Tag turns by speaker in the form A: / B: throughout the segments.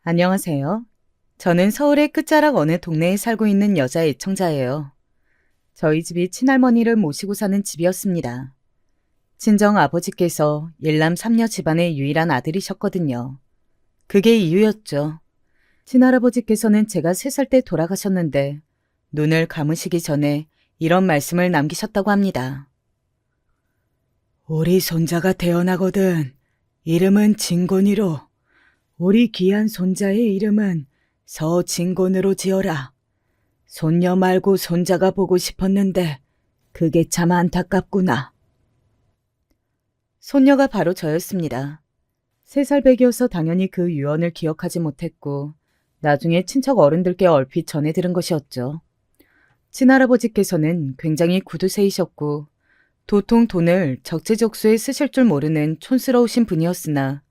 A: 안녕하세요. 저는 서울의 끝자락 어느 동네에 살고 있는 여자 애청자예요. 저희 집이 친할머니를 모시고 사는 집이었습니다. 친정 아버지께서 일남 삼녀 집안의 유일한 아들이셨거든요. 그게 이유였죠. 친할아버지께서는 제가 3살 때 돌아가셨는데 눈을 감으시기 전에 이런 말씀을 남기셨다고 합니다. 우리 손자가 태어나거든. 이름은 진곤이로. 우리 귀한 손자의 이름은 서진곤으로 지어라. 손녀 말고 손자가 보고 싶었는데 그게 참 안타깝구나. 손녀가 바로 저였습니다. 3살 배기여서 당연히 그 유언을 기억하지 못했고 나중에 친척 어른들께 얼핏 전해 들은 것이었죠. 친할아버지께서는 굉장히 구두쇠이셨고 도통 돈을 적재적소에 쓰실 줄 모르는 촌스러우신 분이었으나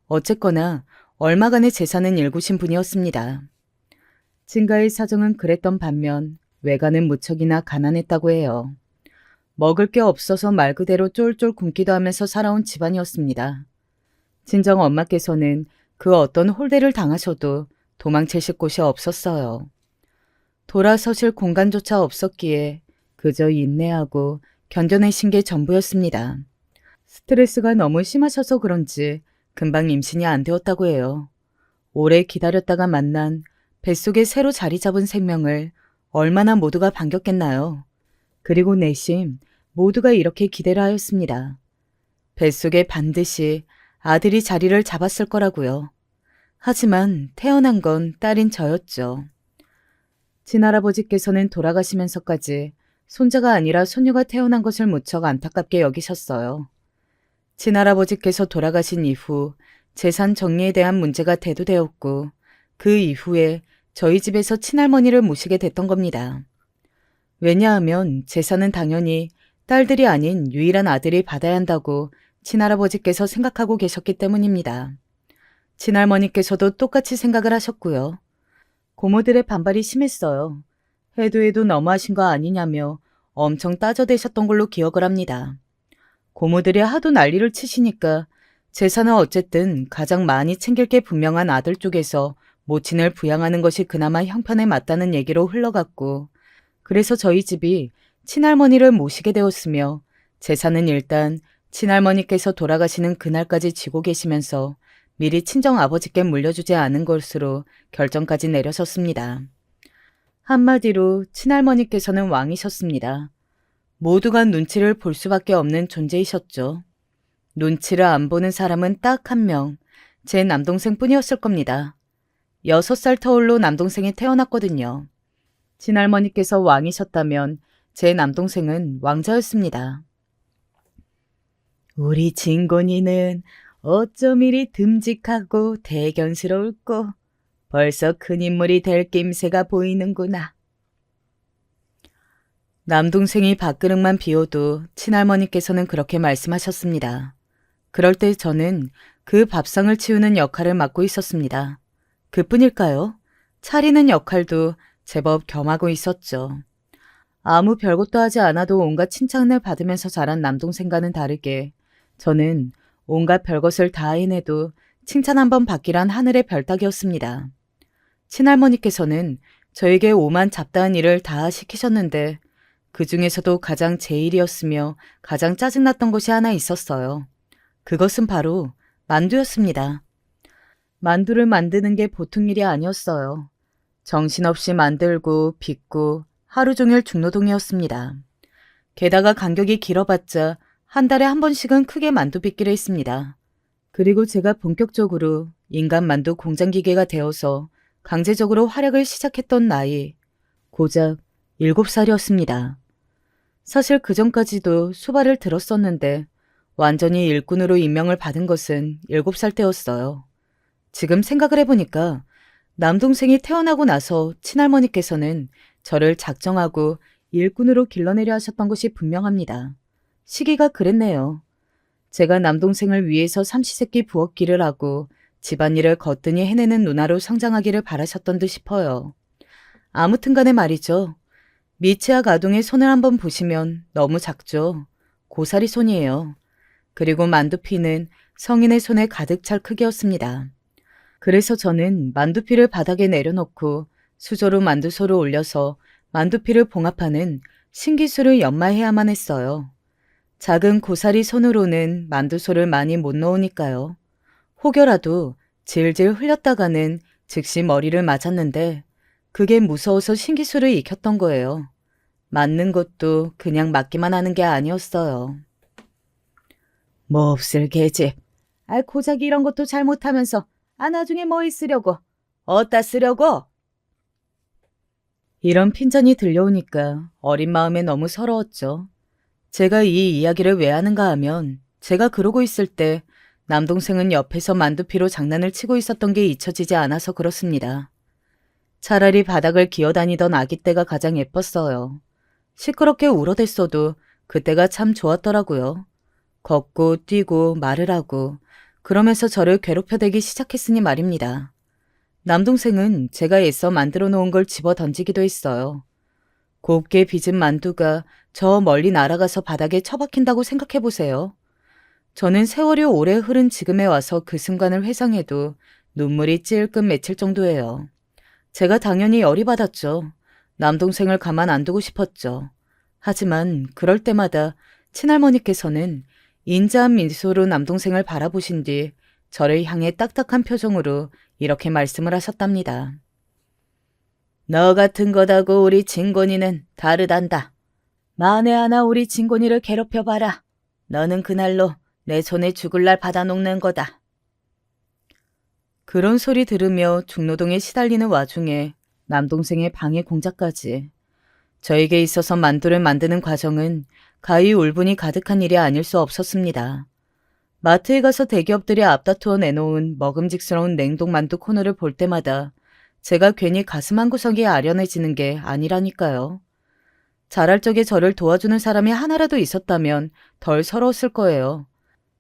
A: 어쨌거나 얼마간의 재산은 일구신 분이었습니다. 친가의 사정은 그랬던 반면 외가는 무척이나 가난했다고 해요. 먹을 게 없어서 말 그대로 쫄쫄 굶기도 하면서 살아온 집안이었습니다. 친정 엄마께서는 그 어떤 홀대를 당하셔도 도망치실 곳이 없었어요. 돌아서실 공간조차 없었기에 그저 인내하고 견뎌내신 게 전부였습니다. 스트레스가 너무 심하셔서 그런지 금방 임신이 안 되었다고 해요. 오래 기다렸다가 만난 뱃속에 새로 자리 잡은 생명을 얼마나 모두가 반겼겠나요. 그리고 내심 모두가 이렇게 기대를 하였습니다. 뱃속에 반드시 아들이 자리를 잡았을 거라고요. 하지만 태어난 건 딸인 저였죠. 친할아버지께서는 돌아가시면서까지 손자가 아니라 손녀가 태어난 것을 무척 안타깝게 여기셨어요. 친할아버지께서 돌아가신 이후 재산 정리에 대한 문제가 대두되었고 그 이후에 저희 집에서 친할머니를 모시게 됐던 겁니다. 왜냐하면 재산은 당연히 딸들이 아닌 유일한 아들이 받아야 한다고 친할아버지께서 생각하고 계셨기 때문입니다. 친할머니께서도 똑같이 생각을 하셨고요. 고모들의 반발이 심했어요. 해도 너무하신 거 아니냐며 엄청 따져대셨던 걸로 기억을 합니다. 고모들이 하도 난리를 치시니까 재산은 어쨌든 가장 많이 챙길 게 분명한 아들 쪽에서 모친을 부양하는 것이 그나마 형편에 맞다는 얘기로 흘러갔고 그래서 저희 집이 친할머니를 모시게 되었으며 재산은 일단 친할머니께서 돌아가시는 그날까지 쥐고 계시면서 미리 친정 아버지께 물려주지 않은 것으로 결정까지 내려섰습니다. 한마디로 친할머니께서는 왕이셨습니다. 모두가 눈치를 볼 수밖에 없는 존재이셨죠. 눈치를 안 보는 사람은 딱 한 명, 제 남동생뿐이었을 겁니다. 6살 터울로 남동생이 태어났거든요. 친할머니께서 왕이셨다면 제 남동생은 왕자였습니다. 우리 진곤이는 어쩜 이리 듬직하고 대견스러울꼬. 벌써 큰 인물이 될 낌새가 보이는구나. 남동생이 밥그릇만 비워도 친할머니께서는 그렇게 말씀하셨습니다. 그럴 때 저는 그 밥상을 치우는 역할을 맡고 있었습니다. 그뿐일까요? 차리는 역할도 제법 겸하고 있었죠. 아무 별것도 하지 않아도 온갖 칭찬을 받으면서 자란 남동생과는 다르게 저는 온갖 별것을 다 해내도 칭찬 한 번 받기란 하늘의 별따기였습니다. 친할머니께서는 저에게 오만 잡다한 일을 다 시키셨는데 그 중에서도 가장 제 일이었으며 가장 짜증났던 것이 하나 있었어요. 그것은 바로 만두였습니다. 만두를 만드는 게 보통 일이 아니었어요. 정신없이 만들고 빚고 하루 종일 중노동이었습니다. 게다가 간격이 길어봤자 한 달에 한 번씩은 크게 만두 빚기를 했습니다. 그리고 제가 본격적으로 인간 만두 공장 기계가 되어서 강제적으로 활약을 시작했던 나이, 고작 7살이었습니다. 사실 그전까지도 수발을 들었었는데 완전히 일꾼으로 임명을 받은 것은 7살 때였어요. 지금 생각을 해보니까 남동생이 태어나고 나서 친할머니께서는 저를 작정하고 일꾼으로 길러내려 하셨던 것이 분명합니다. 시기가 그랬네요. 제가 남동생을 위해서 삼시세끼 부엌일을 하고 집안일을 거뜬히 해내는 누나로 성장하기를 바라셨던 듯 싶어요. 아무튼 간에 말이죠. 미취학 아동의 손을 한번 보시면 너무 작죠. 고사리 손이에요. 그리고 만두피는 성인의 손에 가득 찰 크기였습니다. 그래서 저는 만두피를 바닥에 내려놓고 수저로 만두소를 올려서 만두피를 봉합하는 신기술을 연마해야만 했어요. 작은 고사리 손으로는 만두소를 많이 못 넣으니까요. 혹여라도 질질 흘렸다가는 즉시 머리를 맞았는데 그게 무서워서 신기술을 익혔던 거예요. 맞는 것도 그냥 맞기만 하는 게 아니었어요. 뭐 없을 계집. 고작 이런 것도 잘못하면서 나중에 뭐 있으려고. 어디다 쓰려고? 이런 핀잔이 들려오니까 어린 마음에 너무 서러웠죠. 제가 이 이야기를 왜 하는가 하면 제가 그러고 있을 때 남동생은 옆에서 만두피로 장난을 치고 있었던 게 잊혀지지 않아서 그렇습니다. 차라리 바닥을 기어다니던 아기 때가 가장 예뻤어요. 시끄럽게 울어댔어도 그때가 참 좋았더라고요. 걷고 뛰고 말을 하고 그러면서 저를 괴롭혀대기 시작했으니 말입니다. 남동생은 제가 애써 만들어 놓은 걸 집어 던지기도 했어요. 곱게 빚은 만두가 저 멀리 날아가서 바닥에 처박힌다고 생각해보세요. 저는 세월이 오래 흐른 지금에 와서 그 순간을 회상해도 눈물이 찔끔 맺힐 정도예요. 제가 당연히 열이 받았죠. 남동생을 가만 안 두고 싶었죠. 하지만 그럴 때마다 친할머니께서는 인자한 미소로 남동생을 바라보신 뒤 저를 향해 딱딱한 표정으로 이렇게 말씀을 하셨답니다. 너 같은 거다고 우리 진곤이는 다르단다. 만에 하나 우리 진곤이를 괴롭혀봐라. 너는 그날로 내 손에 죽을 날 받아놓는 거다. 그런 소리 들으며 중노동에 시달리는 와중에 남동생의 방해 공작까지. 저에게 있어서 만두를 만드는 과정은 가히 울분이 가득한 일이 아닐 수 없었습니다. 마트에 가서 대기업들이 앞다투어 내놓은 먹음직스러운 냉동 만두 코너를 볼 때마다 제가 괜히 가슴 한구석이 아련해지는 게 아니라니까요. 자랄 적에 저를 도와주는 사람이 하나라도 있었다면 덜 서러웠을 거예요.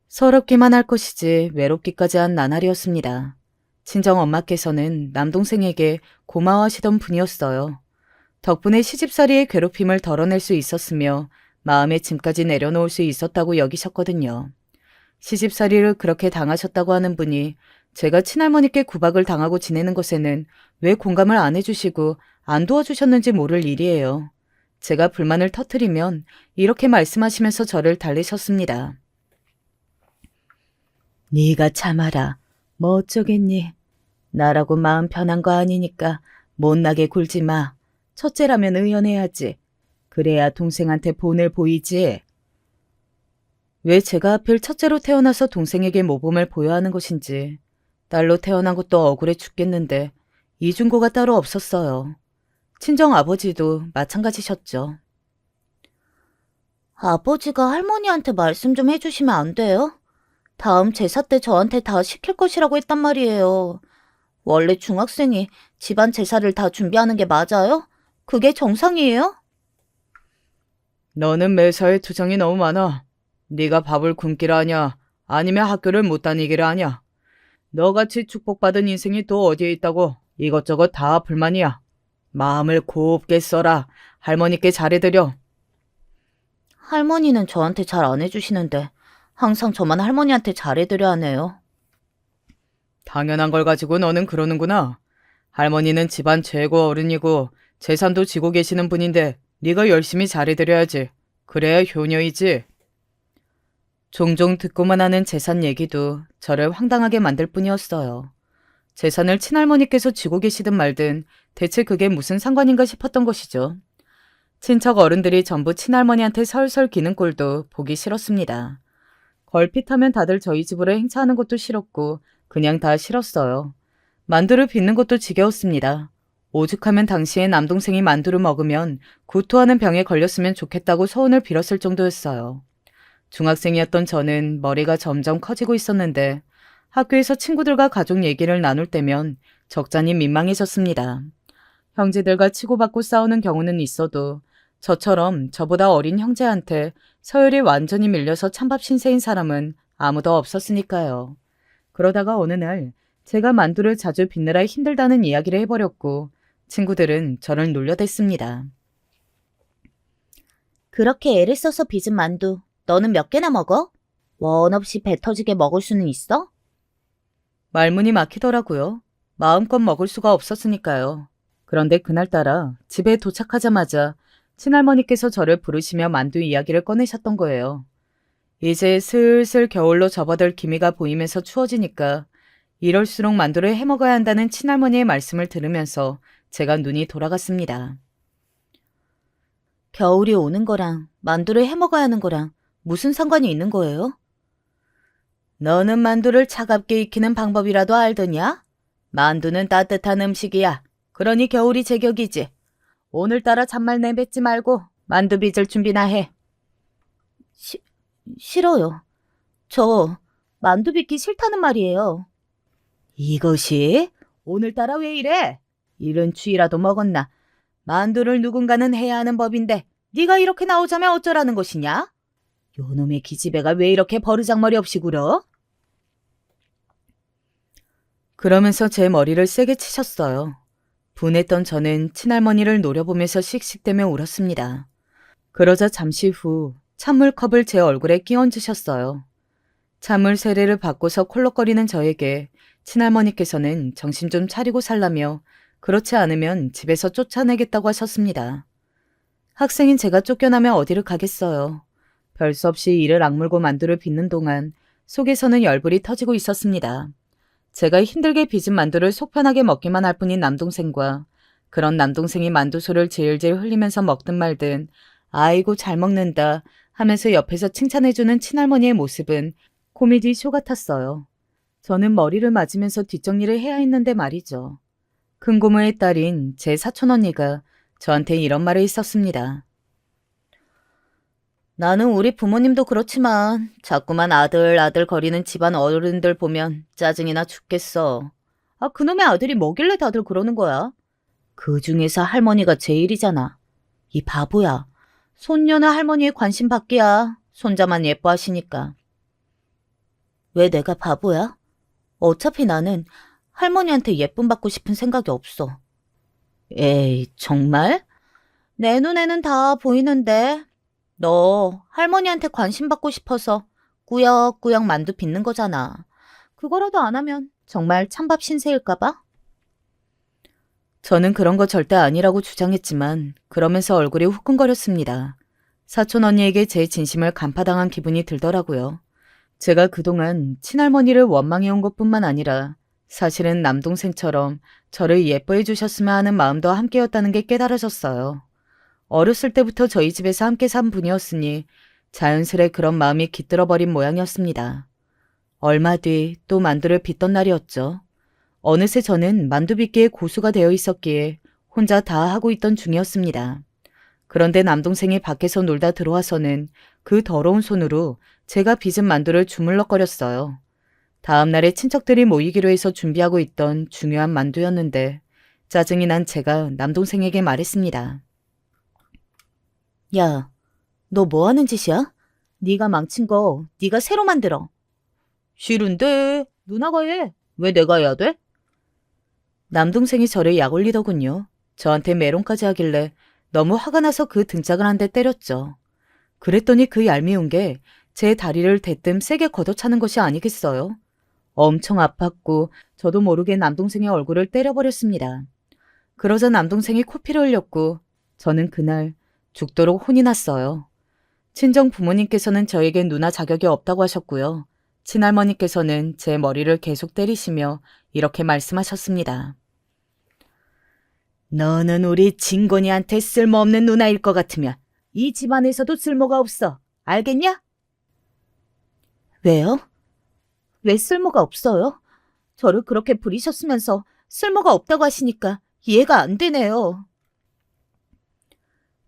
A: 서럽기만 할 것이지 외롭기까지 한 나날이었습니다. 친정 엄마께서는 남동생에게 고마워하시던 분이었어요. 덕분에 시집살이의 괴롭힘을 덜어낼 수 있었으며 마음의 짐까지 내려놓을 수 있었다고 여기셨거든요. 시집살이를 그렇게 당하셨다고 하는 분이 제가 친할머니께 구박을 당하고 지내는 것에는 왜 공감을 안 해주시고 안 도와주셨는지 모를 일이에요. 제가 불만을 터뜨리면 이렇게 말씀하시면서 저를 달래셨습니다. 네가 참아라. 뭐 어쩌겠니. 나라고 마음 편한 거 아니니까 못나게 굴지 마. 첫째라면 의연해야지. 그래야 동생한테 본을 보이지. 왜 제가 하필 첫째로 태어나서 동생에게 모범을 보여야 하는 것인지. 딸로 태어난 것도 억울해 죽겠는데 이중고가 따로 없었어요. 친정 아버지도 마찬가지셨죠. 아버지가 할머니한테 말씀 좀 해주시면 안 돼요? 다음 제사 때 저한테 다 시킬 것이라고 했단 말이에요. 원래 중학생이 집안 제사를 다 준비하는 게 맞아요? 그게 정상이에요? 너는 매사에 투정이 너무 많아. 네가 밥을 굶기라 하냐 아니면 학교를 못 다니기라 하냐. 너같이 축복받은 인생이 또 어디에 있다고 이것저것 다 불만이야. 마음을 곱게 써라. 할머니께 잘해드려. 할머니는 저한테 잘 안 해주시는데 항상 저만 할머니한테 잘해드려 하네요. 당연한 걸 가지고 너는 그러는구나. 할머니는 집안 최고 어른이고 재산도 지고 계시는 분인데 네가 열심히 잘해드려야지. 그래야 효녀이지. 종종 듣고만 하는 재산 얘기도 저를 황당하게 만들 뿐이었어요. 재산을 친할머니께서 쥐고 계시든 말든 대체 그게 무슨 상관인가 싶었던 것이죠. 친척 어른들이 전부 친할머니한테 설설 기는 꼴도 보기 싫었습니다. 걸핏하면 다들 저희 집으로 행차하는 것도 싫었고 그냥 다 싫었어요. 만두를 빚는 것도 지겨웠습니다. 오죽하면 당시에 남동생이 만두를 먹으면 구토하는 병에 걸렸으면 좋겠다고 소원을 빌었을 정도였어요. 중학생이었던 저는 머리가 점점 커지고 있었는데 학교에서 친구들과 가족 얘기를 나눌 때면 적잖이 민망해졌습니다. 형제들과 치고받고 싸우는 경우는 있어도 저처럼 저보다 어린 형제한테 서열이 완전히 밀려서 찬밥 신세인 사람은 아무도 없었으니까요. 그러다가 어느 날 제가 만두를 자주 빚느라 힘들다는 이야기를 해버렸고 친구들은 저를 놀려댔습니다. 그렇게 애를 써서 빚은 만두 너는 몇 개나 먹어? 원 없이 배 터지게 먹을 수는 있어? 말문이 막히더라고요. 마음껏 먹을 수가 없었으니까요. 그런데 그날따라 집에 도착하자마자 친할머니께서 저를 부르시며 만두 이야기를 꺼내셨던 거예요. 이제 슬슬 겨울로 접어들 기미가 보이면서 추워지니까 이럴수록 만두를 해먹어야 한다는 친할머니의 말씀을 들으면서 제가 눈이 돌아갔습니다. 겨울이 오는 거랑 만두를 해먹어야 하는 거랑 무슨 상관이 있는 거예요? 너는 만두를 차갑게 익히는 방법이라도 알더냐? 만두는 따뜻한 음식이야. 그러니 겨울이 제격이지. 오늘따라 잔말 내뱉지 말고 만두 빚을 준비나 해. 싫어요. 저 만두 빚기 싫다는 말이에요. 이것이? 오늘따라 왜 이래? 이른 추위라도 먹었나? 만두를 누군가는 해야 하는 법인데 네가 이렇게 나오자면 어쩌라는 것이냐? 요놈의 기집애가 왜 이렇게 버르장머리 없이 굴어? 그러면서 제 머리를 세게 치셨어요. 분했던 저는 친할머니를 노려보면서 씩씩대며 울었습니다. 그러자 잠시 후 찬물컵을 제 얼굴에 끼얹으셨어요. 찬물 세례를 받고서 콜록거리는 저에게 친할머니께서는 정신 좀 차리고 살라며 그렇지 않으면 집에서 쫓아내겠다고 하셨습니다. 학생인 제가 쫓겨나면 어디를 가겠어요. 별 수 없이 이를 악물고 만두를 빚는 동안 속에서는 열불이 터지고 있었습니다. 제가 힘들게 빚은 만두를 속 편하게 먹기만 할 뿐인 남동생과 그런 남동생이 만두소를 질질 흘리면서 먹든 말든 아이고 잘 먹는다 하면서 옆에서 칭찬해주는 친할머니의 모습은 코미디 쇼 같았어요. 저는 머리를 맞으면서 뒷정리를 해야 했는데 말이죠. 큰 고모의 딸인 제 사촌언니가 저한테 이런 말을 했었습니다. 나는 우리 부모님도 그렇지만 자꾸만 아들 아들 거리는 집안 어른들 보면 짜증이나 죽겠어. 아, 그놈의 아들이 뭐길래 다들 그러는 거야? 그 중에서 할머니가 제일이잖아. 이 바보야. 손녀는 할머니의 관심 받기야. 손자만 예뻐하시니까. 왜 내가 바보야? 어차피 나는 할머니한테 예쁨 받고 싶은 생각이 없어. 에이, 정말? 내 눈에는 다 보이는데. 너 할머니한테 관심 받고 싶어서 꾸역꾸역 만두 빚는 거잖아. 그거라도 안 하면 정말 찬밥 신세일까 봐? 저는 그런 거 절대 아니라고 주장했지만 그러면서 얼굴이 후끈거렸습니다. 사촌 언니에게 제 진심을 간파당한 기분이 들더라고요. 제가 그동안 친할머니를 원망해온 것뿐만 아니라 사실은 남동생처럼 저를 예뻐해 주셨으면 하는 마음도 함께였다는 게 깨달아졌어요. 어렸을 때부터 저희 집에서 함께 산 분이었으니 자연스레 그런 마음이 깃들어버린 모양이었습니다. 얼마 뒤 또 만두를 빚던 날이었죠. 어느새 저는 만두 빚기에 고수가 되어 있었기에 혼자 다 하고 있던 중이었습니다. 그런데 남동생이 밖에서 놀다 들어와서는 그 더러운 손으로 제가 빚은 만두를 주물럭거렸어요. 다음 날에 친척들이 모이기로 해서 준비하고 있던 중요한 만두였는데 짜증이 난 제가 남동생에게 말했습니다. 야, 너 뭐 하는 짓이야? 네가 망친 거 네가 새로 만들어. 싫은데 누나가 해. 왜 내가 해야 돼? 남동생이 저를 약올리더군요. 저한테 메론까지 하길래 너무 화가 나서 그 등짝을 한 대 때렸죠. 그랬더니 그 얄미운 게 제 다리를 대뜸 세게 걷어차는 것이 아니겠어요? 엄청 아팠고 저도 모르게 남동생의 얼굴을 때려버렸습니다. 그러자 남동생이 코피를 흘렸고 저는 그날 죽도록 혼이 났어요. 친정 부모님께서는 저에게 누나 자격이 없다고 하셨고요. 친할머니께서는 제 머리를 계속 때리시며 이렇게 말씀하셨습니다. 너는 우리 진곤이한테 쓸모없는 누나일 것 같으면 이 집안에서도 쓸모가 없어. 알겠냐? 왜요? 왜 쓸모가 없어요? 저를 그렇게 부리셨으면서 쓸모가 없다고 하시니까 이해가 안 되네요.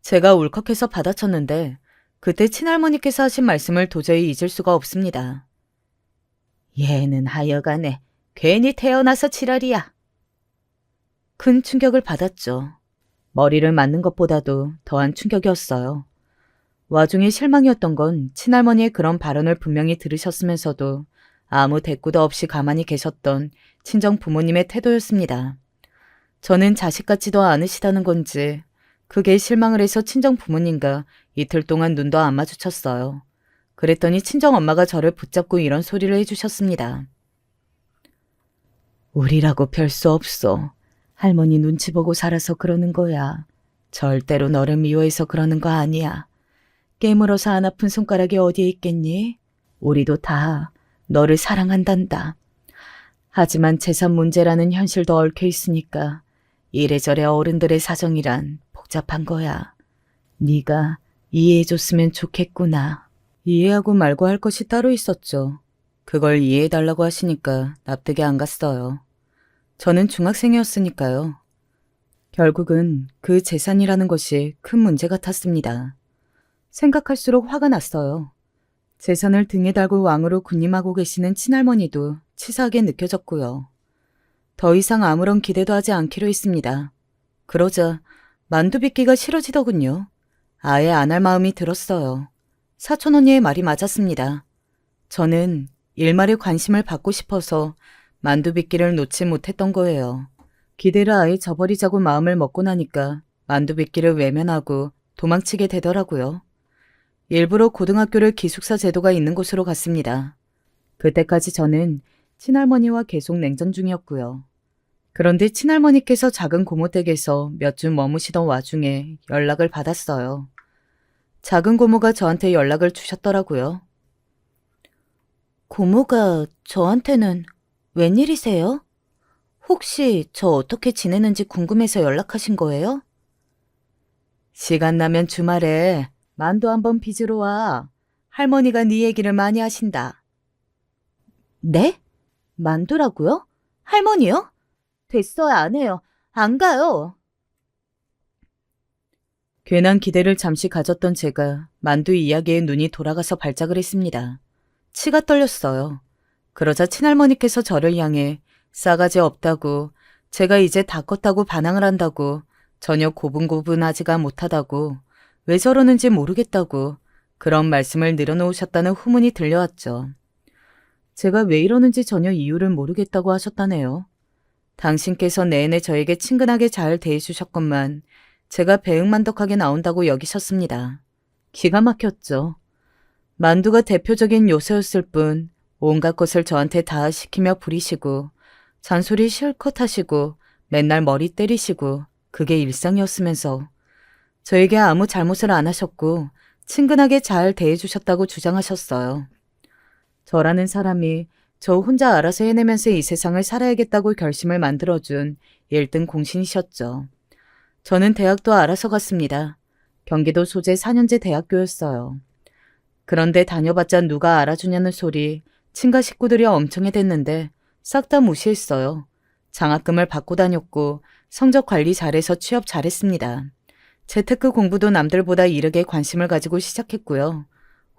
A: 제가 울컥해서 받아쳤는데 그때 친할머니께서 하신 말씀을 도저히 잊을 수가 없습니다. 얘는 하여간에 괜히 태어나서 지랄이야. 큰 충격을 받았죠. 머리를 맞는 것보다도 더한 충격이었어요. 와중에 실망이었던 건 친할머니의 그런 발언을 분명히 들으셨으면서도 아무 대꾸도 없이 가만히 계셨던 친정 부모님의 태도였습니다. 저는 자식 같지도 않으시다는 건지 그게 실망을 해서 친정 부모님과 이틀 동안 눈도 안 마주쳤어요. 그랬더니 친정 엄마가 저를 붙잡고 이런 소리를 해주셨습니다. 우리라고 별 수 없어. 할머니 눈치 보고 살아서 그러는 거야. 절대로 너를 미워해서 그러는 거 아니야. 깨물어서 안 아픈 손가락이 어디에 있겠니? 우리도 다 너를 사랑한단다. 하지만 재산 문제라는 현실도 얽혀 있으니까 이래저래 어른들의 사정이란 복잡한 거야. 네가 이해해줬으면 좋겠구나. 이해하고 말고 할 것이 따로 있었죠. 그걸 이해해달라고 하시니까 납득이 안 갔어요. 저는 중학생이었으니까요. 결국은 그 재산이라는 것이 큰 문제 같았습니다. 생각할수록 화가 났어요. 재산을 등에 달고 왕으로 군림하고 계시는 친할머니도 치사하게 느껴졌고요. 더 이상 아무런 기대도 하지 않기로 했습니다. 그러자 만두 빚기가 싫어지더군요. 아예 안 할 마음이 들었어요. 사촌 언니의 말이 맞았습니다. 저는 일말의 관심을 받고 싶어서 만두 빚기를 놓지 못했던 거예요. 기대를 아예 저버리자고 마음을 먹고 나니까 만두 빚기를 외면하고 도망치게 되더라고요. 일부러 고등학교를 기숙사 제도가 있는 곳으로 갔습니다. 그때까지 저는 친할머니와 계속 냉전 중이었고요. 그런데 친할머니께서 작은 고모 댁에서 몇 주 머무시던 와중에 연락을 받았어요. 작은 고모가 저한테 연락을 주셨더라고요. 고모가 저한테는 웬일이세요? 혹시 저 어떻게 지내는지 궁금해서 연락하신 거예요? 시간 나면 주말에 만두 한번 빚으러 와. 할머니가 네 얘기를 많이 하신다. 네? 만두라고요? 할머니요? 됐어요, 안 해요. 안 가요. 괜한 기대를 잠시 가졌던 제가 만두 이야기에 눈이 돌아가서 발작을 했습니다. 치가 떨렸어요. 그러자 친할머니께서 저를 향해 싸가지 없다고, 제가 이제 다 컸다고 반항을 한다고, 전혀 고분고분하지가 못하다고, 왜 저러는지 모르겠다고 그런 말씀을 늘어놓으셨다는 후문이 들려왔죠. 제가 왜 이러는지 전혀 이유를 모르겠다고 하셨다네요. 당신께서 내내 저에게 친근하게 잘 대해주셨건만 제가 배응만덕하게 나온다고 여기셨습니다. 기가 막혔죠. 만두가 대표적인 요소였을 뿐 온갖 것을 저한테 다 시키며 부리시고 잔소리 실컷 하시고 맨날 머리 때리시고 그게 일상이었으면서 저에게 아무 잘못을 안 하셨고 친근하게 잘 대해주셨다고 주장하셨어요. 저라는 사람이 저 혼자 알아서 해내면서 이 세상을 살아야겠다고 결심을 만들어준 1등 공신이셨죠. 저는 대학도 알아서 갔습니다. 경기도 소재 4년제 대학교였어요. 그런데 다녀봤자 누가 알아주냐는 소리 친가 식구들이 엄청 해댔는데 싹 다 무시했어요. 장학금을 받고 다녔고 성적 관리 잘해서 취업 잘했습니다. 재테크 공부도 남들보다 이르게 관심을 가지고 시작했고요.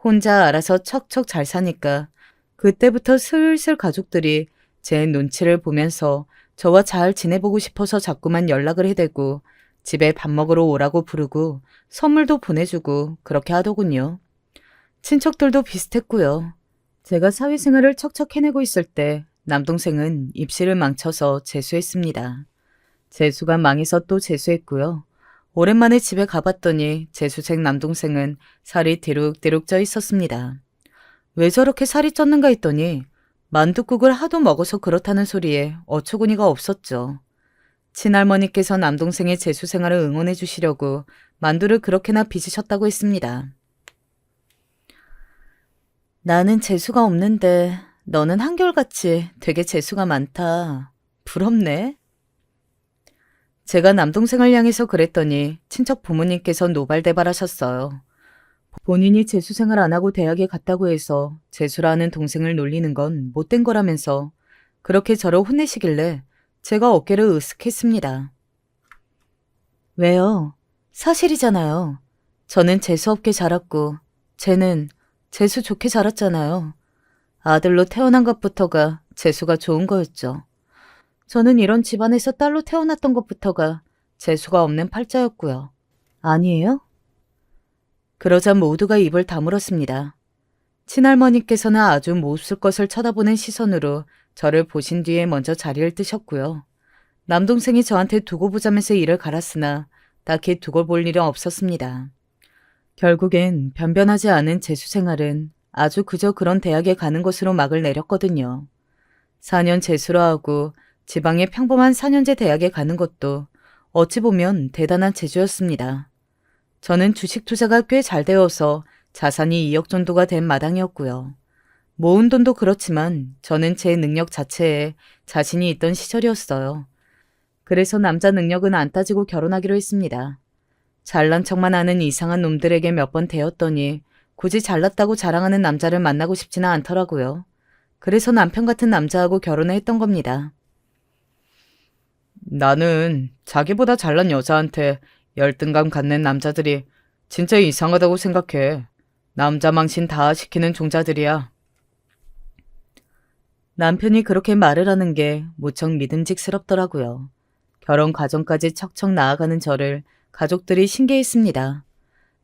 A: 혼자 알아서 척척 잘 사니까 그때부터 슬슬 가족들이 제 눈치를 보면서 저와 잘 지내보고 싶어서 자꾸만 연락을 해대고 집에 밥 먹으러 오라고 부르고 선물도 보내주고 그렇게 하더군요. 친척들도 비슷했고요. 제가 사회생활을 척척 해내고 있을 때 남동생은 입시를 망쳐서 재수했습니다. 재수가 망해서 또 재수했고요. 오랜만에 집에 가봤더니 재수생 남동생은 살이 디룩디룩 쪄 있었습니다. 왜 저렇게 살이 쪘는가 했더니 만둣국을 하도 먹어서 그렇다는 소리에 어처구니가 없었죠. 친할머니께서 남동생의 재수 생활을 응원해 주시려고 만두를 그렇게나 빚으셨다고 했습니다. 나는 재수가 없는데 너는 한결같이 되게 재수가 많다. 부럽네. 제가 남동생을 향해서 그랬더니 친척 부모님께서 노발대발하셨어요. 본인이 재수생활 안 하고 대학에 갔다고 해서 재수라는 동생을 놀리는 건 못된 거라면서 그렇게 저를 혼내시길래 제가 어깨를 으쓱했습니다. 왜요? 사실이잖아요. 저는 재수없게 자랐고 쟤는 재수 좋게 자랐잖아요. 아들로 태어난 것부터가 재수가 좋은 거였죠. 저는 이런 집안에서 딸로 태어났던 것부터가 재수가 없는 팔자였고요. 아니에요? 그러자 모두가 입을 다물었습니다. 친할머니께서는 아주 몹쓸 것을 쳐다보는 시선으로 저를 보신 뒤에 먼저 자리를 뜨셨고요. 남동생이 저한테 두고 보자면서 이를 갈았으나 딱히 두고 볼 일은 없었습니다. 결국엔 변변하지 않은 재수 생활은 아주 그저 그런 대학에 가는 것으로 막을 내렸거든요. 4년 재수로 하고 지방의 평범한 4년제 대학에 가는 것도 어찌 보면 대단한 재주였습니다. 저는 주식 투자가 꽤 잘 되어서 자산이 2억 정도가 된 마당이었고요. 모은 돈도 그렇지만 저는 제 능력 자체에 자신이 있던 시절이었어요. 그래서 남자 능력은 안 따지고 결혼하기로 했습니다. 잘난 척만 하는 이상한 놈들에게 몇 번 대었더니 굳이 잘났다고 자랑하는 남자를 만나고 싶지는 않더라고요. 그래서 남편 같은 남자하고 결혼을 했던 겁니다. 나는 자기보다 잘난 여자한테 열등감 갖는 남자들이 진짜 이상하다고 생각해. 남자 망신 다 시키는 종자들이야. 남편이 그렇게 말을 하는 게 무척 믿음직스럽더라고요. 결혼 과정까지 척척 나아가는 저를 가족들이 신기했습니다.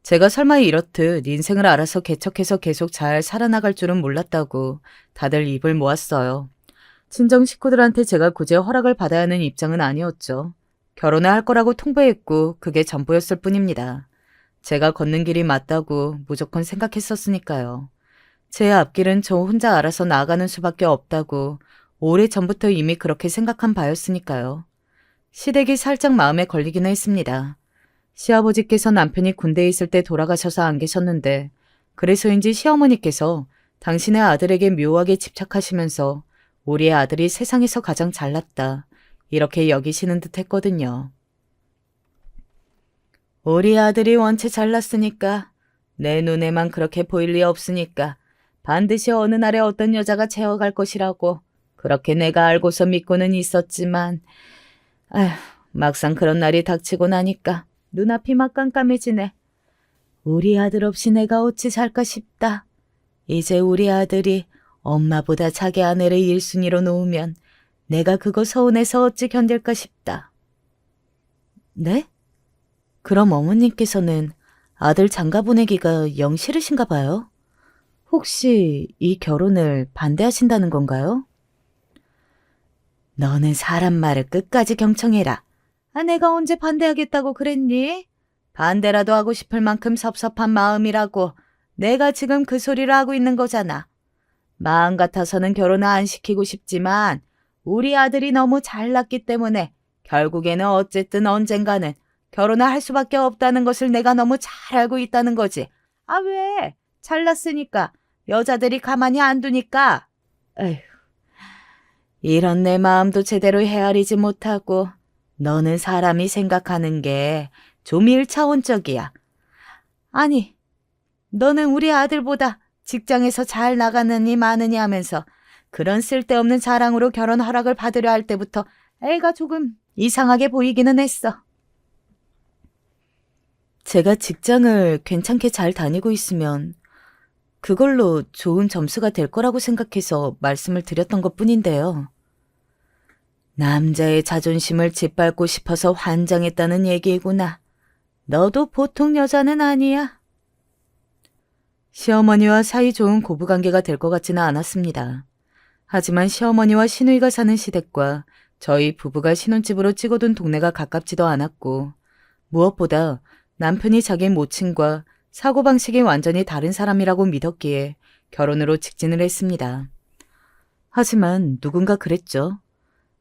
A: 제가 설마 이렇듯 인생을 알아서 개척해서 계속 잘 살아나갈 줄은 몰랐다고 다들 입을 모았어요. 친정 식구들한테 제가 굳이 허락을 받아야 하는 입장은 아니었죠. 결혼을 할 거라고 통보했고 그게 전부였을 뿐입니다. 제가 걷는 길이 맞다고 무조건 생각했었으니까요. 제 앞길은 저 혼자 알아서 나아가는 수밖에 없다고 오래전부터 이미 그렇게 생각한 바였으니까요. 시댁이 살짝 마음에 걸리기는 했습니다. 시아버지께서 남편이 군대에 있을 때 돌아가셔서 안 계셨는데 그래서인지 시어머니께서 당신의 아들에게 묘하게 집착하시면서 우리의 아들이 세상에서 가장 잘났다 이렇게 여기시는 듯 했거든요. 우리 아들이 원체 잘났으니까 내 눈에만 그렇게 보일 리 없으니까 반드시 어느 날에 어떤 여자가 채워갈 것이라고 그렇게 내가 알고서 믿고는 있었지만 아휴 막상 그런 날이 닥치고 나니까 눈앞이 막 깜깜해지네. 우리 아들 없이 내가 어찌 살까 싶다. 이제 우리 아들이 엄마보다 자기 아내를 1순위로 놓으면 내가 그거 서운해서 어찌 견딜까 싶다. 네? 그럼 어머님께서는 아들 장가 보내기가 영 싫으신가 봐요? 혹시 이 결혼을 반대하신다는 건가요? 너는 사람 말을 끝까지 경청해라. 내가 언제 반대하겠다고 그랬니? 반대라도 하고 싶을 만큼 섭섭한 마음이라고 내가 지금 그 소리를 하고 있는 거잖아. 마음 같아서는 결혼을 안 시키고 싶지만 우리 아들이 너무 잘났기 때문에 결국에는 어쨌든 언젠가는 결혼을 할 수밖에 없다는 것을 내가 너무 잘 알고 있다는 거지. 왜? 잘났으니까. 여자들이 가만히 안 두니까. 에휴, 이런 내 마음도 제대로 헤아리지 못하고 너는 사람이 생각하는 게 좀 1차원적이야. 아니, 너는 우리 아들보다 직장에서 잘 나가느니 마느니 하면서 그런 쓸데없는 자랑으로 결혼 허락을 받으려 할 때부터 애가 조금 이상하게 보이기는 했어. 제가 직장을 괜찮게 잘 다니고 있으면 그걸로 좋은 점수가 될 거라고 생각해서 말씀을 드렸던 것뿐인데요. 남자의 자존심을 짓밟고 싶어서 환장했다는 얘기구나. 너도 보통 여자는 아니야. 시어머니와 사이 좋은 고부관계가 될 것 같지는 않았습니다. 하지만 시어머니와 시누이가 사는 시댁과 저희 부부가 신혼집으로 찍어둔 동네가 가깝지도 않았고 무엇보다 남편이 자기 모친과 사고방식이 완전히 다른 사람이라고 믿었기에 결혼으로 직진을 했습니다. 하지만 누군가 그랬죠.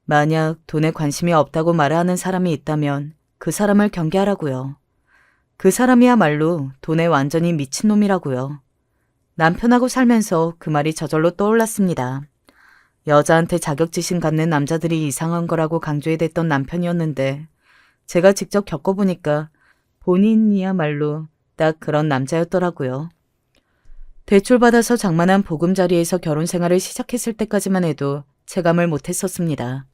A: 만약 돈에 관심이 없다고 말하는 사람이 있다면 그 사람을 경계하라고요. 그 사람이야말로 돈에 완전히 미친놈이라고요. 남편하고 살면서 그 말이 저절로 떠올랐습니다. 여자한테 자격지심 갖는 남자들이 이상한 거라고 강조해댔던 남편이었는데 제가 직접 겪어보니까 본인이야말로 딱 그런 남자였더라고요. 대출받아서 장만한 보금자리에서 결혼 생활을 시작했을 때까지만 해도 체감을 못했었습니다.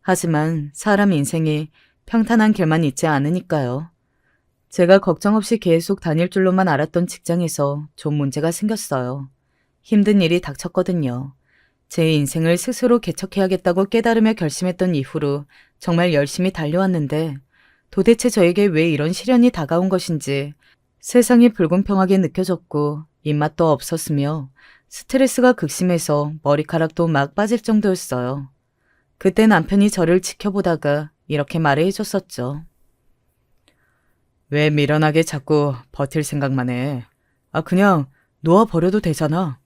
A: 하지만 사람 인생이 평탄한 길만 있지 않으니까요. 제가 걱정 없이 계속 다닐 줄로만 알았던 직장에서 좀 문제가 생겼어요. 힘든 일이 닥쳤거든요. 제 인생을 스스로 개척해야겠다고 깨달으며 결심했던 이후로 정말 열심히 달려왔는데 도대체 저에게 왜 이런 시련이 다가온 것인지 세상이 불공평하게 느껴졌고 입맛도 없었으며 스트레스가 극심해서 머리카락도 막 빠질 정도였어요. 그때 남편이 저를 지켜보다가 이렇게 말해 줬었죠. 왜 미련하게 자꾸 버틸 생각만 해. 그냥 놓아버려도 되잖아.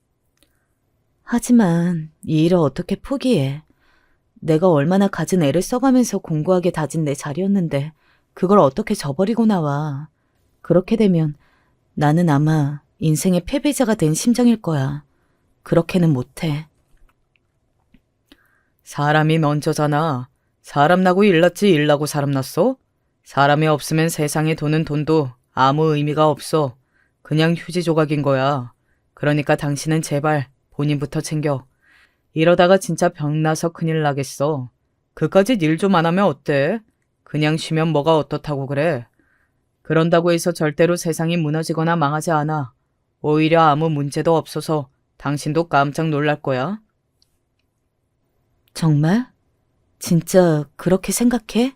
A: 하지만 이 일을 어떻게 포기해. 내가 얼마나 갖은 애를 써가면서 공부하게 다진 내 자리였는데 그걸 어떻게 저버리고 나와. 그렇게 되면 나는 아마 인생의 패배자가 된 심정일 거야. 그렇게는 못해. 사람이 먼저잖아. 사람 나고 일 났지 일 나고 사람 났어? 사람이 없으면 세상에 도는 돈도 아무 의미가 없어. 그냥 휴지 조각인 거야. 그러니까 당신은 제발 본인부터 챙겨. 이러다가 진짜 병나서 큰일 나겠어. 그까짓 일 좀 안 하면 어때? 그냥 쉬면 뭐가 어떻다고 그래. 그런다고 해서 절대로 세상이 무너지거나 망하지 않아. 오히려 아무 문제도 없어서 당신도 깜짝 놀랄 거야. 정말? 진짜 그렇게 생각해?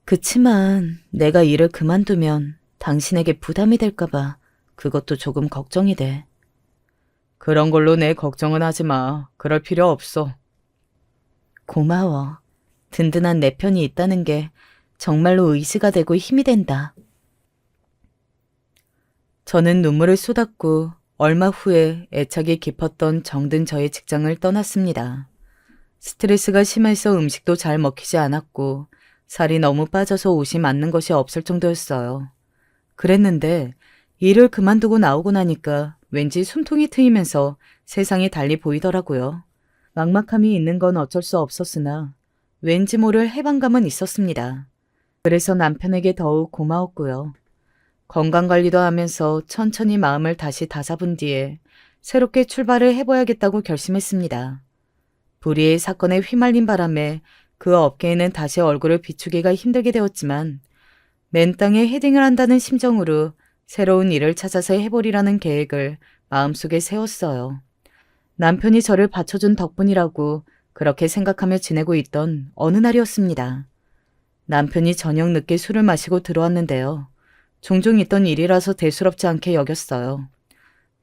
A: 그치만 내가 일을 그만두면 당신에게 부담이 될까봐 그것도 조금 걱정이 돼. 그런 걸로 내 걱정은 하지 마. 그럴 필요 없어. 고마워. 든든한 내 편이 있다는 게 정말로 의지가 되고 힘이 된다. 저는 눈물을 쏟았고 얼마 후에 애착이 깊었던 정든 저의 직장을 떠났습니다. 스트레스가 심해서 음식도 잘 먹히지 않았고 살이 너무 빠져서 옷이 맞는 것이 없을 정도였어요. 그랬는데 일을 그만두고 나오고 나니까 왠지 숨통이 트이면서 세상이 달리 보이더라고요. 막막함이 있는 건 어쩔 수 없었으나 왠지 모를 해방감은 있었습니다. 그래서 남편에게 더욱 고마웠고요. 건강관리도 하면서 천천히 마음을 다시 다잡은 뒤에 새롭게 출발을 해봐야겠다고 결심했습니다. 불의의 사건에 휘말린 바람에 그 업계에는 다시 얼굴을 비추기가 힘들게 되었지만 맨땅에 헤딩을 한다는 심정으로 새로운 일을 찾아서 해보리라는 계획을 마음속에 세웠어요. 남편이 저를 받쳐준 덕분이라고 그렇게 생각하며 지내고 있던 어느 날이었습니다. 남편이 저녁 늦게 술을 마시고 들어왔는데요. 종종 있던 일이라서 대수롭지 않게 여겼어요.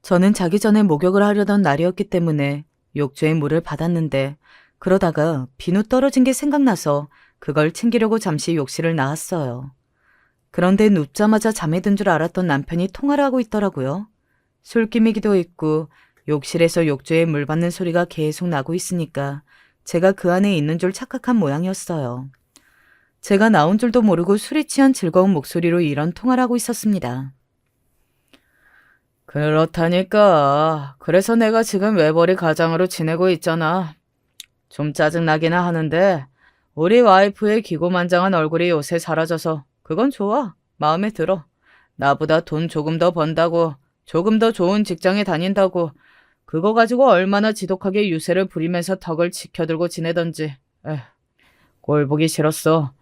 A: 저는 자기 전에 목욕을 하려던 날이었기 때문에 욕조에 물을 받았는데 그러다가 비누 떨어진 게 생각나서 그걸 챙기려고 잠시 욕실을 나왔어요. 그런데 눕자마자 잠에 든 줄 알았던 남편이 통화를 하고 있더라고요. 술기미기도 있고 욕실에서 욕조에 물 받는 소리가 계속 나고 있으니까 제가 그 안에 있는 줄 착각한 모양이었어요. 제가 나온 줄도 모르고 술에 취한 즐거운 목소리로 이런 통화를 하고 있었습니다. 그렇다니까. 그래서 내가 지금 외벌이 가장으로 지내고 있잖아. 좀 짜증나기는 하는데 우리 와이프의 기고만장한 얼굴이 요새 사라져서 그건 좋아. 마음에 들어. 나보다 돈 조금 더 번다고, 조금 더 좋은 직장에 다닌다고 그거 가지고 얼마나 지독하게 유세를 부리면서 덕을 지켜들고 지내던지. 꼴 보기 싫었어.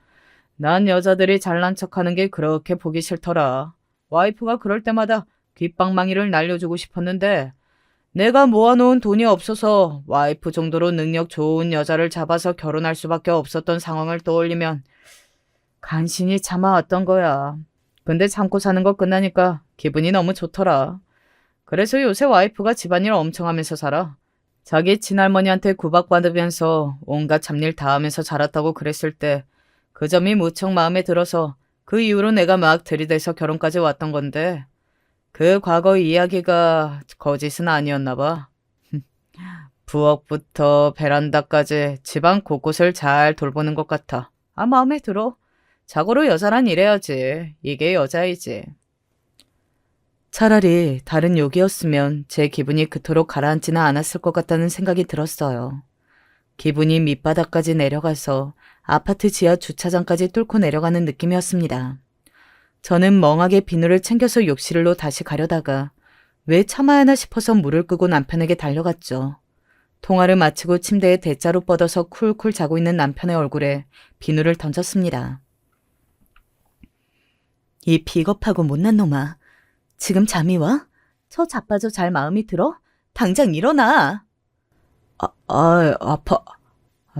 A: 난 여자들이 잘난 척하는 게 그렇게 보기 싫더라. 와이프가 그럴 때마다 귓방망이를 날려주고 싶었는데 내가 모아놓은 돈이 없어서 와이프 정도로 능력 좋은 여자를 잡아서 결혼할 수밖에 없었던 상황을 떠올리면 간신히 참아왔던 거야. 근데 참고 사는 거 끝나니까 기분이 너무 좋더라. 그래서 요새 와이프가 집안일 엄청 하면서 살아. 자기 친할머니한테 구박받으면서 온갖 잡일 다 하면서 자랐다고 그랬을 때 그 점이 무척 마음에 들어서 그 이후로 내가 막 들이대서 결혼까지 왔던 건데 그 과거 이야기가 거짓은 아니었나 봐. 부엌부터 베란다까지 집안 곳곳을 잘 돌보는 것 같아. 마음에 들어. 자고로 여자란 이래야지. 이게 여자이지. 차라리 다른 욕이었으면 제 기분이 그토록 가라앉지는 않았을 것 같다는 생각이 들었어요. 기분이 밑바닥까지 내려가서 아파트 지하 주차장까지 뚫고 내려가는 느낌이었습니다. 저는 멍하게 비누를 챙겨서 욕실로 다시 가려다가 왜 참아야 하나 싶어서 물을 끄고 남편에게 달려갔죠. 통화를 마치고 침대에 대자로 뻗어서 쿨쿨 자고 있는 남편의 얼굴에 비누를 던졌습니다. 이 비겁하고 못난 놈아. 지금 잠이 와? 저 자빠져 잘 마음이 들어? 당장 일어나. 아파.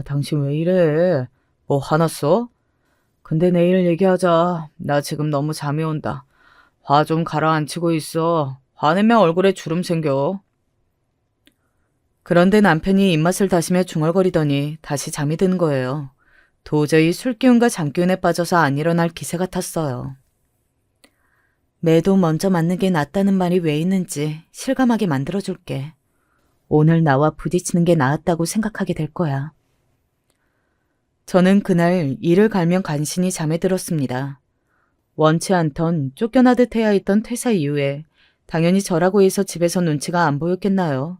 A: 당신 왜 이래? 뭐 화났어? 근데 내일 얘기하자. 나 지금 너무 잠이 온다. 화 좀 가라앉히고 있어. 화내면 얼굴에 주름 생겨. 그런데 남편이 입맛을 다시며 중얼거리더니 다시 잠이 드는 거예요. 도저히 술기운과 잠기운에 빠져서 안 일어날 기세 같았어요. 매도 먼저 맞는 게 낫다는 말이 왜 있는지 실감하게 만들어줄게. 오늘 나와 부딪히는 게 나았다고 생각하게 될 거야. 저는 그날 이를 갈면 간신히 잠에 들었습니다. 원치 않던 쫓겨나듯 해야 했던 퇴사 이후에 당연히 저라고 해서 집에서 눈치가 안 보였겠나요.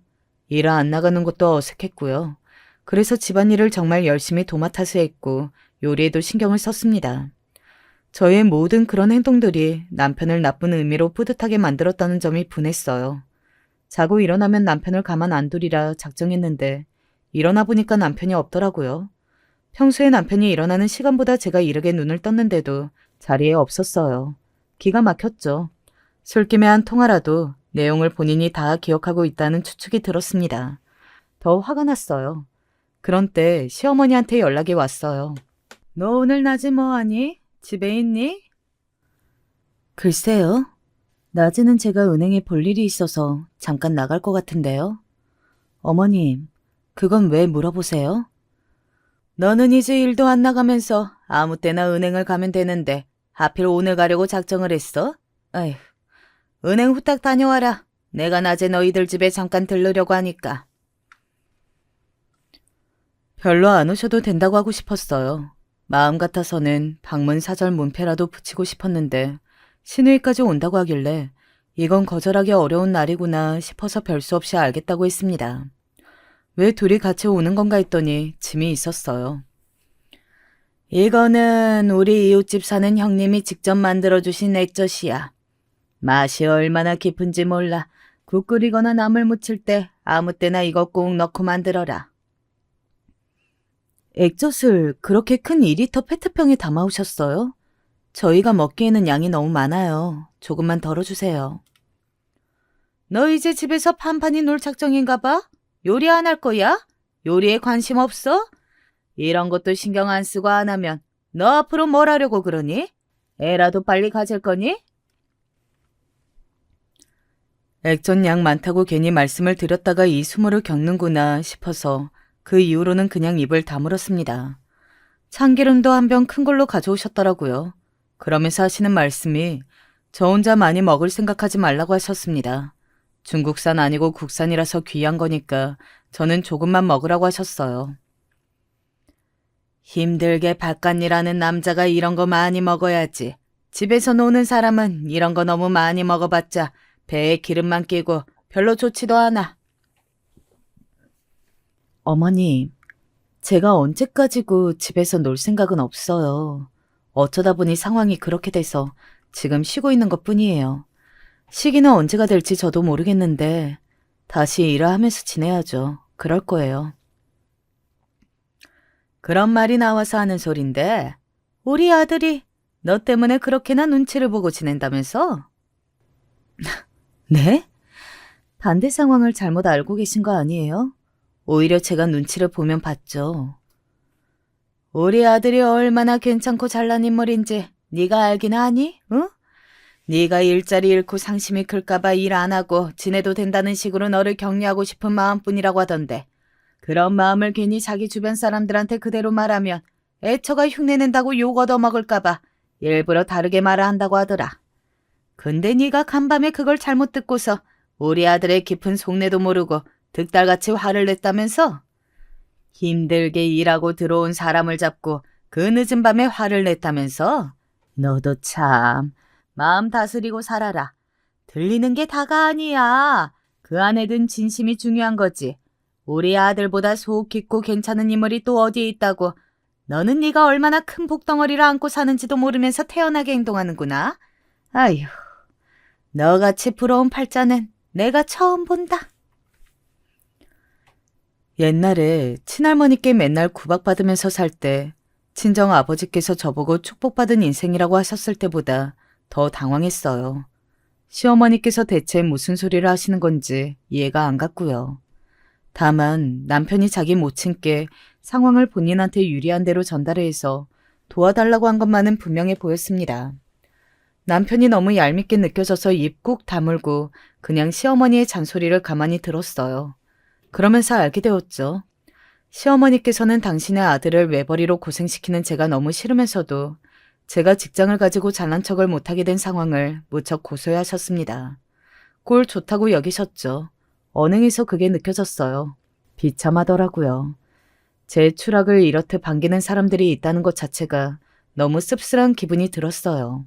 A: 일 안 나가는 것도 어색했고요. 그래서 집안일을 정말 열심히 도맡아서 했고 요리에도 신경을 썼습니다. 저의 모든 그런 행동들이 남편을 나쁜 의미로 뿌듯하게 만들었다는 점이 분했어요. 자고 일어나면 남편을 가만 안 두리라 작정했는데 일어나 보니까 남편이 없더라고요. 평소에 남편이 일어나는 시간보다 제가 이르게 눈을 떴는데도 자리에 없었어요. 기가 막혔죠. 술김에 한 통화라도 내용을 본인이 다 기억하고 있다는 추측이 들었습니다. 더 화가 났어요. 그런 때 시어머니한테 연락이 왔어요. 너 오늘 낮에 뭐하니? 집에 있니? 글쎄요. 낮에는 제가 은행에 볼 일이 있어서 잠깐 나갈 것 같은데요. 어머님, 그건 왜 물어보세요? 너는 이제 일도 안 나가면서 아무 때나 은행을 가면 되는데 하필 오늘 가려고 작정을 했어? 아휴, 은행 후딱 다녀와라. 내가 낮에 너희들 집에 잠깐 들르려고 하니까. 별로 안 오셔도 된다고 하고 싶었어요. 마음 같아서는 방문 사절 문패라도 붙이고 싶었는데 시누이까지 온다고 하길래 이건 거절하기 어려운 날이구나 싶어서 별 수 없이 알겠다고 했습니다. 왜 둘이 같이 오는 건가 했더니 짐이 있었어요. 이거는 우리 이웃집 사는 형님이 직접 만들어주신 액젓이야. 맛이 얼마나 깊은지 몰라. 국 끓이거나 나물 무칠 때 아무 때나 이거 꼭 넣고 만들어라. 액젓을 그렇게 큰 2리터 페트병에 담아오셨어요? 저희가 먹기에는 양이 너무 많아요. 조금만 덜어주세요. 너 이제 집에서 판판이 놀 작정인가 봐? 요리 안 할 거야? 요리에 관심 없어? 이런 것도 신경 안 쓰고 안 하면 너 앞으로 뭘 하려고 그러니? 애라도 빨리 가질 거니? 액젓 양 많다고 괜히 말씀을 드렸다가 이 수모를 겪는구나 싶어서 그 이후로는 그냥 입을 다물었습니다. 참기름도 한 병 큰 걸로 가져오셨더라고요. 그러면서 하시는 말씀이 저 혼자 많이 먹을 생각하지 말라고 하셨습니다. 중국산 아니고 국산이라서 귀한 거니까 저는 조금만 먹으라고 하셨어요. 힘들게 바깥일하는 남자가 이런 거 많이 먹어야지. 집에서 노는 사람은 이런 거 너무 많이 먹어봤자 배에 기름만 끼고 별로 좋지도 않아. 어머니, 제가 언제까지고 집에서 놀 생각은 없어요. 어쩌다 보니 상황이 그렇게 돼서 지금 쉬고 있는 것뿐이에요. 시기는 언제가 될지 저도 모르겠는데 다시 일을 하면서 지내야죠. 그럴 거예요. 그런 말이 나와서 하는 소린데 우리 아들이 너 때문에 그렇게나 눈치를 보고 지낸다면서? 네? 반대 상황을 잘못 알고 계신 거 아니에요? 오히려 제가 눈치를 보면 봤죠. 우리 아들이 얼마나 괜찮고 잘난 인물인지 네가 알긴 아니? 응? 네가 일자리 잃고 상심이 클까 봐 일 안 하고 지내도 된다는 식으로 너를 격려하고 싶은 마음뿐이라고 하던데 그런 마음을 괜히 자기 주변 사람들한테 그대로 말하면 애처가 흉내낸다고 욕 얻어먹을까 봐 일부러 다르게 말을 한다고 하더라. 근데 네가 간밤에 그걸 잘못 듣고서 우리 아들의 깊은 속내도 모르고 득달같이 화를 냈다면서? 힘들게 일하고 들어온 사람을 잡고 그 늦은 밤에 화를 냈다면서? 너도 참 마음 다스리고 살아라. 들리는 게 다가 아니야. 그 안에 든 진심이 중요한 거지. 우리 아들보다 속 깊고 괜찮은 인물이 또 어디에 있다고. 너는 네가 얼마나 큰 복덩어리를 안고 사는지도 모르면서 태연하게 행동하는구나. 아휴, 너같이 부러운 팔자는 내가 처음 본다. 옛날에 친할머니께 맨날 구박받으면서 살 때 친정 아버지께서 저보고 축복받은 인생이라고 하셨을 때보다 더 당황했어요. 시어머니께서 대체 무슨 소리를 하시는 건지 이해가 안 갔고요. 다만 남편이 자기 모친께 상황을 본인한테 유리한 대로 전달해서 도와달라고 한 것만은 분명해 보였습니다. 남편이 너무 얄밉게 느껴져서 입 꾹 다물고 그냥 시어머니의 잔소리를 가만히 들었어요. 그러면서 알게 되었죠. 시어머니께서는 당신의 아들을 외벌이로 고생시키는 제가 너무 싫으면서도 제가 직장을 가지고 잘난 척을 못하게 된 상황을 무척 고소해하셨습니다. 꼴 좋다고 여기셨죠. 언행에서 그게 느껴졌어요. 비참하더라고요. 제 추락을 이렇게 반기는 사람들이 있다는 것 자체가 너무 씁쓸한 기분이 들었어요.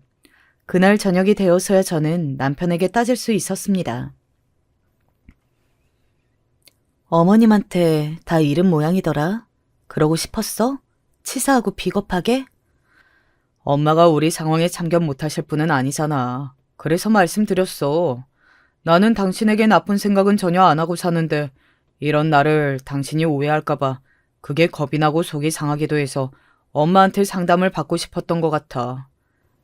A: 그날 저녁이 되어서야 저는 남편에게 따질 수 있었습니다. 어머님한테 다 이른 모양이더라. 그러고 싶었어? 치사하고 비겁하게? 엄마가 우리 상황에 참견 못하실 분은 아니잖아. 그래서 말씀드렸어. 나는 당신에게 나쁜 생각은 전혀 안 하고 사는데 이런 나를 당신이 오해할까봐 그게 겁이 나고 속이 상하기도 해서 엄마한테 상담을 받고 싶었던 것 같아.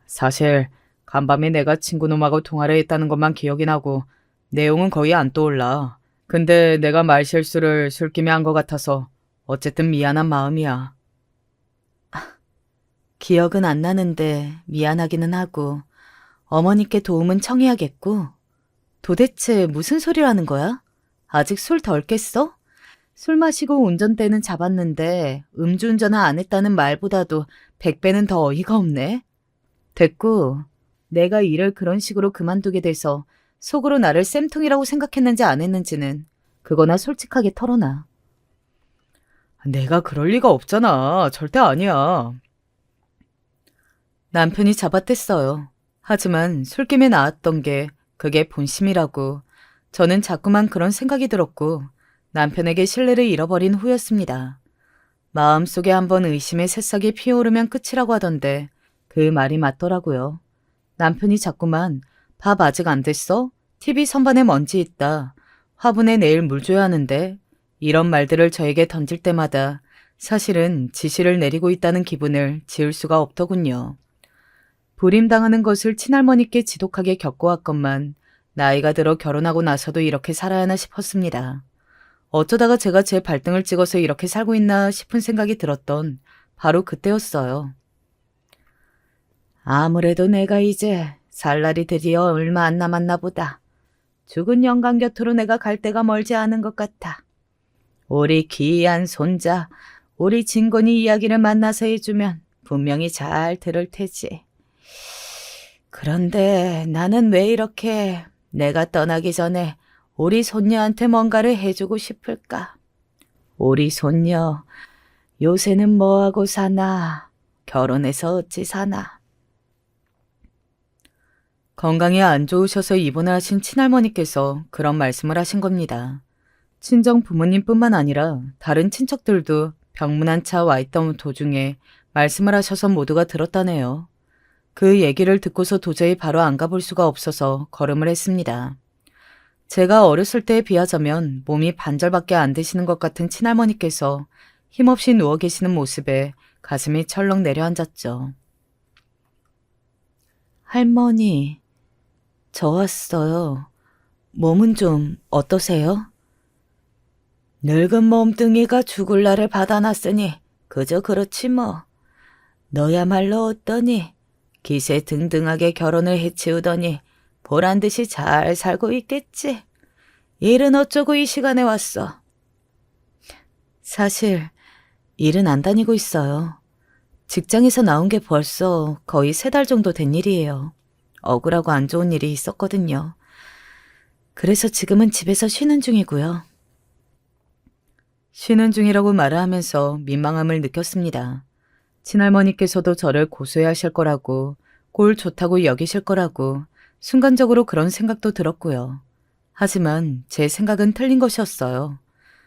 A: 사실 간밤에 내가 친구놈하고 통화를 했다는 것만 기억이 나고 내용은 거의 안 떠올라. 근데 내가 말실수를 술김에 한 것 같아서 어쨌든 미안한 마음이야. 기억은 안 나는데 미안하기는 하고 어머니께 도움은 청해야겠고. 도대체 무슨 소리라는 거야? 아직 술 덜 깼어? 술 마시고 운전대는 잡았는데 음주운전을 안 했다는 말보다도 100배는 더 어이가 없네. 됐고, 내가 일을 그런 식으로 그만두게 돼서 속으로 나를 쌤통이라고 생각했는지 안 했는지는 그거나 솔직하게 털어놔. 내가 그럴 리가 없잖아. 절대 아니야. 남편이 잡아댔어요. 하지만 술김에 나왔던 게 그게 본심이라고 저는 자꾸만 그런 생각이 들었고 남편에게 신뢰를 잃어버린 후였습니다. 마음속에 한번 의심의 새싹이 피어오르면 끝이라고 하던데 그 말이 맞더라고요. 남편이 자꾸만 밥 아직 안 됐어? TV 선반에 먼지 있다. 화분에 내일 물 줘야 하는데 이런 말들을 저에게 던질 때마다 사실은 지시를 내리고 있다는 기분을 지울 수가 없더군요. 불임당하는 것을 친할머니께 지독하게 겪어왔건만 나이가 들어 결혼하고 나서도 이렇게 살아야 하나 싶었습니다. 어쩌다가 제가 제 발등을 찍어서 이렇게 살고 있나 싶은 생각이 들었던 바로 그때였어요. 아무래도 내가 이제 살 날이 드디어 얼마 안 남았나 보다. 죽은 영감 곁으로 내가 갈 데가 멀지 않은 것 같아. 우리 귀한 손자, 우리 진곤이 이야기를 만나서 해주면 분명히 잘 들을 테지. 그런데 나는 왜 이렇게 내가 떠나기 전에 우리 손녀한테 뭔가를 해주고 싶을까? 우리 손녀, 요새는 뭐하고 사나? 결혼해서 어찌 사나? 건강이 안 좋으셔서 입원을 하신 친할머니께서 그런 말씀을 하신 겁니다. 친정 부모님뿐만 아니라 다른 친척들도 병문안 차 와 있던 도중에 말씀을 하셔서 모두가 들었다네요. 그 얘기를 듣고서 도저히 바로 안 가볼 수가 없어서 걸음을 했습니다. 제가 어렸을 때에 비하자면 몸이 반절밖에 안 되시는 것 같은 친할머니께서 힘없이 누워 계시는 모습에 가슴이 철렁 내려앉았죠. 할머니, 저 왔어요. 몸은 좀 어떠세요? 늙은 몸뚱이가 죽을 날을 받아놨으니 그저 그렇지 뭐. 너야말로 어떠니? 기세 등등하게 결혼을 해치우더니 보란듯이 잘 살고 있겠지. 일은 어쩌고 이 시간에 왔어? 사실 일은 안 다니고 있어요. 직장에서 나온 게 벌써 거의 3달 정도 된 일이에요. 억울하고 안 좋은 일이 있었거든요. 그래서 지금은 집에서 쉬는 중이고요. 쉬는 중이라고 말을 하면서 민망함을 느꼈습니다. 친할머니께서도 저를 고소해하실 거라고, 꼴 좋다고 여기실 거라고 순간적으로 그런 생각도 들었고요. 하지만 제 생각은 틀린 것이었어요.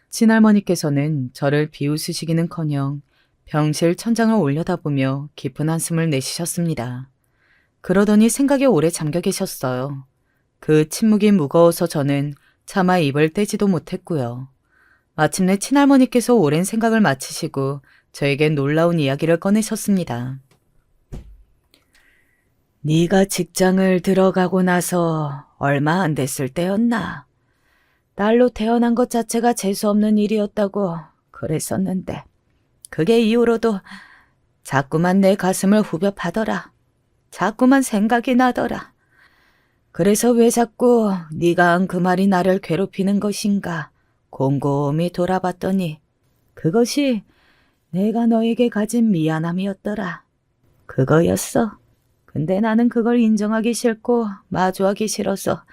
A: 친할머니께서는 저를 비웃으시기는커녕 병실 천장을 올려다보며 깊은 한숨을 내쉬셨습니다. 그러더니 생각에 오래 잠겨 계셨어요. 그 침묵이 무거워서 저는 차마 입을 떼지도 못했고요. 마침내 친할머니께서 오랜 생각을 마치시고 저에게 놀라운 이야기를 꺼내셨습니다. 네가 직장을 들어가고 나서 얼마 안 됐을 때였나? 딸로 태어난 것 자체가 재수없는 일이었다고 그랬었는데 그게 이후로도 자꾸만 내 가슴을 후벼 파더라. 자꾸만 생각이 나더라. 그래서 왜 자꾸 네가 한 그 말이 나를 괴롭히는 것인가 곰곰이 돌아봤더니 그것이 내가 너에게 가진 미안함이었더라. 그거였어. 근데 나는 그걸 인정하기 싫고 마주하기 싫어서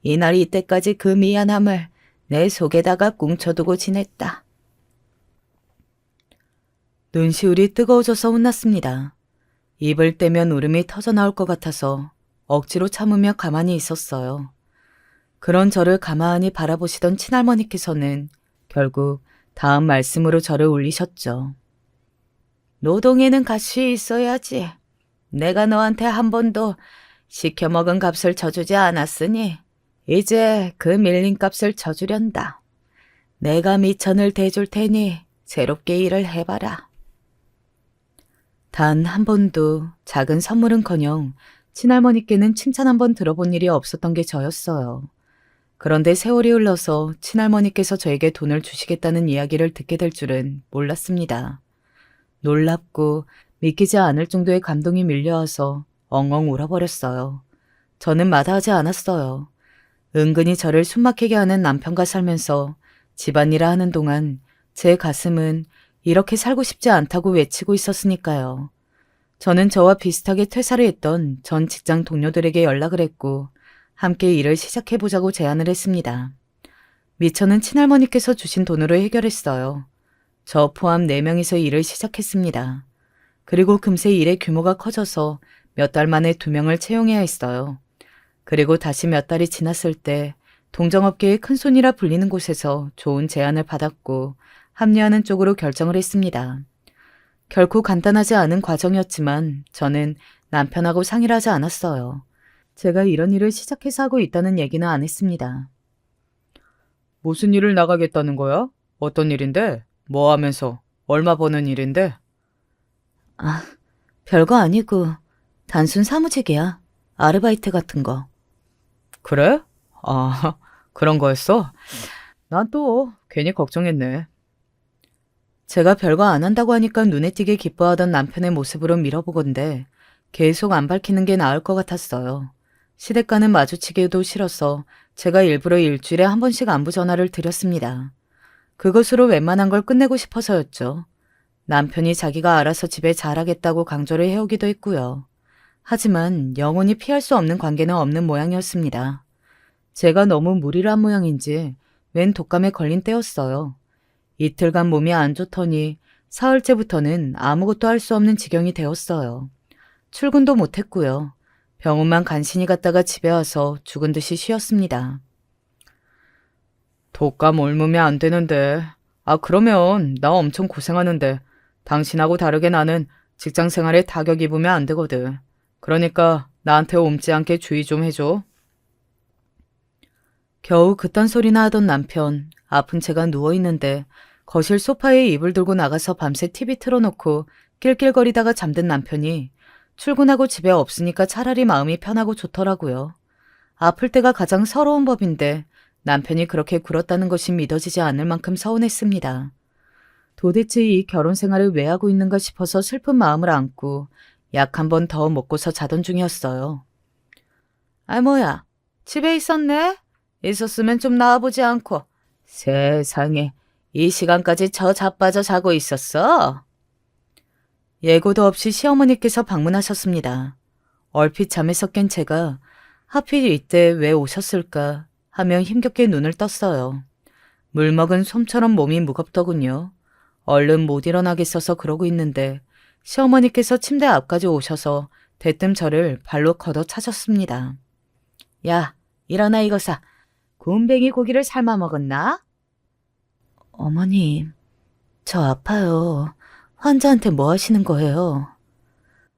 A: 이날 이때까지 그 미안함을 내 속에다가 꿍쳐두고 지냈다. 눈시울이 뜨거워져서 혼났습니다. 입을 떼면 울음이 터져나올 것 같아서 억지로 참으며 가만히 있었어요. 그런 저를 가만히 바라보시던 친할머니께서는 결국 다음 말씀으로 저를 울리셨죠. 노동에는 값이 있어야지. 내가 너한테 한 번도 시켜먹은 값을 져주지 않았으니 이제 그 밀린 값을 져주련다. 내가 미천을 대줄 테니 새롭게 일을 해봐라. 단 한 번도 작은 선물은커녕 친할머니께는 칭찬 한 번 들어본 일이 없었던 게 저였어요. 그런데 세월이 흘러서 친할머니께서 저에게 돈을 주시겠다는 이야기를 듣게 될 줄은 몰랐습니다. 놀랍고 믿기지 않을 정도의 감동이 밀려와서 엉엉 울어버렸어요. 저는 마다하지 않았어요. 은근히 저를 숨막히게 하는 남편과 살면서 집안일을 하는 동안 제 가슴은 이렇게 살고 싶지 않다고 외치고 있었으니까요. 저는 저와 비슷하게 퇴사를 했던 전 직장 동료들에게 연락을 했고 함께 일을 시작해보자고 제안을 했습니다. 미처는 친할머니께서 주신 돈으로 해결했어요. 저 포함 4명이서 일을 시작했습니다. 그리고 금세 일의 규모가 커져서 몇 달 만에 2명을 채용해야 했어요. 그리고 다시 몇 달이 지났을 때 동정업계의 큰손이라 불리는 곳에서 좋은 제안을 받았고 합류하는 쪽으로 결정을 했습니다. 결코 간단하지 않은 과정이었지만 저는 남편하고 상의를 하지 않았어요. 제가 이런 일을 시작해서 하고 있다는 얘기는 안 했습니다. 무슨 일을 나가겠다는 거야? 어떤 일인데? 뭐 하면서? 얼마 버는 일인데? 아, 별거 아니고 단순 사무직이야. 아르바이트 같은 거. 그래? 아, 그런 거였어? 난 또 괜히 걱정했네. 제가 별거 안 한다고 하니까 눈에 띄게 기뻐하던 남편의 모습으로 밀어보건대 계속 안 밝히는 게 나을 것 같았어요. 시댁과는 마주치기도 싫어서 제가 일부러 일주일에 한 번씩 안부 전화를 드렸습니다. 그것으로 웬만한 걸 끝내고 싶어서였죠. 남편이 자기가 알아서 집에 잘하겠다고 강조를 해오기도 했고요. 하지만 영원히 피할 수 없는 관계는 없는 모양이었습니다. 제가 너무 무리를 한 모양인지 웬 독감에 걸린 때였어요. 이틀간 몸이 안 좋더니 사흘째부터는 아무것도 할 수 없는 지경이 되었어요. 출근도 못했고요. 병원만 간신히 갔다가 집에 와서 죽은 듯이 쉬었습니다. 독감 옮으면 안 되는데. 아, 그러면 나 엄청 고생하는데. 당신하고 다르게 나는 직장 생활에 타격 입으면 안 되거든. 그러니까 나한테 옮지 않게 주의 좀 해줘. 겨우 그딴 소리나 하던 남편, 아픈 채가 누워있는데 거실 소파에 이불 들고 나가서 밤새 TV 틀어놓고 낄낄거리다가 잠든 남편이 출근하고 집에 없으니까 차라리 마음이 편하고 좋더라고요. 아플 때가 가장 서러운 법인데 남편이 그렇게 굴었다는 것이 믿어지지 않을 만큼 서운했습니다. 도대체 이 결혼 생활을 왜 하고 있는가 싶어서 슬픈 마음을 안고 약 한 번 더 먹고서 자던 중이었어요. 아, 뭐야. 집에 있었네? 있었으면 좀 나와보지 않고. 세상에, 이 시간까지 저 자빠져 자고 있었어? 예고도 없이 시어머니께서 방문하셨습니다. 얼핏 잠에서 깬 제가 하필 이때 왜 오셨을까 하며 힘겹게 눈을 떴어요. 물 먹은 솜처럼 몸이 무겁더군요. 얼른 못 일어나겠어서 그러고 있는데 시어머니께서 침대 앞까지 오셔서 대뜸 저를 발로 걷어 차셨습니다. 야, 일어나 이거사. 곰뱅이 고기를 삶아 먹었나? 어머님, 저 아파요. 환자한테 뭐 하시는 거예요?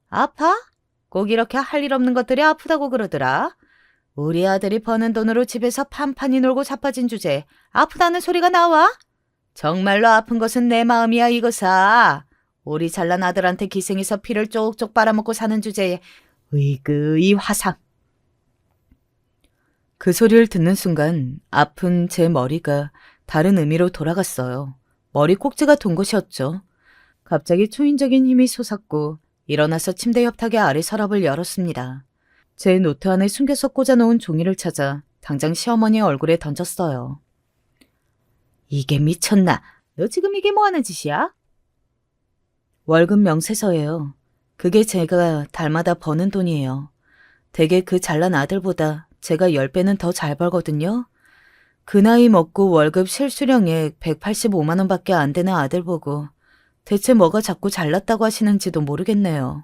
A: 아파? 꼭 이렇게 할 일 없는 것들이 아프다고 그러더라. 우리 아들이 버는 돈으로 집에서 판판이 놀고 자빠진 주제에 아프다는 소리가 나와? 정말로 아픈 것은 내 마음이야 이거사. 우리 잘난 아들한테 기생해서 피를 쪽쪽 빨아먹고 사는 주제에 으이그 이 화상. 그 소리를 듣는 순간 아픈 제 머리가 다른 의미로 돌아갔어요. 머리 꼭지가 돈 곳이었죠. 갑자기 초인적인 힘이 솟았고 일어나서 침대 협탁의 아래 서랍을 열었습니다. 제 노트 안에 숨겨서 꽂아놓은 종이를 찾아 당장 시어머니의 얼굴에 던졌어요. 이게 미쳤나? 너 지금 이게 뭐하는 짓이야? 월급 명세서예요. 그게 제가 달마다 버는 돈이에요. 대개 그 잘난 아들보다 제가 10배는 더 잘 벌거든요. 그 나이 먹고 월급 실수령액 185만 원밖에 안 되는 아들 보고 대체 뭐가 자꾸 잘났다고 하시는지도 모르겠네요.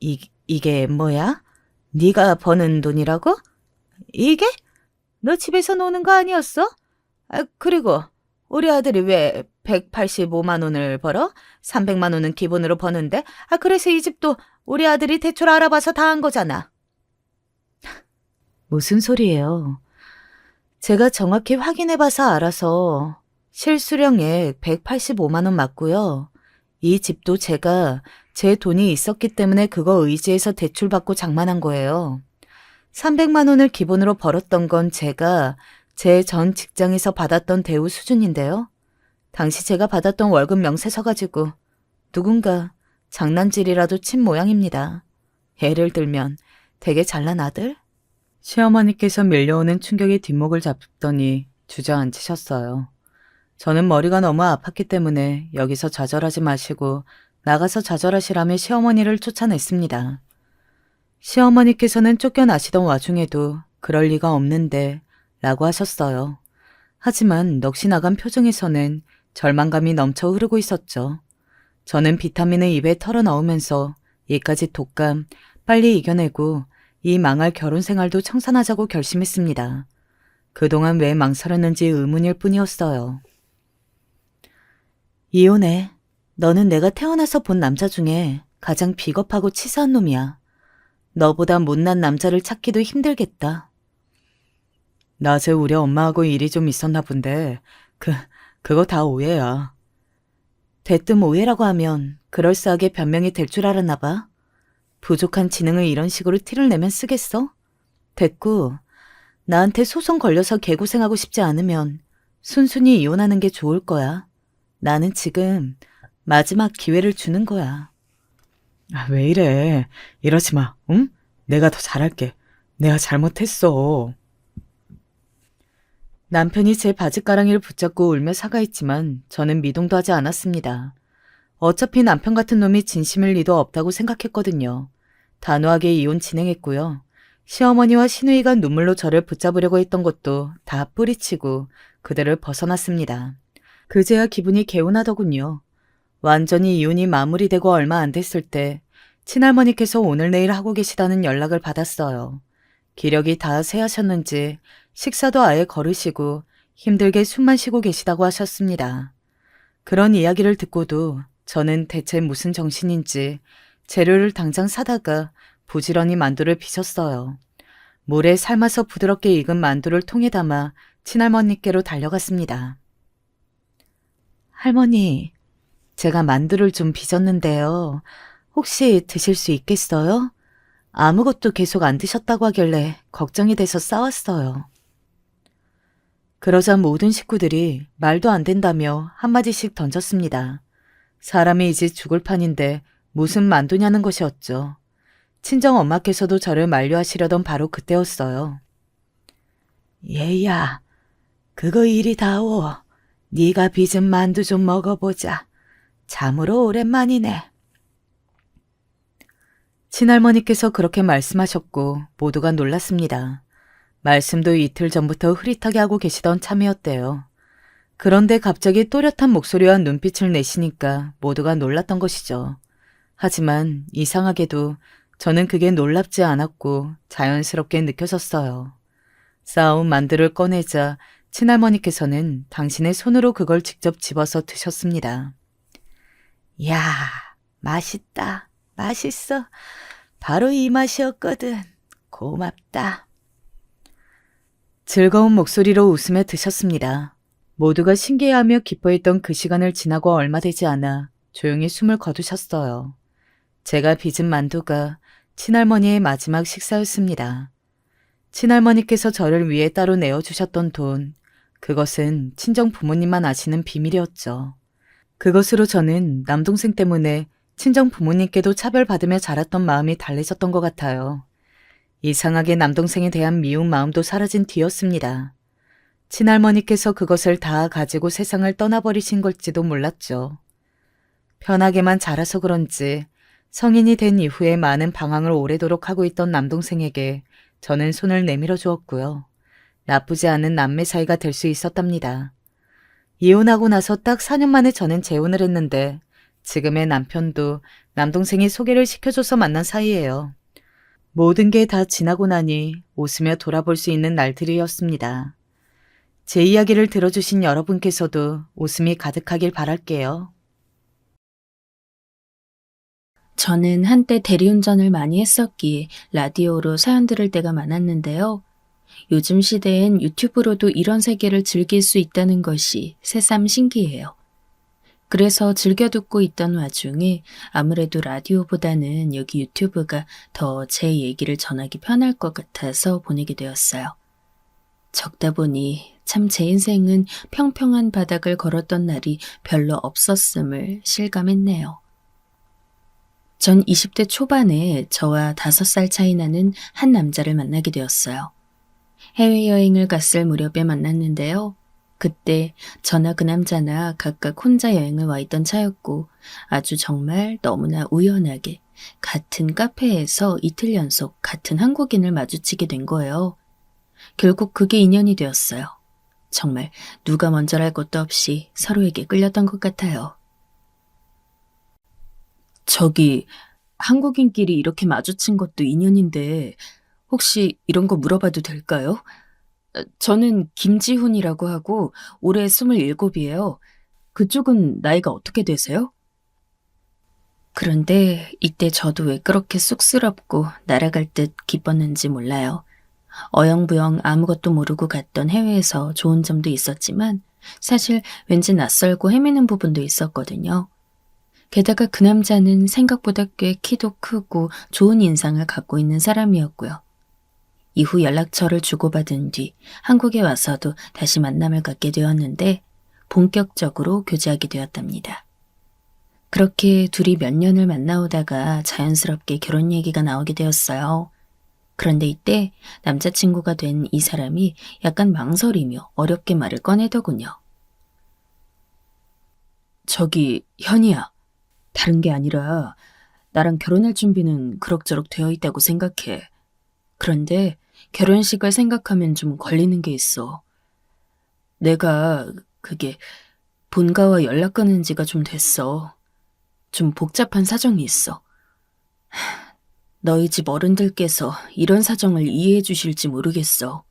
A: 이게 뭐야? 네가 버는 돈이라고? 이게? 너 집에서 노는 거 아니었어? 그리고 우리 아들이 왜 185만 원을 벌어? 300만 원은 기본으로 버는데? 그래서 이 집도 우리 아들이 대출 알아봐서 다 한 거잖아. 무슨 소리예요? 제가 정확히 확인해봐서 알아서 실수령액 185만 원 맞고요. 이 집도 제가 제 돈이 있었기 때문에 그거 의지해서 대출받고 장만한 거예요. 300만 원을 기본으로 벌었던 건 제가 제 전 직장에서 받았던 대우 수준인데요. 당시 제가 받았던 월급 명세서 가지고 누군가 장난질이라도 친 모양입니다. 예를 들면 되게 잘난 아들? 시어머니께서 밀려오는 충격에 뒷목을 잡더니 주저앉으셨어요. 저는 머리가 너무 아팠기 때문에 여기서 좌절하지 마시고 나가서 좌절하시라며 시어머니를 쫓아냈습니다. 시어머니께서는 쫓겨나시던 와중에도 그럴 리가 없는데 라고 하셨어요. 하지만 넋이 나간 표정에서는 절망감이 넘쳐 흐르고 있었죠. 저는 비타민을 입에 털어넣으면서 이까지 독감 빨리 이겨내고 이 망할 결혼 생활도 청산하자고 결심했습니다. 그동안 왜 망설였는지 의문일 뿐이었어요. 이혼해. 너는 내가 태어나서 본 남자 중에 가장 비겁하고 치사한 놈이야. 너보다 못난 남자를 찾기도 힘들겠다. 낮에 우리 엄마하고 일이 좀 있었나 본데 그거 다 오해야. 대뜸 오해라고 하면 그럴싸하게 변명이 될 줄 알았나 봐. 부족한 지능을 이런 식으로 티를 내면 쓰겠어? 됐고, 나한테 소송 걸려서 개고생하고 싶지 않으면 순순히 이혼하는 게 좋을 거야. 나는 지금 마지막 기회를 주는 거야. 왜 이래? 이러지 마, 응? 내가 더 잘할게. 내가 잘못했어. 남편이 제 바지가랑이를 붙잡고 울며 사과했지만 저는 미동도 하지 않았습니다. 어차피 남편 같은 놈이 진심일 리도 없다고 생각했거든요. 단호하게 이혼 진행했고요. 시어머니와 시누이가 눈물로 저를 붙잡으려고 했던 것도 다 뿌리치고 그들을 벗어났습니다. 그제야 기분이 개운하더군요. 완전히 이혼이 마무리되고 얼마 안 됐을 때 친할머니께서 오늘 내일 하고 계시다는 연락을 받았어요. 기력이 다 쇠하셨는지 식사도 아예 거르시고 힘들게 숨만 쉬고 계시다고 하셨습니다. 그런 이야기를 듣고도 저는 대체 무슨 정신인지 재료를 당장 사다가 부지런히 만두를 빚었어요. 물에 삶아서 부드럽게 익은 만두를 통에 담아 친할머니께로 달려갔습니다. 할머니, 제가 만두를 좀 빚었는데요. 혹시 드실 수 있겠어요? 아무것도 계속 안 드셨다고 하길래 걱정이 돼서 싸왔어요. 그러자 모든 식구들이 말도 안 된다며 한마디씩 던졌습니다. 사람이 이제 죽을 판인데 무슨 만두냐는 것이었죠. 친정 엄마께서도 저를 만류하시려던 바로 그때였어요. 얘야, 그거 이리다오. 네가 빚은 만두 좀 먹어보자. 참으로 오랜만이네. 친할머니께서 그렇게 말씀하셨고 모두가 놀랐습니다. 말씀도 이틀 전부터 흐릿하게 하고 계시던 참이었대요. 그런데 갑자기 또렷한 목소리와 눈빛을 내시니까 모두가 놀랐던 것이죠. 하지만 이상하게도 저는 그게 놀랍지 않았고 자연스럽게 느껴졌어요. 쌓아온 만두를 꺼내자 친할머니께서는 당신의 손으로 그걸 직접 집어서 드셨습니다. 야, 맛있다. 맛있어. 바로 이 맛이었거든. 고맙다. 즐거운 목소리로 웃으며 드셨습니다. 모두가 신기해하며 기뻐했던 그 시간을 지나고 얼마 되지 않아 조용히 숨을 거두셨어요. 제가 빚은 만두가 친할머니의 마지막 식사였습니다. 친할머니께서 저를 위해 따로 내어주셨던 돈, 그것은 친정 부모님만 아시는 비밀이었죠. 그것으로 저는 남동생 때문에 친정 부모님께도 차별받으며 자랐던 마음이 달래졌던 것 같아요. 이상하게 남동생에 대한 미운 마음도 사라진 뒤였습니다. 친할머니께서 그것을 다 가지고 세상을 떠나버리신 걸지도 몰랐죠. 편하게만 자라서 그런지 성인이 된 이후에 많은 방황을 오래도록 하고 있던 남동생에게 저는 손을 내밀어 주었고요. 나쁘지 않은 남매 사이가 될 수 있었답니다. 이혼하고 나서 딱 4년 만에 저는 재혼을 했는데 지금의 남편도 남동생이 소개를 시켜줘서 만난 사이예요. 모든 게 다 지나고 나니 웃으며 돌아볼 수 있는 날들이었습니다. 제 이야기를 들어주신 여러분께서도 웃음이 가득하길 바랄게요.
B: 저는 한때 대리운전을 많이 했었기에 라디오로 사연 들을 때가 많았는데요. 요즘 시대엔 유튜브로도 이런 세계를 즐길 수 있다는 것이 새삼 신기해요. 그래서 즐겨 듣고 있던 와중에 아무래도 라디오보다는 여기 유튜브가 더 제 얘기를 전하기 편할 것 같아서 보내게 되었어요. 적다 보니 참 제 인생은 평평한 바닥을 걸었던 날이 별로 없었음을 실감했네요. 전 20대 초반에 저와 5살 차이 나는 한 남자를 만나게 되었어요. 해외여행을 갔을 무렵에 만났는데요. 그때 저나 그 남자나 각각 혼자 여행을 와 있던 차였고 아주 정말 너무나 우연하게 같은 카페에서 이틀 연속 같은 한국인을 마주치게 된 거예요. 결국 그게 인연이 되었어요. 정말 누가 먼저랄 것도 없이 서로에게 끌렸던 것 같아요. 저기 한국인끼리 이렇게 마주친 것도 인연인데 혹시 이런 거 물어봐도 될까요? 저는 김지훈이라고 하고 올해 27이에요. 그쪽은 나이가 어떻게 되세요? 그런데 이때 저도 왜 그렇게 쑥스럽고 날아갈 듯 기뻤는지 몰라요. 어영부영 아무것도 모르고 갔던 해외에서 좋은 점도 있었지만 사실 왠지 낯설고 헤매는 부분도 있었거든요. 게다가 그 남자는 생각보다 꽤 키도 크고 좋은 인상을 갖고 있는 사람이었고요. 이후 연락처를 주고받은 뒤 한국에 와서도 다시 만남을 갖게 되었는데 본격적으로 교제하게 되었답니다. 그렇게 둘이 몇 년을 만나오다가 자연스럽게 결혼 얘기가 나오게 되었어요. 그런데 이때 남자친구가 된 이 사람이 약간 망설이며 어렵게 말을 꺼내더군요. 저기 현이야. 다른 게 아니라 나랑 결혼할 준비는 그럭저럭 되어 있다고 생각해. 그런데 결혼식을 생각하면 좀 걸리는 게 있어. 내가 그게 본가와 연락 끊은 지가 좀 됐어. 좀 복잡한 사정이 있어. 너희 집 어른들께서 이런 사정을 이해해 주실지 모르겠어.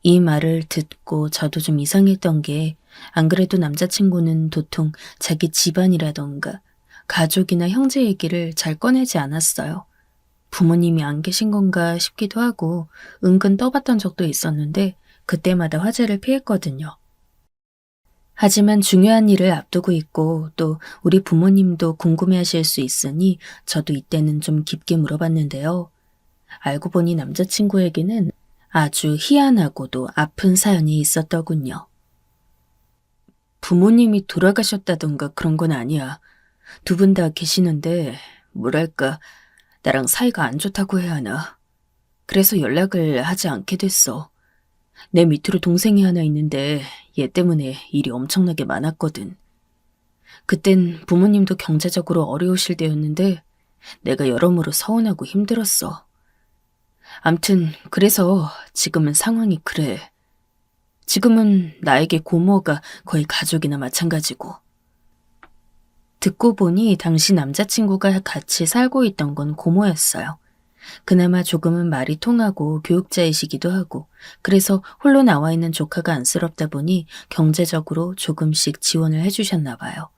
B: 이 말을 듣고 저도 좀 이상했던 게 안 그래도 남자친구는 도통 자기 집안이라던가 가족이나 형제 얘기를 잘 꺼내지 않았어요. 부모님이 안 계신 건가 싶기도 하고 은근 떠봤던 적도 있었는데 그때마다 화제를 피했거든요. 하지만 중요한 일을 앞두고 있고 또 우리 부모님도 궁금해하실 수 있으니 저도 이때는 좀 깊게 물어봤는데요. 알고 보니 남자친구에게는 아주 희한하고도 아픈 사연이 있었더군요. 부모님이 돌아가셨다던가 그런 건 아니야. 두 분 다 계시는데 뭐랄까 나랑 사이가 안 좋다고 해야 하나. 그래서 연락을 하지 않게 됐어. 내 밑으로 동생이 하나 있는데 얘 때문에 일이 엄청나게 많았거든. 그땐 부모님도 경제적으로 어려우실 때였는데 내가 여러모로 서운하고 힘들었어. 암튼 그래서 지금은 상황이 그래. 지금은 나에게 고모가 거의 가족이나 마찬가지고. 듣고 보니 당시 남자친구가 같이 살고 있던 건 고모였어요. 그나마 조금은 말이 통하고 교육자이시기도 하고 그래서 홀로 나와 있는 조카가 안쓰럽다 보니 경제적으로 조금씩 지원을 해주셨나 봐요.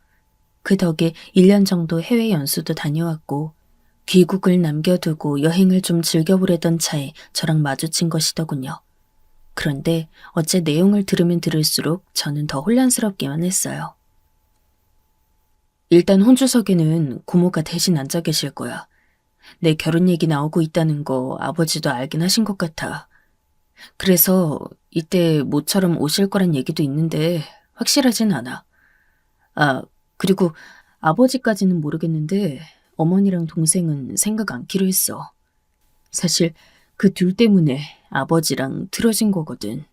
B: 그 덕에 1년 정도 해외 연수도 다녀왔고 귀국을 남겨두고 여행을 좀 즐겨보려던 차에 저랑 마주친 것이더군요. 그런데 어째 내용을 들으면 들을수록 저는 더 혼란스럽기만 했어요. 일단 혼주석에는 고모가 대신 앉아 계실 거야. 내 결혼 얘기 나오고 있다는 거 아버지도 알긴 하신 것 같아. 그래서 이때 모처럼 오실 거란 얘기도 있는데 확실하진 않아. 아, 그리고 아버지까지는 모르겠는데 어머니랑 동생은 생각 않기로 했어. 사실 그 둘 때문에 아버지랑 틀어진 거거든.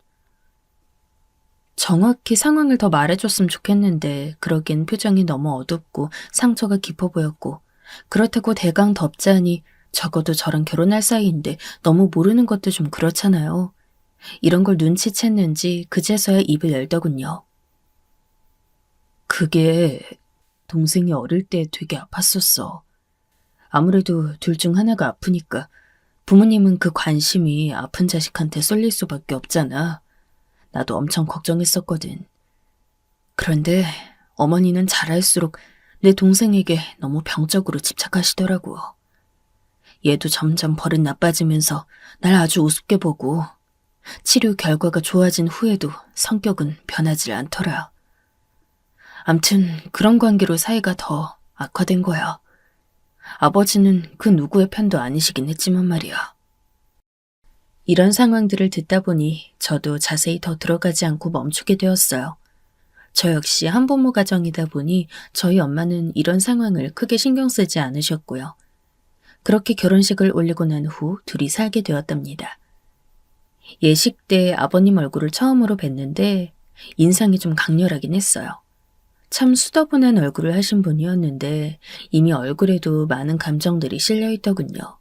B: 정확히 상황을 더 말해줬으면 좋겠는데 그러기엔 표정이 너무 어둡고 상처가 깊어 보였고 그렇다고 대강 덥자니 적어도 저랑 결혼할 사이인데 너무 모르는 것도 좀 그렇잖아요. 이런 걸 눈치챘는지 그제서야 입을 열더군요. 그게 동생이 어릴 때 되게 아팠었어. 아무래도 둘 중 하나가 아프니까 부모님은 그 관심이 아픈 자식한테 쏠릴 수밖에 없잖아. 나도 엄청 걱정했었거든. 그런데 어머니는 잘할수록 내 동생에게 너무 병적으로 집착하시더라고. 얘도 점점 버릇 나빠지면서 날 아주 우습게 보고 치료 결과가 좋아진 후에도 성격은 변하지 않더라. 암튼 그런 관계로 사이가 더 악화된 거야. 아버지는 그 누구의 편도 아니시긴 했지만 말이야. 이런 상황들을 듣다 보니 저도 자세히 더 들어가지 않고 멈추게 되었어요. 저 역시 한부모 가정이다 보니 저희 엄마는 이런 상황을 크게 신경 쓰지 않으셨고요. 그렇게 결혼식을 올리고 난 후 둘이 살게 되었답니다. 예식 때 아버님 얼굴을 처음으로 뵀는데 인상이 좀 강렬하긴 했어요. 참 수더분한 얼굴을 하신 분이었는데 이미 얼굴에도 많은 감정들이 실려 있더군요.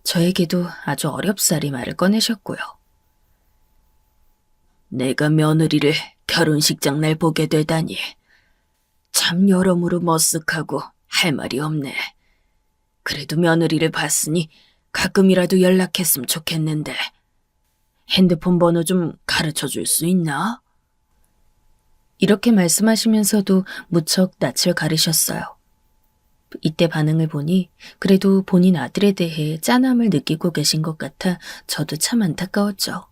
B: 저에게도 아주 어렵사리 말을 꺼내셨고요. 내가 며느리를 결혼식장 날 보게 되다니 참 여러모로 머쓱하고 할 말이 없네. 그래도 며느리를 봤으니 가끔이라도 연락했으면 좋겠는데 핸드폰 번호 좀 가르쳐 줄 수 있나? 이렇게 말씀하시면서도 무척 낯을 가리셨어요. 이때 반응을 보니 그래도 본인 아들에 대해 짠함을 느끼고 계신 것 같아 저도 참 안타까웠죠.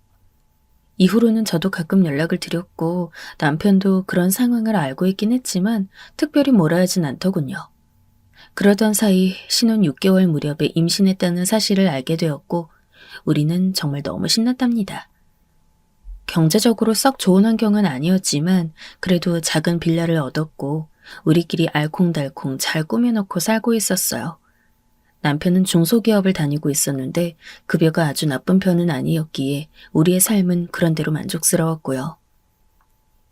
B: 이후로는 저도 가끔 연락을 드렸고 남편도 그런 상황을 알고 있긴 했지만 특별히 뭐라 하진 않더군요. 그러던 사이 신혼 6개월 무렵에 임신했다는 사실을 알게 되었고 우리는 정말 너무 신났답니다. 경제적으로 썩 좋은 환경은 아니었지만 그래도 작은 빌라를 얻었고 우리끼리 알콩달콩 잘 꾸며놓고 살고 있었어요. 남편은 중소기업을 다니고 있었는데 급여가 아주 나쁜 편은 아니었기에 우리의 삶은 그런대로 만족스러웠고요.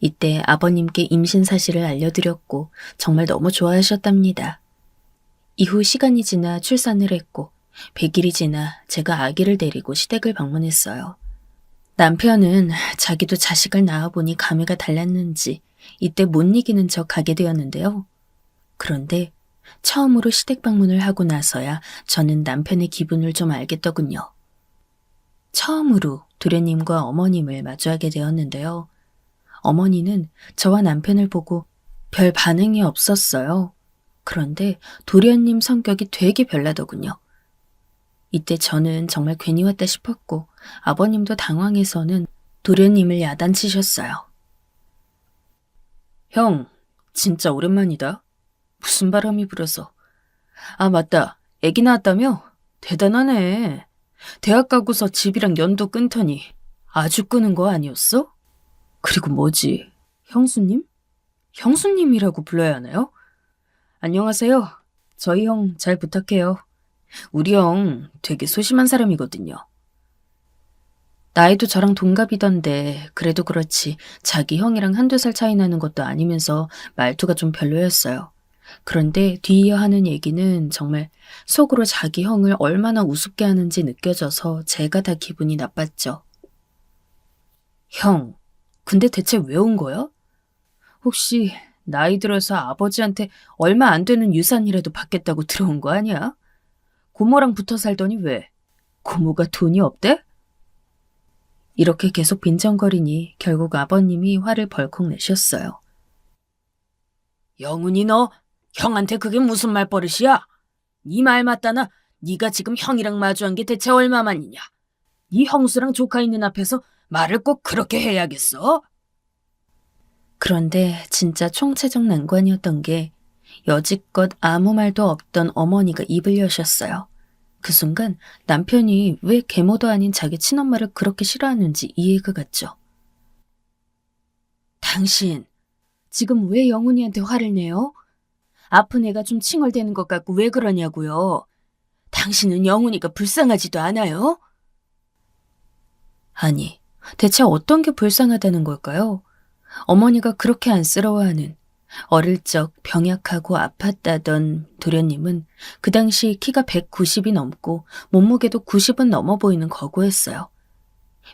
B: 이때 아버님께 임신 사실을 알려드렸고 정말 너무 좋아하셨답니다. 이후 시간이 지나 출산을 했고 100일이 지나 제가 아기를 데리고 시댁을 방문했어요. 남편은 자기도 자식을 낳아보니 감회가 달랐는지 이때 못 이기는 척 가게 되었는데요. 그런데 처음으로 시댁 방문을 하고 나서야 저는 남편의 기분을 좀 알겠더군요. 처음으로 도련님과 어머님을 마주하게 되었는데요. 어머니는 저와 남편을 보고 별 반응이 없었어요. 그런데 도련님 성격이 되게 별나더군요. 이때 저는 정말 괜히 왔다 싶었고 아버님도 당황해서는 도련님을 야단치셨어요. 형, 진짜 오랜만이다. 무슨 바람이 불어서. 아, 맞다. 애기 낳았다며? 대단하네. 대학 가고서 집이랑 연도 끊더니 아주 끄는 거 아니었어? 그리고 뭐지? 형수님? 형수님이라고 불러야 하나요? 안녕하세요. 저희 형 잘 부탁해요. 우리 형 되게 소심한 사람이거든요. 나이도 저랑 동갑이던데 그래도 그렇지 자기 형이랑 한두 살 차이 나는 것도 아니면서 말투가 좀 별로였어요. 그런데 뒤이어 하는 얘기는 정말 속으로 자기 형을 얼마나 우습게 하는지 느껴져서 제가 다 기분이 나빴죠. 형, 근데 대체 왜 온 거야? 혹시 나이 들어서 아버지한테 얼마 안 되는 유산이라도 받겠다고 들어온 거 아니야? 고모랑 붙어 살더니 왜? 고모가 돈이 없대? 이렇게 계속 빈정거리니 결국 아버님이 화를 벌컥 내셨어요. 영훈이 너 형한테 그게 무슨 말버릇이야? 네 말 맞다나 네가 지금 형이랑 마주한 게 대체 얼마만이냐? 네 형수랑 조카 있는 앞에서 말을 꼭 그렇게 해야겠어? 그런데 진짜 총체적 난관이었던 게 여지껏 아무 말도 없던 어머니가 입을 여셨어요. 그 순간 남편이 왜 계모도 아닌 자기 친엄마를 그렇게 싫어하는지 이해가 갔죠. 당신 지금 왜 영훈이한테 화를 내요? 아픈 애가 좀 칭얼대는 것 같고 왜 그러냐고요. 당신은 영훈이가 불쌍하지도 않아요? 아니, 대체 어떤 게 불쌍하다는 걸까요? 어머니가 그렇게 안쓰러워하는 어릴 적 병약하고 아팠다던 도련님은 그 당시 키가 190이 넘고 몸무게도 90은 넘어 보이는 거구였어요.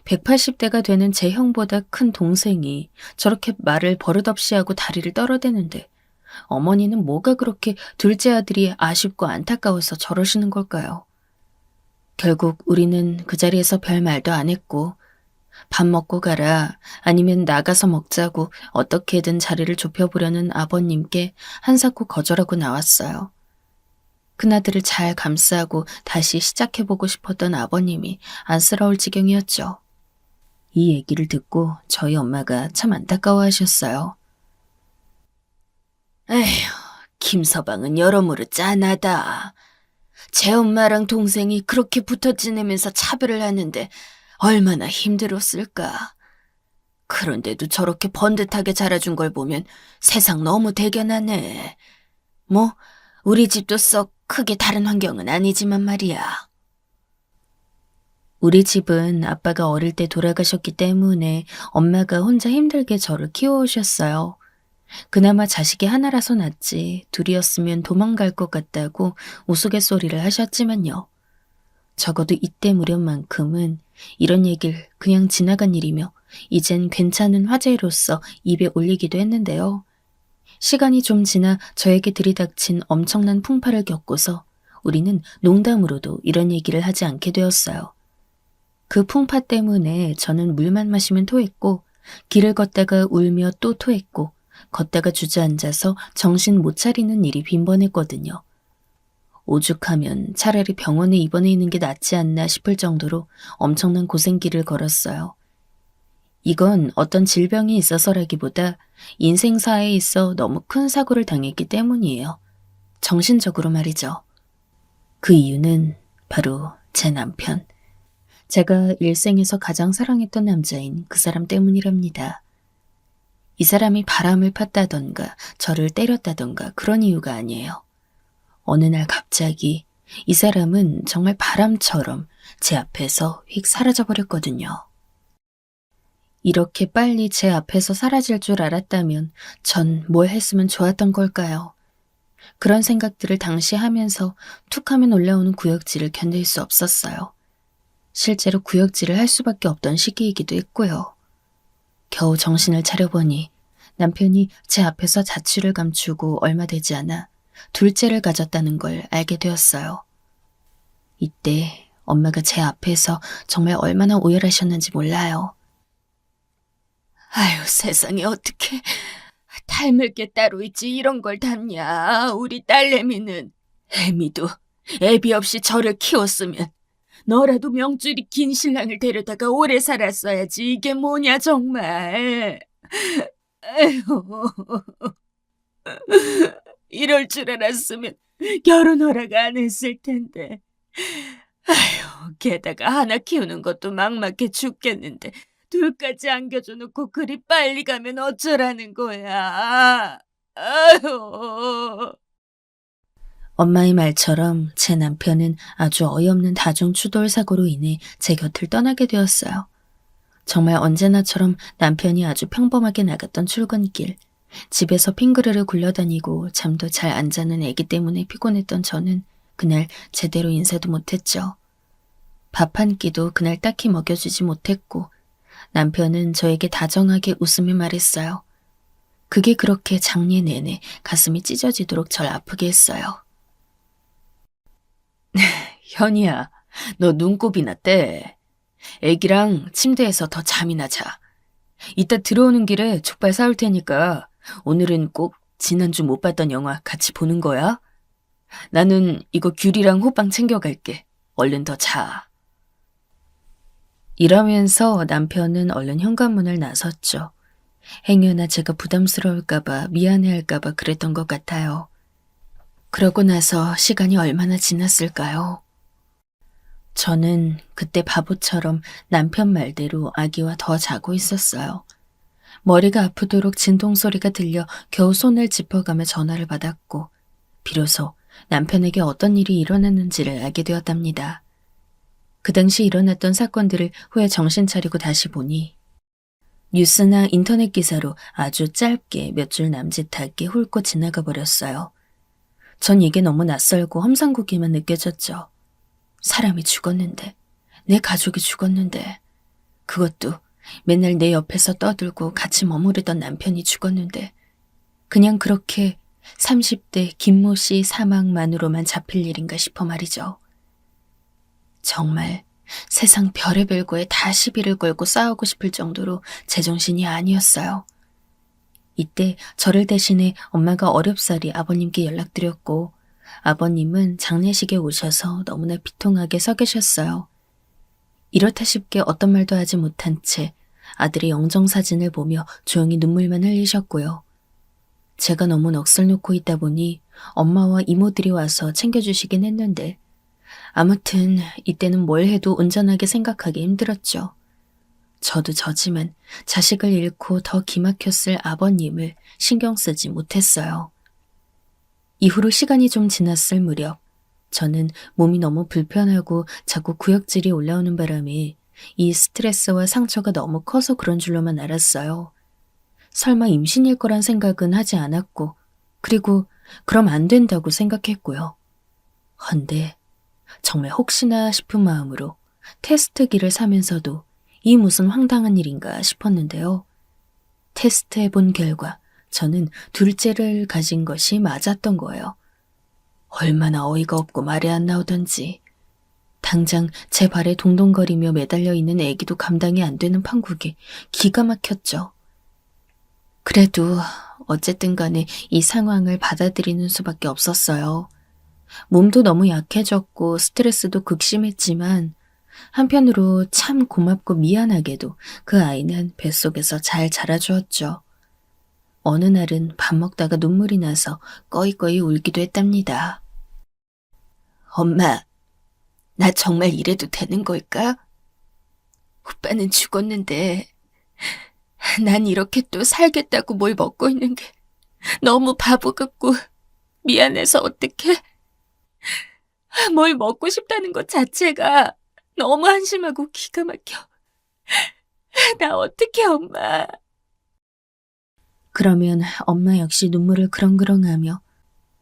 B: 180대가 되는 제 형보다 큰 동생이 저렇게 말을 버릇없이 하고 다리를 떨어대는데 어머니는 뭐가 그렇게 둘째 아들이 아쉽고 안타까워서 저러시는 걸까요? 결국 우리는 그 자리에서 별 말도 안 했고 밥 먹고 가라 아니면 나가서 먹자고 어떻게든 자리를 좁혀보려는 아버님께 한사코 거절하고 나왔어요. 큰아들을 잘 감싸고 다시 시작해보고 싶었던 아버님이 안쓰러울 지경이었죠. 이 얘기를 듣고 저희 엄마가 참 안타까워하셨어요. 에휴, 김서방은 여러모로 짠하다. 제 엄마랑 동생이 그렇게 붙어 지내면서 차별을 하는데 얼마나 힘들었을까. 그런데도 저렇게 번듯하게 자라준 걸 보면 세상 너무 대견하네. 뭐 우리 집도 썩 크게 다른 환경은 아니지만 말이야. 우리 집은 아빠가 어릴 때 돌아가셨기 때문에 엄마가 혼자 힘들게 저를 키워오셨어요. 그나마 자식이 하나라서 낫지 둘이었으면 도망갈 것 같다고 우스갯소리를 하셨지만요. 적어도 이때 무렵만큼은 이런 얘기를 그냥 지나간 일이며 이젠 괜찮은 화제로서 입에 올리기도 했는데요. 시간이 좀 지나 저에게 들이닥친 엄청난 풍파를 겪고서 우리는 농담으로도 이런 얘기를 하지 않게 되었어요. 그 풍파 때문에 저는 물만 마시면 토했고 길을 걷다가 울며 또 토했고 걷다가 주저앉아서 정신 못 차리는 일이 빈번했거든요. 오죽하면 차라리 병원에 입원해 있는 게 낫지 않나 싶을 정도로 엄청난 고생길을 걸었어요. 이건 어떤 질병이 있어서라기보다 인생사에 있어 너무 큰 사고를 당했기 때문이에요. 정신적으로 말이죠. 그 이유는 바로 제 남편. 제가 일생에서 가장 사랑했던 남자인 그 사람 때문이랍니다. 이 사람이 바람을 폈다던가 저를 때렸다던가 그런 이유가 아니에요. 어느 날 갑자기 이 사람은 정말 바람처럼 제 앞에서 휙 사라져버렸거든요. 이렇게 빨리 제 앞에서 사라질 줄 알았다면 전 뭘 했으면 좋았던 걸까요? 그런 생각들을 당시 하면서 툭 하면 올라오는 구역질을 견딜 수 없었어요. 실제로 구역질을 할 수밖에 없던 시기이기도 했고요. 겨우 정신을 차려보니 남편이 제 앞에서 자취를 감추고 얼마 되지 않아 둘째를 가졌다는 걸 알게 되었어요. 이때 엄마가 제 앞에서 정말 얼마나 오열하셨는지 몰라요. 아유, 세상에 어떻게 닮을 게 따로 있지 이런 걸 닮냐. 우리 딸내미는. 애미도 애비 없이 저를 키웠으면 너라도 명줄이 긴 신랑을 데려다가 오래 살았어야지. 이게 뭐냐 정말. 에휴. 이럴 줄 알았으면 결혼 허락 안 했을 텐데. 아휴, 게다가 하나 키우는 것도 막막해 죽겠는데 둘까지 안겨줘 놓고 그리 빨리 가면 어쩌라는 거야. 아휴. 엄마의 말처럼 제 남편은 아주 어이없는 다중추돌 사고로 인해 제 곁을 떠나게 되었어요. 정말 언제나처럼 남편이 아주 평범하게 나갔던 출근길, 집에서 핑그르르 굴러다니고 잠도 잘 안 자는 아기 때문에 피곤했던 저는 그날 제대로 인사도 못했죠. 밥 한 끼도 그날 딱히 먹여주지 못했고 남편은 저에게 다정하게 웃으며 말했어요. 그게 그렇게 장례 내내 가슴이 찢어지도록 절 아프게 했어요. 현이야, 너 눈곱이나 떼. 애기랑 침대에서 더 잠이나 자. 이따 들어오는 길에 족발 사올 테니까 오늘은 꼭 지난주 못 봤던 영화 같이 보는 거야. 나는 이거 귤이랑 호빵 챙겨갈게. 얼른 더 자. 이러면서 남편은 얼른 현관문을 나섰죠. 행여나 제가 부담스러울까봐 미안해할까봐 그랬던 것 같아요. 그러고 나서 시간이 얼마나 지났을까요? 저는 그때 바보처럼 남편 말대로 아기와 더 자고 있었어요. 머리가 아프도록 진동소리가 들려 겨우 손을 짚어가며 전화를 받았고 비로소 남편에게 어떤 일이 일어났는지를 알게 되었답니다. 그 당시 일어났던 사건들을 후에 정신 차리고 다시 보니 뉴스나 인터넷 기사로 아주 짧게 몇 줄 남짓하게 훑고 지나가 버렸어요. 전 이게 너무 낯설고 험상궂게만 느껴졌죠. 사람이 죽었는데, 내 가족이 죽었는데, 그것도 맨날 내 옆에서 떠들고 같이 머무르던 남편이 죽었는데 그냥 그렇게 30대 김모 씨 사망만으로만 잡힐 일인가 싶어 말이죠. 정말 세상 별의별 거에 다 시비를 걸고 싸우고 싶을 정도로 제정신이 아니었어요. 이때 저를 대신해 엄마가 어렵사리 아버님께 연락드렸고 아버님은 장례식에 오셔서 너무나 비통하게 서 계셨어요. 이렇다 싶게 어떤 말도 하지 못한 채 아들의 영정사진을 보며 조용히 눈물만 흘리셨고요. 제가 너무 넋을 놓고 있다 보니 엄마와 이모들이 와서 챙겨주시긴 했는데 아무튼 이때는 뭘 해도 온전하게 생각하기 힘들었죠. 저도 저지만 자식을 잃고 더 기막혔을 아버님을 신경 쓰지 못했어요. 이후로 시간이 좀 지났을 무렵 저는 몸이 너무 불편하고 자꾸 구역질이 올라오는 바람에 이 스트레스와 상처가 너무 커서 그런 줄로만 알았어요. 설마 임신일 거란 생각은 하지 않았고 그리고 그럼 안 된다고 생각했고요. 헌데 정말 혹시나 싶은 마음으로 테스트기를 사면서도 이 무슨 황당한 일인가 싶었는데요. 테스트해본 결과 저는 둘째를 가진 것이 맞았던 거예요. 얼마나 어이가 없고 말이 안 나오던지. 당장 제 발에 동동거리며 매달려 있는 애기도 감당이 안 되는 판국에 기가 막혔죠. 그래도 어쨌든 간에 이 상황을 받아들이는 수밖에 없었어요. 몸도 너무 약해졌고 스트레스도 극심했지만 한편으로 참 고맙고 미안하게도 그 아이는 뱃속에서 잘 자라주었죠. 어느 날은 밥 먹다가 눈물이 나서 꺼이꺼이 울기도 했답니다. 엄마, 나 정말 이래도 되는 걸까? 오빠는 죽었는데 난 이렇게 또 살겠다고 뭘 먹고 있는 게 너무 바보 같고 미안해서 어떡해? 뭘 먹고 싶다는 것 자체가 너무 한심하고 기가 막혀. 나 어떡해, 엄마. 그러면 엄마 역시 눈물을 그렁그렁하며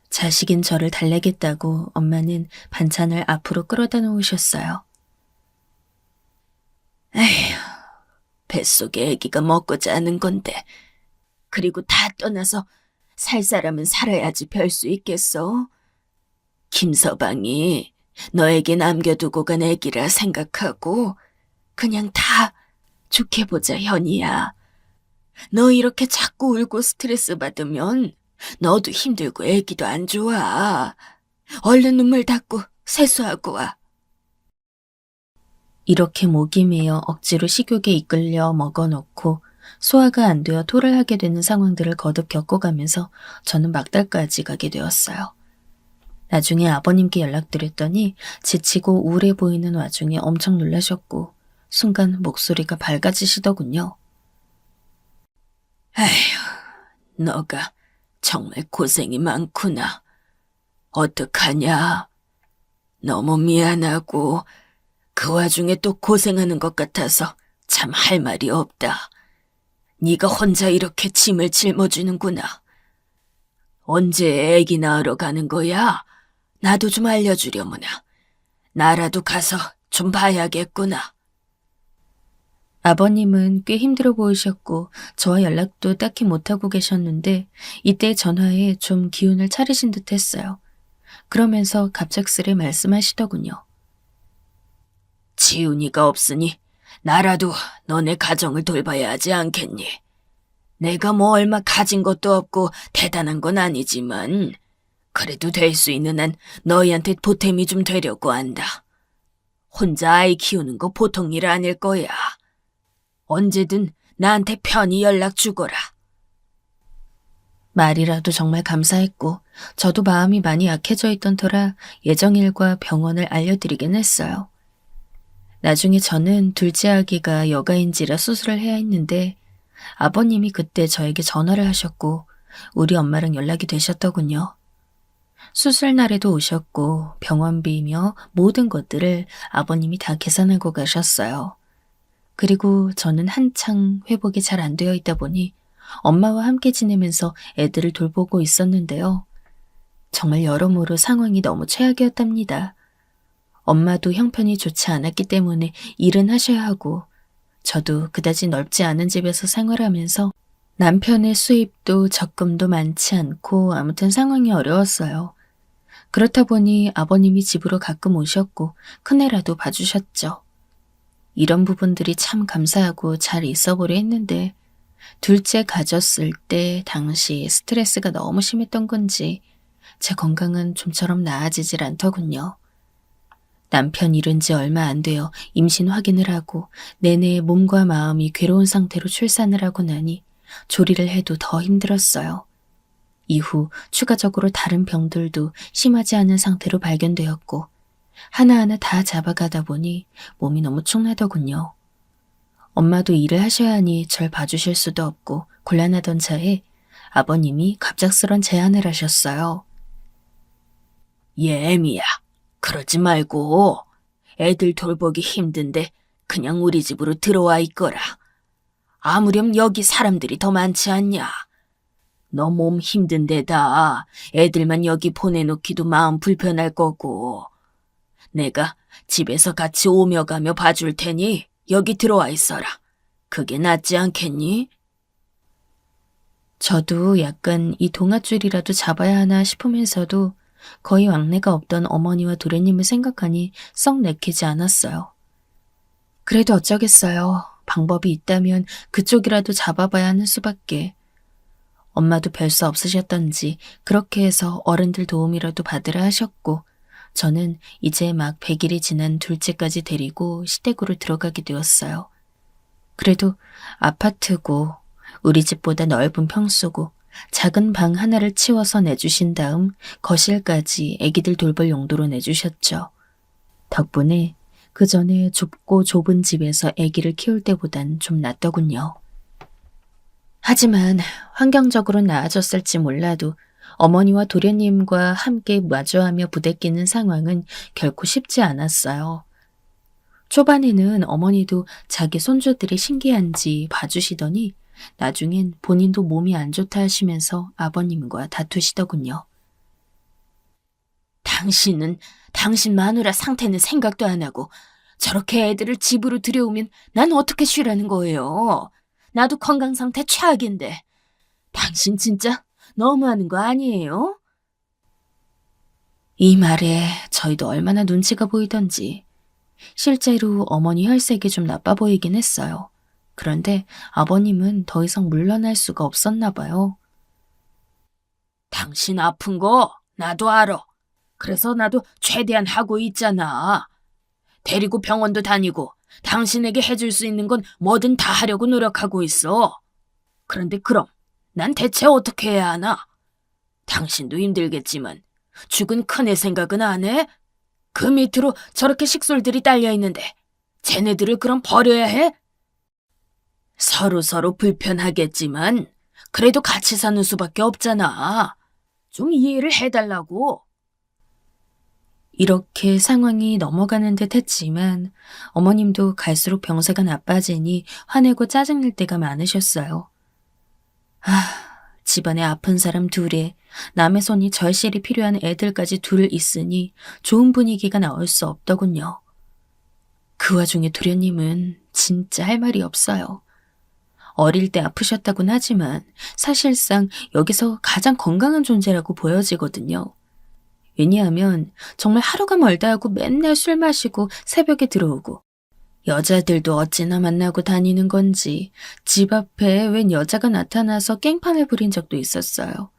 B: 자식인 저를 달래겠다고 엄마는 반찬을 앞으로 끌어다 놓으셨어요. 에휴, 뱃속에 아기가 먹고 자는 건데 그리고 다 떠나서 살 사람은 살아야지 별 수 있겠어? 김서방이 너에게 남겨두고 간 아기라 생각하고 그냥 다 좋게 보자, 현이야. 너 이렇게 자꾸 울고 스트레스 받으면 너도 힘들고 아기도 안 좋아. 얼른 눈물 닦고 세수하고 와. 이렇게 목이 메어 억지로 식욕에 이끌려 먹어놓고 소화가 안 되어 토를 하게 되는 상황들을 거듭 겪어가면서 저는 막달까지 가게 되었어요. 나중에 아버님께 연락드렸더니 지치고 우울해 보이는 와중에 엄청 놀라셨고 순간 목소리가 밝아지시더군요. 에휴, 너가 정말 고생이 많구나. 어떡하냐? 너무 미안하고 그 와중에 또 고생하는 것 같아서 참 할 말이 없다. 네가 혼자 이렇게 짐을 짊어지는구나. 언제 애기 낳으러 가는 거야? 나도 좀 알려주려무나. 나라도 가서 좀 봐야겠구나. 아버님은 꽤 힘들어 보이셨고 저와 연락도 딱히 못하고 계셨는데 이때 전화에 좀 기운을 차리신 듯 했어요. 그러면서 갑작스레 말씀하시더군요. 지훈이가 없으니 나라도 너네 가정을 돌봐야 하지 않겠니? 내가 뭐 얼마 가진 것도 없고 대단한 건 아니지만 그래도 될 수 있는 한 너희한테 보탬이 좀 되려고 한다. 혼자 아이 키우는 거 보통 일 아닐 거야. 언제든 나한테 편히 연락 주거라. 말이라도 정말 감사했고 저도 마음이 많이 약해져 있던 터라 예정일과 병원을 알려드리긴 했어요. 나중에 저는 둘째 아기가 여가인지라 수술을 해야 했는데 아버님이 그때 저에게 전화를 하셨고 우리 엄마랑 연락이 되셨더군요. 수술 날에도 오셨고 병원비며 모든 것들을 아버님이 다 계산하고 가셨어요. 그리고 저는 한창 회복이 잘 안 되어 있다 보니 엄마와 함께 지내면서 애들을 돌보고 있었는데요. 정말 여러모로 상황이 너무 최악이었답니다. 엄마도 형편이 좋지 않았기 때문에 일은 하셔야 하고 저도 그다지 넓지 않은 집에서 생활하면서 남편의 수입도 적금도 많지 않고 아무튼 상황이 어려웠어요. 그렇다 보니 아버님이 집으로 가끔 오셨고 큰애라도 봐주셨죠. 이런 부분들이 참 감사하고 잘 있어보려 했는데 둘째 가졌을 때 당시 스트레스가 너무 심했던 건지 제 건강은 좀처럼 나아지질 않더군요. 남편 잃은 지 얼마 안 되어 임신 확인을 하고 내내 몸과 마음이 괴로운 상태로 출산을 하고 나니 조리를 해도 더 힘들었어요. 이후 추가적으로 다른 병들도 심하지 않은 상태로 발견되었고 하나하나 다 잡아가다 보니 몸이 너무 축나더군요. 엄마도 일을 하셔야 하니 절 봐주실 수도 없고 곤란하던 차에 아버님이 갑작스런 제안을 하셨어요. 예미야, 그러지 말고 애들 돌보기 힘든데 그냥 우리 집으로 들어와 있거라. 아무렴 여기 사람들이 더 많지 않냐. 너 몸 힘든 데다 애들만 여기 보내놓기도 마음 불편할 거고. 내가 집에서 같이 오며 가며 봐줄 테니 여기 들어와 있어라. 그게 낫지 않겠니? 저도 약간 이 동아줄이라도 잡아야 하나 싶으면서도 거의 왕래가 없던 어머니와 도련님을 생각하니 썩 내키지 않았어요. 그래도 어쩌겠어요. 방법이 있다면 그쪽이라도 잡아봐야 하는 수밖에. 엄마도 별 수 없으셨던지 그렇게 해서 어른들 도움이라도 받으라 하셨고 저는 이제 막 100일이 지난 둘째까지 데리고 시댁으로 들어가게 되었어요. 그래도 아파트고 우리 집보다 넓은 평수고 작은 방 하나를 치워서 내주신 다음 거실까지 아기들 돌볼 용도로 내주셨죠. 덕분에 그 전에 좁고 좁은 집에서 아기를 키울 때보단 좀 낫더군요. 하지만 환경적으로 나아졌을지 몰라도 어머니와 도련님과 함께 마주하며 부대끼는 상황은 결코 쉽지 않았어요. 초반에는 어머니도 자기 손주들이 신기한지 봐주시더니 나중엔 본인도 몸이 안 좋다 하시면서 아버님과 다투시더군요. 당신은 당신 마누라 상태는 생각도 안 하고 저렇게 애들을 집으로 들여오면 난 어떻게 쉬라는 거예요. 나도 건강 상태 최악인데 당신 진짜 너무하는 거 아니에요? 이 말에 저희도 얼마나 눈치가 보이던지 실제로 어머니 혈색이 좀 나빠 보이긴 했어요. 그런데 아버님은 더 이상 물러날 수가 없었나 봐요. 당신 아픈 거 나도 알아. 그래서 나도 최대한 하고 있잖아. 데리고 병원도 다니고 당신에게 해줄 수 있는 건 뭐든 다 하려고 노력하고 있어. 그런데 그럼 난 대체 어떻게 해야 하나? 당신도 힘들겠지만 죽은 큰애 생각은 안 해? 그 밑으로 저렇게 식솔들이 딸려있는데 쟤네들을 그럼 버려야 해? 서로 불편하겠지만 그래도 같이 사는 수밖에 없잖아. 좀 이해를 해달라고. 이렇게 상황이 넘어가는 듯 했지만 어머님도 갈수록 병세가 나빠지니 화내고 짜증낼 때가 많으셨어요. 집안에 아픈 사람 둘에 남의 손이 절실히 필요한 애들까지 둘 있으니 좋은 분위기가 나올 수 없더군요. 그 와중에 도련님은 진짜 할 말이 없어요. 어릴 때 아프셨다곤 하지만 사실상 여기서 가장 건강한 존재라고 보여지거든요. 왜냐하면 정말 하루가 멀다 하고 맨날 술 마시고 새벽에 들어오고 여자들도 어찌나 만나고 다니는 건지 집 앞에 웬 여자가 나타나서 깽판을 부린 적도 있었어요.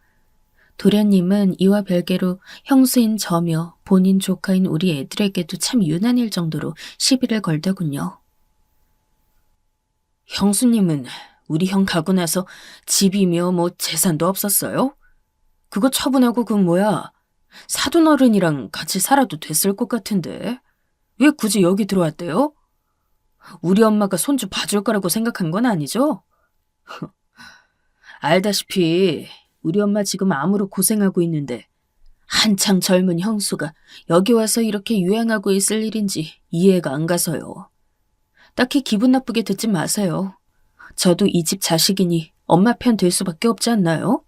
B: 도련님은 이와 별개로 형수인 저며 본인 조카인 우리 애들에게도 참 유난일 정도로 시비를 걸더군요. 형수님은 우리 형 가고 나서 집이며 뭐 재산도 없었어요? 그거 처분하고 그 뭐야 사돈어른이랑 같이 살아도 됐을 것 같은데 왜 굳이 여기 들어왔대요? 우리 엄마가 손주 봐줄 거라고 생각한 건 아니죠? 알다시피 우리 엄마 지금 암으로 고생하고 있는데 한창 젊은 형수가 여기 와서 이렇게 유행하고 있을 일인지 이해가 안 가서요. 딱히 기분 나쁘게 듣지 마세요. 저도 이 집 자식이니 엄마 편 될 수밖에 없지 않나요?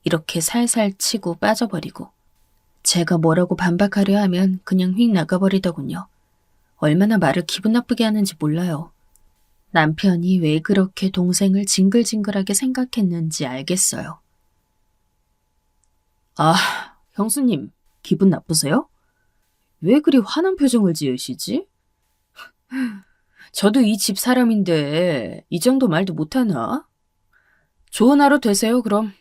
B: 이렇게 살살 치고 빠져버리고 제가 뭐라고 반박하려 하면 그냥 휙 나가버리더군요. 얼마나 말을 기분 나쁘게 하는지 몰라요. 남편이 왜 그렇게 동생을 징글징글하게 생각했는지 알겠어요. 아, 형수님, 기분 나쁘세요? 왜 그리 화난 표정을 지으시지? 저도 이 집 사람인데 이 정도 말도 못하나? 좋은 하루 되세요, 그럼.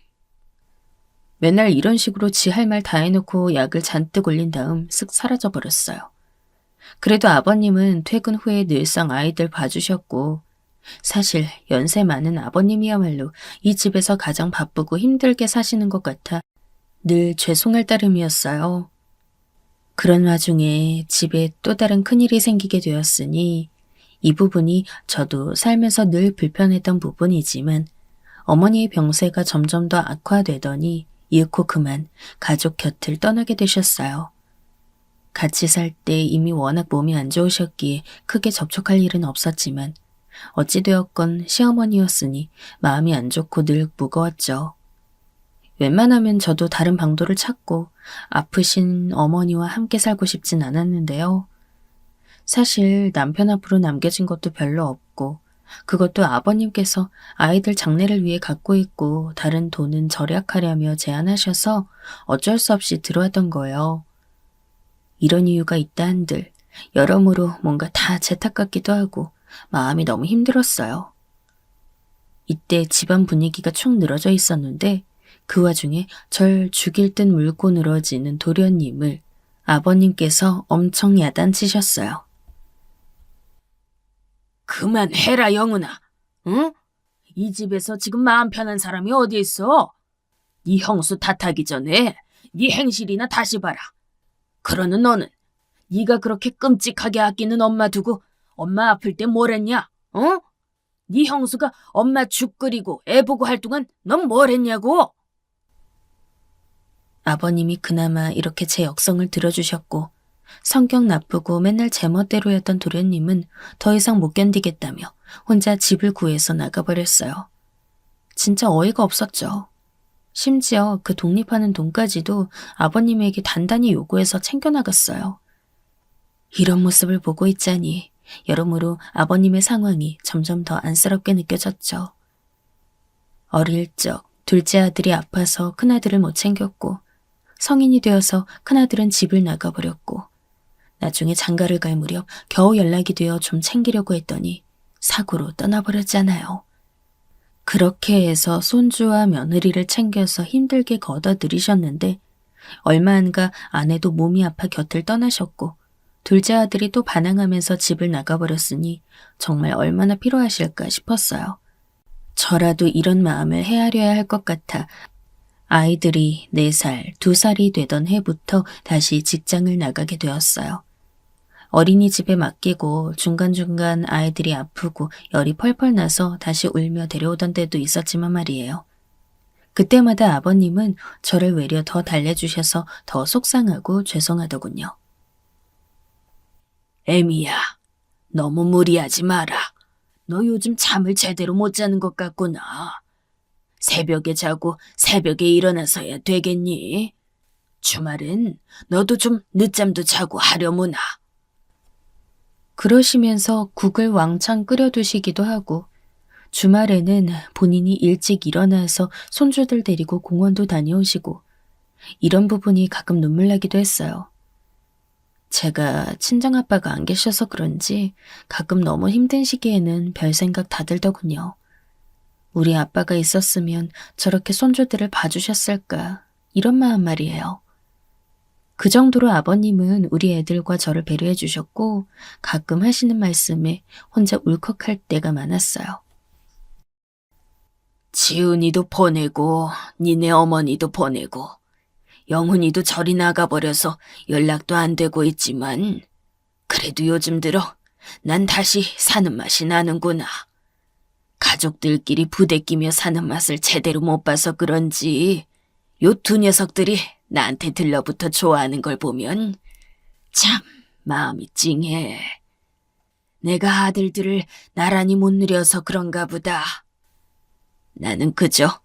B: 맨날 이런 식으로 지 할 말 다 해놓고 약을 잔뜩 올린 다음 쓱 사라져버렸어요. 그래도 아버님은 퇴근 후에 늘상 아이들 봐주셨고, 사실 연세 많은 아버님이야말로 이 집에서 가장 바쁘고 힘들게 사시는 것 같아 늘 죄송할 따름이었어요. 그런 와중에 집에 또 다른 큰일이 생기게 되었으니 이 부분이 저도 살면서 늘 불편했던 부분이지만 어머니의 병세가 점점 더 악화되더니 이윽고 그만 가족 곁을 떠나게 되셨어요. 같이 살 때 이미 워낙 몸이 안 좋으셨기에 크게 접촉할 일은 없었지만 어찌되었건 시어머니였으니 마음이 안 좋고 늘 무거웠죠. 웬만하면 저도 다른 방도를 찾고 아프신 어머니와 함께 살고 싶진 않았는데요. 사실 남편 앞으로 남겨진 것도 별로 없고 그것도 아버님께서 아이들 장례를 위해 갖고 있고 다른 돈은 절약하려며 제안하셔서 어쩔 수 없이 들어왔던 거예요. 이런 이유가 있다 한들 여러모로 뭔가 다 제 탓 같기도 하고 마음이 너무 힘들었어요. 이때 집안 분위기가 축 늘어져 있었는데 그 와중에 절 죽일 듯 물고 늘어지는 도련님을 아버님께서 엄청 야단치셨어요. 그만해라, 영훈아. 응? 이 집에서 지금 마음 편한 사람이 어디 있어? 네 형수 탓하기 전에 네 행실이나 다시 봐라. 그러는 너는 네가 그렇게 끔찍하게 아끼는 엄마 두고 엄마 아플 때 뭘 했냐? 어? 네 형수가 엄마 죽 끓이고 애 보고 할 동안 넌 뭘 했냐고? 아버님이 그나마 이렇게 제 역성을 들어주셨고 성격 나쁘고 맨날 제멋대로였던 도련님은 더 이상 못 견디겠다며 혼자 집을 구해서 나가버렸어요. 진짜 어이가 없었죠. 심지어 그 독립하는 돈까지도 아버님에게 단단히 요구해서 챙겨나갔어요. 이런 모습을 보고 있자니 여러모로 아버님의 상황이 점점 더 안쓰럽게 느껴졌죠. 어릴 적 둘째 아들이 아파서 큰아들을 못 챙겼고 성인이 되어서 큰아들은 집을 나가버렸고 나중에 장가를 갈 무렵 겨우 연락이 되어 좀 챙기려고 했더니 사고로 떠나버렸잖아요. 그렇게 해서 손주와 며느리를 챙겨서 힘들게 걷어들이셨는데 얼마 안 가 아내도 몸이 아파 곁을 떠나셨고 둘째 아들이 또 반항하면서 집을 나가버렸으니 정말 얼마나 피로하실까 싶었어요. 저라도 이런 마음을 헤아려야 할 것 같아 아이들이 4살, 2살이 되던 해부터 다시 직장을 나가게 되었어요. 어린이집에 맡기고 중간중간 아이들이 아프고 열이 펄펄 나서 다시 울며 데려오던 때도 있었지만 말이에요. 그때마다 아버님은 저를 외려 더 달래주셔서 더 속상하고 죄송하더군요. 애미야, 너무 무리하지 마라. 너 요즘 잠을 제대로 못 자는 것 같구나. 새벽에 자고 새벽에 일어나서야 되겠니? 주말엔 너도 좀 늦잠도 자고 하려무나. 그러시면서 국을 왕창 끓여두시기도 하고 주말에는 본인이 일찍 일어나서 손주들 데리고 공원도 다녀오시고 이런 부분이 가끔 눈물 나기도 했어요. 제가 친정아빠가 안 계셔서 그런지 가끔 너무 힘든 시기에는 별 생각 다 들더군요. 우리 아빠가 있었으면 저렇게 손주들을 봐주셨을까 이런 마음 말이에요. 그 정도로 아버님은 우리 애들과 저를 배려해 주셨고 가끔 하시는 말씀에 혼자 울컥할 때가 많았어요. 지은이도 보내고 니네 어머니도 보내고 영훈이도 저리 나가버려서 연락도 안 되고 있지만 그래도 요즘 들어 난 다시 사는 맛이 나는구나. 가족들끼리 부대끼며 사는 맛을 제대로 못 봐서 그런지 요 2녀석들이 나한테 들러붙어 좋아하는 걸 보면 참 마음이 찡해. 내가 아들들을 나란히 못 누려서 그런가 보다. 나는 그저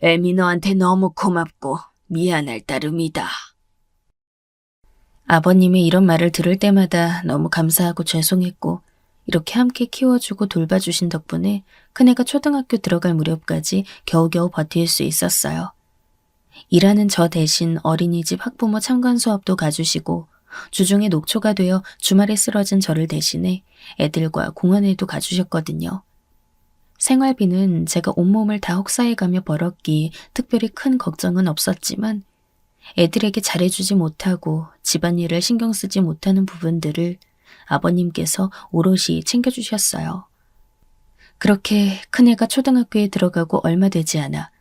B: 애미 너한테 너무 고맙고 미안할 따름이다. 아버님의 이런 말을 들을 때마다 너무 감사하고 죄송했고 이렇게 함께 키워주고 돌봐주신 덕분에 큰애가 초등학교 들어갈 무렵까지 겨우겨우 버틸 수 있었어요. 일하는 저 대신 어린이집 학부모 참관 수업도 가주시고 주중에 녹초가 되어 주말에 쓰러진 저를 대신해 애들과 공원에도 가주셨거든요. 생활비는 제가 온몸을 다 혹사해가며 벌었기에 특별히 큰 걱정은 없었지만 애들에게 잘해주지 못하고 집안일을 신경 쓰지 못하는 부분들을 아버님께서 오롯이 챙겨주셨어요. 그렇게 큰애가 초등학교에 들어가고 얼마 되지 않아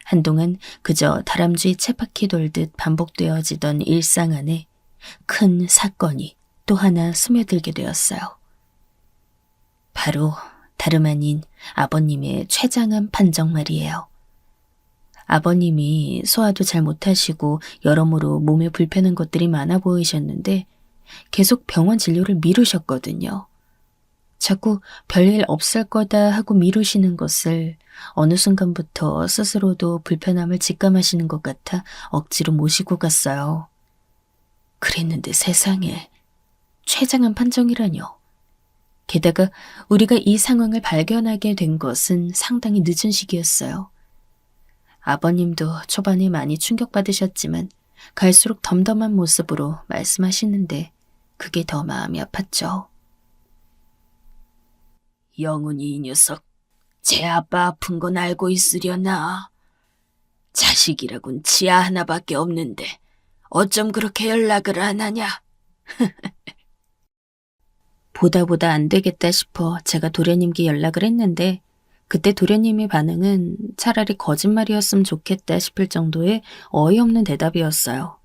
B: 한동안 그저 다람쥐 쳇바퀴 돌듯 반복되어지던 일상 안에 큰 사건이 또 하나 스며들게 되었어요. 바로 다름 아닌 아버님의 췌장암 판정 말이에요. 아버님이 소화도 잘 못하시고 여러모로 몸에 불편한 것들이 많아 보이셨는데 계속 병원 진료를 미루셨거든요. 자꾸 별일 없을 거다 하고 미루시는 것을 어느 순간부터 스스로도 불편함을 직감하시는 것 같아 억지로 모시고 갔어요. 그랬는데 세상에 췌장암 판정이라뇨. 게다가 우리가 이 상황을 발견하게 된 것은 상당히 늦은 시기였어요. 아버님도 초반에 많이 충격받으셨지만 갈수록 덤덤한 모습으로 말씀하시는데 그게 더 마음이 아팠죠. 영훈이 이 녀석 제 아빠 아픈 건 알고 있으려나. 자식이라곤 지아 하나밖에 없는데 어쩜 그렇게 연락을 안 하냐. 보다 안 되겠다 싶어 제가 도련님께 연락을 했는데 그때 도련님의 반응은 차라리 거짓말이었으면 좋겠다 싶을 정도의 어이없는 대답이었어요.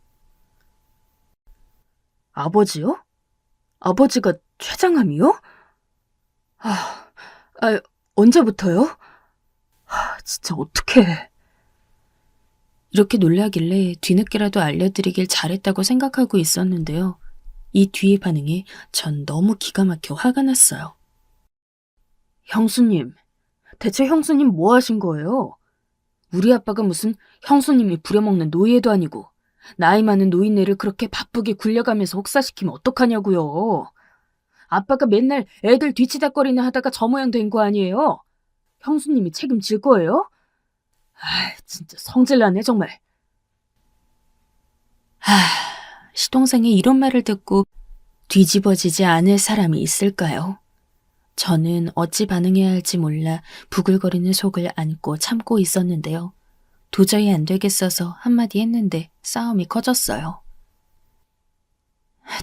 B: 아버지요? 아버지가 췌장암이요? 언제부터요? 진짜 어떡해. 이렇게 놀라길래 뒤늦게라도 알려드리길 잘했다고 생각하고 있었는데요. 이 뒤의 반응에 전 너무 기가 막혀 화가 났어요. 형수님, 대체 형수님 뭐 하신 거예요? 우리 아빠가 무슨 형수님이 부려먹는 노예도 아니고 나이 많은 노인네를 그렇게 바쁘게 굴려가면서 혹사시키면 어떡하냐고요. 아빠가 맨날 애들 뒤치다꺼리나 하다가 저 모양 된 거 아니에요? 형수님이 책임질 거예요? 진짜 성질나네 정말. 시동생의 이런 말을 듣고 뒤집어지지 않을 사람이 있을까요? 저는 어찌 반응해야 할지 몰라 부글거리는 속을 안고 참고 있었는데요. 도저히 안 되겠어서 한마디 했는데 싸움이 커졌어요.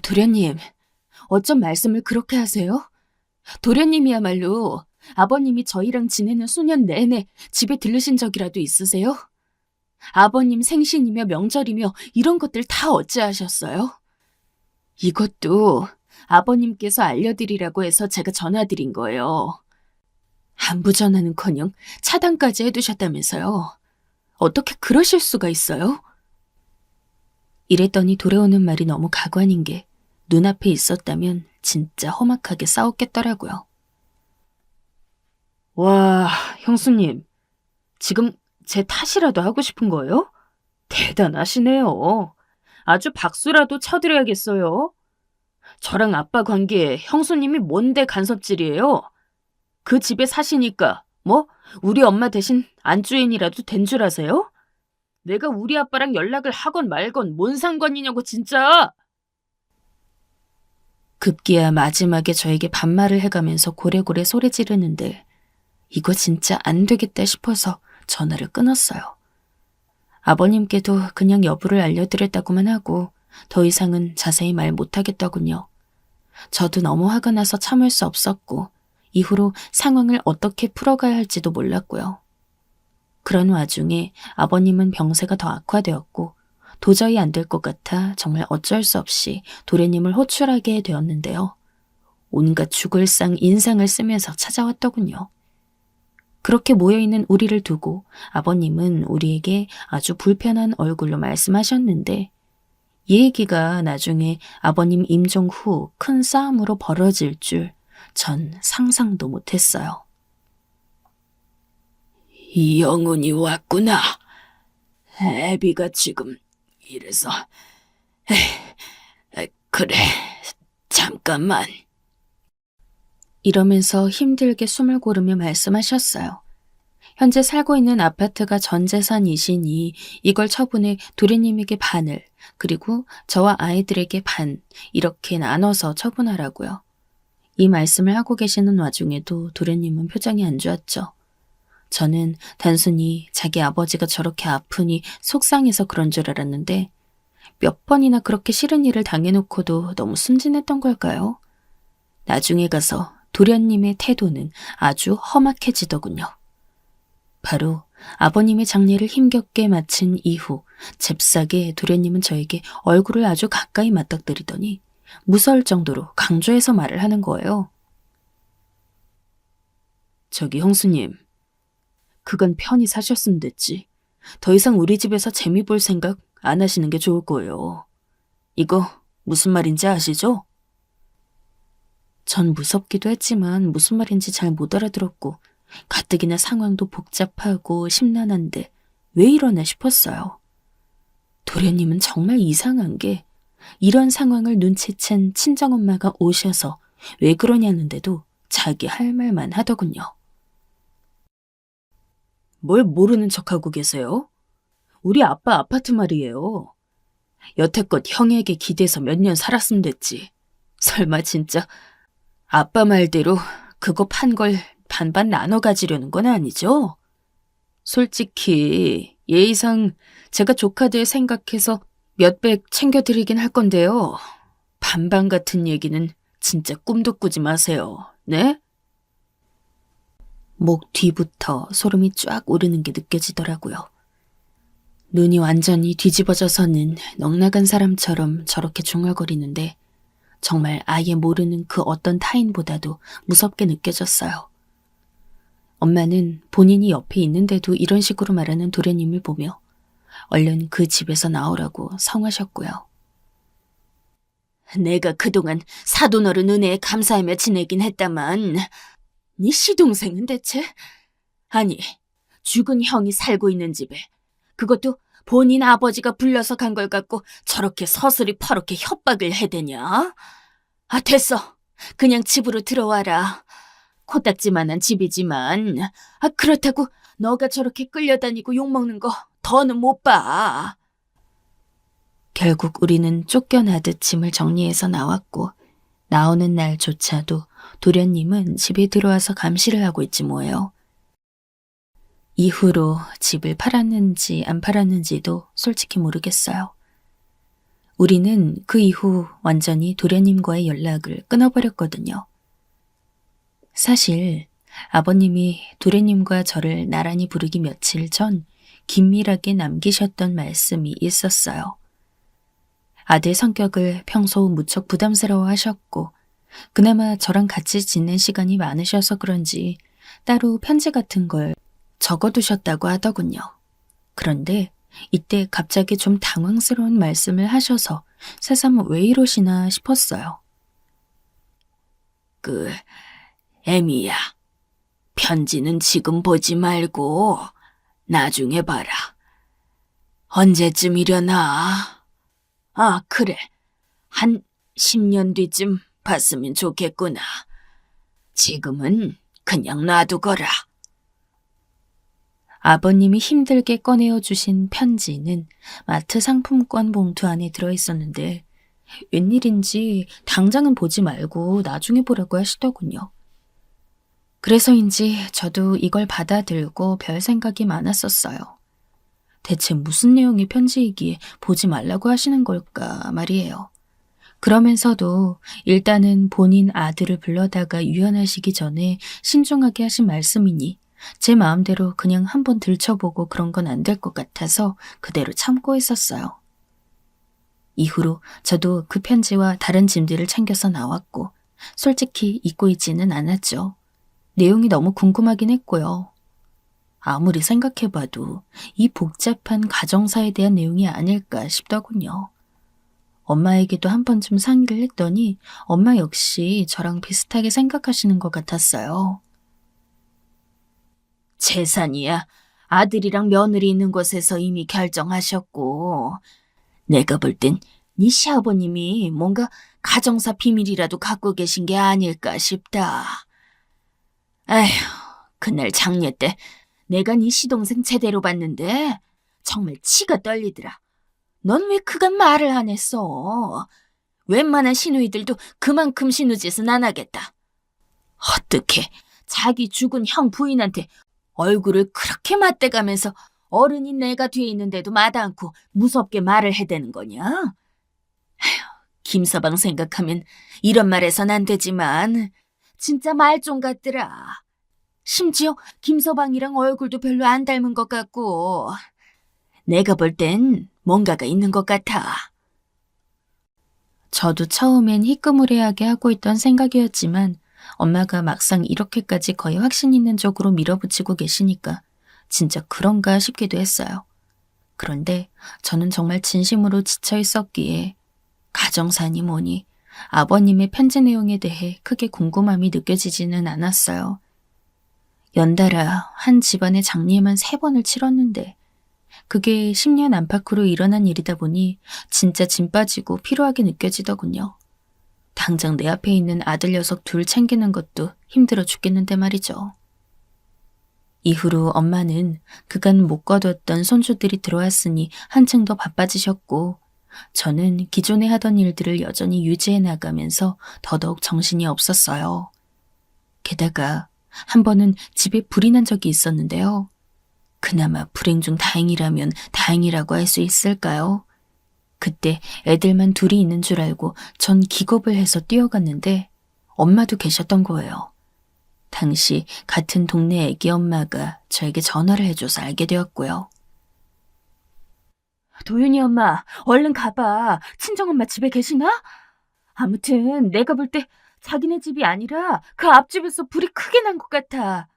B: 도련님, 어쩜 말씀을 그렇게 하세요? 도련님이야말로 아버님이 저희랑 지내는 수년 내내 집에 들르신 적이라도 있으세요? 아버님 생신이며 명절이며 이런 것들 다 어찌하셨어요? 이것도 아버님께서 알려드리라고 해서 제가 전화드린 거예요. 안부 전화는커녕 차단까지 해두셨다면서요. 어떻게 그러실 수가 있어요? 이랬더니 돌아오는 말이 너무 가관인 게 눈앞에 있었다면 진짜 험악하게 싸웠겠더라고요. 와, 형수님. 지금 제 탓이라도 하고 싶은 거예요? 대단하시네요. 아주 박수라도 쳐드려야겠어요. 저랑 아빠 관계에 형수님이 뭔데 간섭질이에요? 그 집에 사시니까 우리 엄마 대신 안주인이라도 된 줄 아세요? 내가 우리 아빠랑 연락을 하건 말건 뭔 상관이냐고 진짜. 급기야 마지막에 저에게 반말을 해가면서 고래고래 소리 지르는데 이거 진짜 안 되겠다 싶어서 전화를 끊었어요. 아버님께도 그냥 여부를 알려드렸다고만 하고 더 이상은 자세히 말 못하겠더군요. 저도 너무 화가 나서 참을 수 없었고 이후로 상황을 어떻게 풀어가야 할지도 몰랐고요. 그런 와중에 아버님은 병세가 더 악화되었고 도저히 안 될 것 같아 정말 어쩔 수 없이 도련님을 호출하게 되었는데요. 온갖 죽을 상 인상을 쓰면서 찾아왔더군요. 그렇게 모여있는 우리를 두고 아버님은 우리에게 아주 불편한 얼굴로 말씀하셨는데 이 얘기가 나중에 아버님 임종 후 큰 싸움으로 벌어질 줄 전 상상도 못했어요. 이 영훈이 왔구나. 애비가 지금 이래서 그래, 잠깐만. 이러면서 힘들게 숨을 고르며 말씀하셨어요. 현재 살고 있는 아파트가 전 재산이시니 이걸 처분해 도련님에게 반을, 그리고 저와 아이들에게 반, 이렇게 나눠서 처분하라고요. 이 말씀을 하고 계시는 와중에도 도련님은 표정이 안 좋았죠. 저는 단순히 자기 아버지가 저렇게 아프니 속상해서 그런 줄 알았는데 몇 번이나 그렇게 싫은 일을 당해놓고도 너무 순진했던 걸까요? 나중에 가서 도련님의 태도는 아주 험악해지더군요. 바로 아버님의 장례를 힘겹게 마친 이후 잽싸게 도련님은 저에게 얼굴을 아주 가까이 맞닥뜨리더니 무서울 정도로 강조해서 말을 하는 거예요. 저기 형수님, 그건 편히 사셨으면 됐지. 더 이상 우리 집에서 재미 볼 생각 안 하시는 게 좋을 거예요. 이거 무슨 말인지 아시죠? 전 무섭기도 했지만 무슨 말인지 잘 못 알아들었고 가뜩이나 상황도 복잡하고 심란한데 왜 이러나 싶었어요. 도련님은 정말 이상한 게 이런 상황을 눈치챈 친정엄마가 오셔서 왜 그러냐는데도 자기 할 말만 하더군요. 뭘 모르는 척하고 계세요? 우리 아빠 아파트 말이에요. 여태껏 형에게 기대서 몇 년 살았으면 됐지. 설마 진짜 아빠 말대로 그거 판 걸 반반 나눠 가지려는 건 아니죠? 솔직히 예의상 제가 조카들 생각해서 몇백 챙겨드리긴 할 건데요. 반반 같은 얘기는 진짜 꿈도 꾸지 마세요. 네? 목 뒤부터 소름이 쫙 오르는 게 느껴지더라고요. 눈이 완전히 뒤집어져서는 넋나간 사람처럼 저렇게 중얼거리는데 정말 아예 모르는 그 어떤 타인보다도 무섭게 느껴졌어요. 엄마는 본인이 옆에 있는데도 이런 식으로 말하는 도련님을 보며 얼른 그 집에서 나오라고 성하셨고요. 내가 그동안 사돈어른 은혜에 감사하며 지내긴 했다만 네 시동생은 대체? 아니, 죽은 형이 살고 있는 집에 그것도 본인 아버지가 불려서 간 걸 갖고 저렇게 서슬이 퍼렇게 협박을 해대냐? 아, 됐어. 그냥 집으로 들어와라. 코딱지만한 집이지만 그렇다고 너가 저렇게 끌려다니고 욕먹는 거 더는 못 봐. 결국 우리는 쫓겨나듯 짐을 정리해서 나왔고 나오는 날조차도 도련님은 집에 들어와서 감시를 하고 있지 뭐예요. 이후로 집을 팔았는지 안 팔았는지도 솔직히 모르겠어요. 우리는 그 이후 완전히 도련님과의 연락을 끊어버렸거든요. 사실 아버님이 도련님과 저를 나란히 부르기 며칠 전 긴밀하게 남기셨던 말씀이 있었어요. 아들 성격을 평소 무척 부담스러워 하셨고 그나마 저랑 같이 지낸 시간이 많으셔서 그런지 따로 편지 같은 걸 적어두셨다고 하더군요. 그런데 이때 갑자기 좀 당황스러운 말씀을 하셔서 새삼 왜 이러시나 싶었어요. 애미야, 편지는 지금 보지 말고 나중에 봐라. 언제쯤이려나? 아, 그래. 한 10년 뒤쯤 봤으면 좋겠구나. 지금은 그냥 놔두거라. 아버님이 힘들게 꺼내어 주신 편지는 마트 상품권 봉투 안에 들어있었는데 웬일인지 당장은 보지 말고 나중에 보라고 하시더군요. 그래서인지 저도 이걸 받아들고 별 생각이 많았었어요. 대체 무슨 내용의 편지이기에 보지 말라고 하시는 걸까 말이에요. 그러면서도 일단은 본인 아들을 불러다가 유연하시기 전에 신중하게 하신 말씀이니 제 마음대로 그냥 한번 들춰보고 그런 건 안 될 것 같아서 그대로 참고 있었어요. 이후로 저도 그 편지와 다른 짐들을 챙겨서 나왔고 솔직히 잊고 있지는 않았죠. 내용이 너무 궁금하긴 했고요. 아무리 생각해봐도 이 복잡한 가정사에 대한 내용이 아닐까 싶더군요. 엄마에게도 한 번쯤 상의를 했더니 엄마 역시 저랑 비슷하게 생각하시는 것 같았어요. 재산이야 아들이랑 며느리 있는 곳에서 이미 결정하셨고 내가 볼 땐 네 시아버님이 뭔가 가정사 비밀이라도 갖고 계신 게 아닐까 싶다. 아휴, 그날 장례 때 내가 네 시동생 제대로 봤는데 정말 치가 떨리더라. 넌 왜 그간 말을 안 했어? 웬만한 시누이들도 그만큼 시누짓은 안 하겠다. 어떻게 자기 죽은 형 부인한테 얼굴을 그렇게 맞대가면서 어른인 내가 뒤에 있는데도 마다 않고 무섭게 말을 해대는 거냐? 김서방 생각하면 이런 말 해선 안 되지만 진짜 말종 같더라. 심지어 김서방이랑 얼굴도 별로 안 닮은 것 같고 내가 볼 땐 뭔가가 있는 것 같아. 저도 처음엔 희끄무레하게 하고 있던 생각이었지만 엄마가 막상 이렇게까지 거의 확신 있는 쪽으로 밀어붙이고 계시니까 진짜 그런가 싶기도 했어요. 그런데 저는 정말 진심으로 지쳐 있었기에 가정사니 뭐니 아버님의 편지 내용에 대해 크게 궁금함이 느껴지지는 않았어요. 연달아 한 집안의 장례만 3번을 치렀는데 그게 10년 안팎으로 일어난 일이다 보니 진짜 짐 빠지고 피로하게 느껴지더군요. 당장 내 앞에 있는 아들 녀석 둘 챙기는 것도 힘들어 죽겠는데 말이죠. 이후로 엄마는 그간 못 거뒀던 손주들이 들어왔으니 한층 더 바빠지셨고 저는 기존에 하던 일들을 여전히 유지해 나가면서 더더욱 정신이 없었어요. 게다가 한 번은 집에 불이 난 적이 있었는데요. 그나마 불행 중 다행이라면 다행이라고 할 수 있을까요? 그때 애들만 둘이 있는 줄 알고 전 기겁을 해서 뛰어갔는데 엄마도 계셨던 거예요. 당시 같은 동네 애기 엄마가 저에게 전화를 해줘서 알게 되었고요. 도윤이 엄마, 얼른 가봐. 친정엄마 집에 계시나? 아무튼 내가 볼 때 자기네 집이 아니라 그 앞집에서 불이 크게 난 것 같아.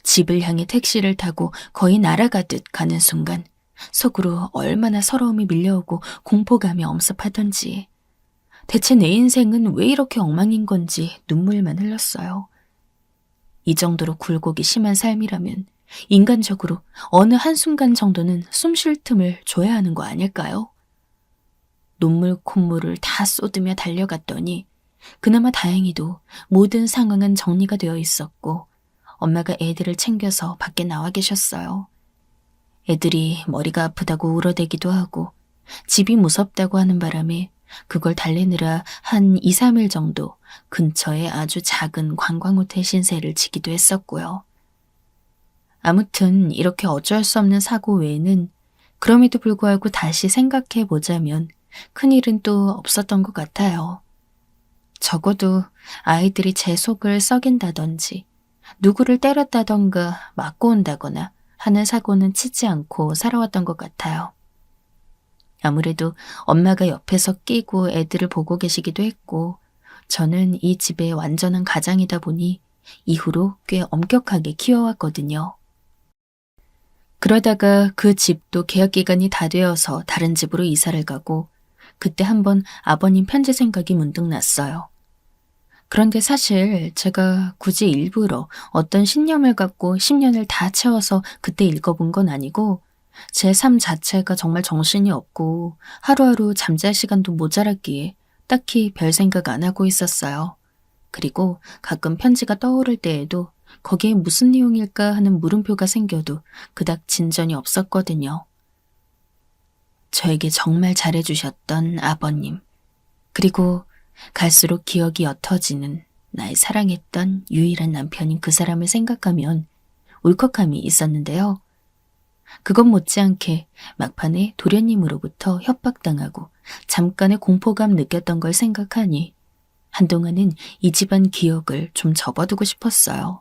B: 집을 향해 택시를 타고 거의 날아가듯 가는 순간 속으로 얼마나 서러움이 밀려오고 공포감이 엄습하던지 대체 내 인생은 왜 이렇게 엉망인 건지 눈물만 흘렸어요. 이 정도로 굴곡이 심한 삶이라면 인간적으로 어느 한순간 정도는 숨 쉴 틈을 줘야 하는 거 아닐까요? 눈물 콧물을 다 쏟으며 달려갔더니 그나마 다행히도 모든 상황은 정리가 되어 있었고 엄마가 애들을 챙겨서 밖에 나와 계셨어요. 애들이 머리가 아프다고 울어대기도 하고 집이 무섭다고 하는 바람에 그걸 달래느라 한 2, 3일 정도 근처에 아주 작은 관광호텔 신세를 지기도 했었고요. 아무튼 이렇게 어쩔 수 없는 사고 외에는 그럼에도 불구하고 다시 생각해 보자면 큰일은 또 없었던 것 같아요. 적어도 아이들이 제 속을 썩인다든지 누구를 때렸다던가 맞고 온다거나 하는 사고는 치지 않고 살아왔던 것 같아요. 아무래도 엄마가 옆에서 끼고 애들을 보고 계시기도 했고 저는 이 집의 완전한 가장이다 보니 이후로 꽤 엄격하게 키워왔거든요. 그러다가 그 집도 계약기간이 다 되어서 다른 집으로 이사를 가고 그때 한번 아버님 편지 생각이 문득 났어요. 그런데 사실 제가 굳이 일부러 어떤 신념을 갖고 10년을 다 채워서 그때 읽어본 건 아니고 제 삶 자체가 정말 정신이 없고 하루하루 잠잘 시간도 모자랐기에 딱히 별 생각 안 하고 있었어요. 그리고 가끔 편지가 떠오를 때에도 거기에 무슨 내용일까 하는 물음표가 생겨도 그닥 진전이 없었거든요. 저에게 정말 잘해주셨던 아버님, 그리고 갈수록 기억이 옅어지는 나의 사랑했던 유일한 남편인 그 사람을 생각하면 울컥함이 있었는데요. 그것 못지않게 막판에 도련님으로부터 협박당하고 잠깐의 공포감 느꼈던 걸 생각하니 한동안은 이 집안 기억을 좀 접어두고 싶었어요.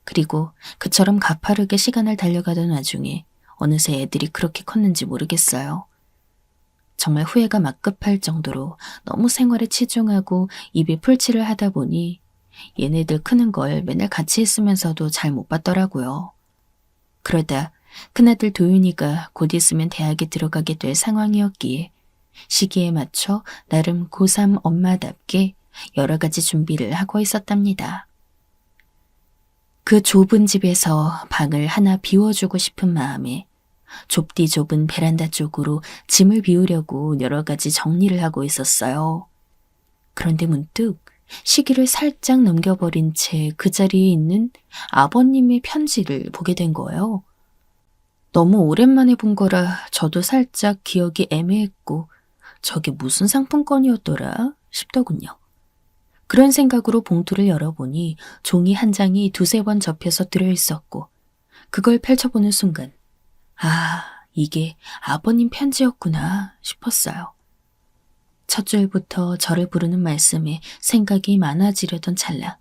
B: 그리고 그처럼 가파르게 시간을 달려가던 와중에 어느새 애들이 그렇게 컸는지 모르겠어요. 정말 후회가 막급할 정도로 너무 생활에 치중하고 입에 풀칠을 하다 보니 얘네들 크는 걸 맨날 같이 있으면서도 잘 못 봤더라고요. 그러다 큰아들 도윤이가 곧 있으면 대학에 들어가게 될 상황이었기에 시기에 맞춰 나름 고3 엄마답게 여러 가지 준비를 하고 있었답니다. 그 좁은 집에서 방을 하나 비워주고 싶은 마음에 좁디 좁은 베란다 쪽으로 짐을 비우려고 여러 가지 정리를 하고 있었어요. 그런데 문득 시기를 살짝 넘겨버린 채 그 자리에 있는 아버님의 편지를 보게 된 거예요. 너무 오랜만에 본 거라 저도 살짝 기억이 애매했고 저게 무슨 상품권이었더라 싶더군요. 그런 생각으로 봉투를 열어보니 종이 한 장이 두세 번 접혀서 들어있었고 그걸 펼쳐보는 순간 아, 이게 아버님 편지였구나 싶었어요. 첫 줄부터 저를 부르는 말씀에 생각이 많아지려던 찰나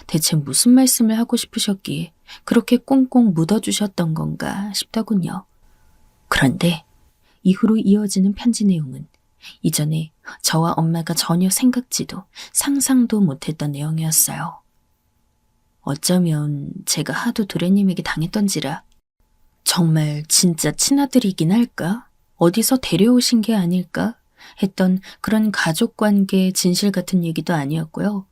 B: 대체 무슨 말씀을 하고 싶으셨기에 그렇게 꽁꽁 묻어주셨던 건가 싶더군요. 그런데 이후로 이어지는 편지 내용은 이전에 저와 엄마가 전혀 생각지도 상상도 못했던 내용이었어요. 어쩌면 제가 하도 도련님에게 당했던지라 정말 진짜 친아들이긴 할까? 어디서 데려오신 게 아닐까? 했던 그런 가족관계의 진실 같은 얘기도 아니었고요.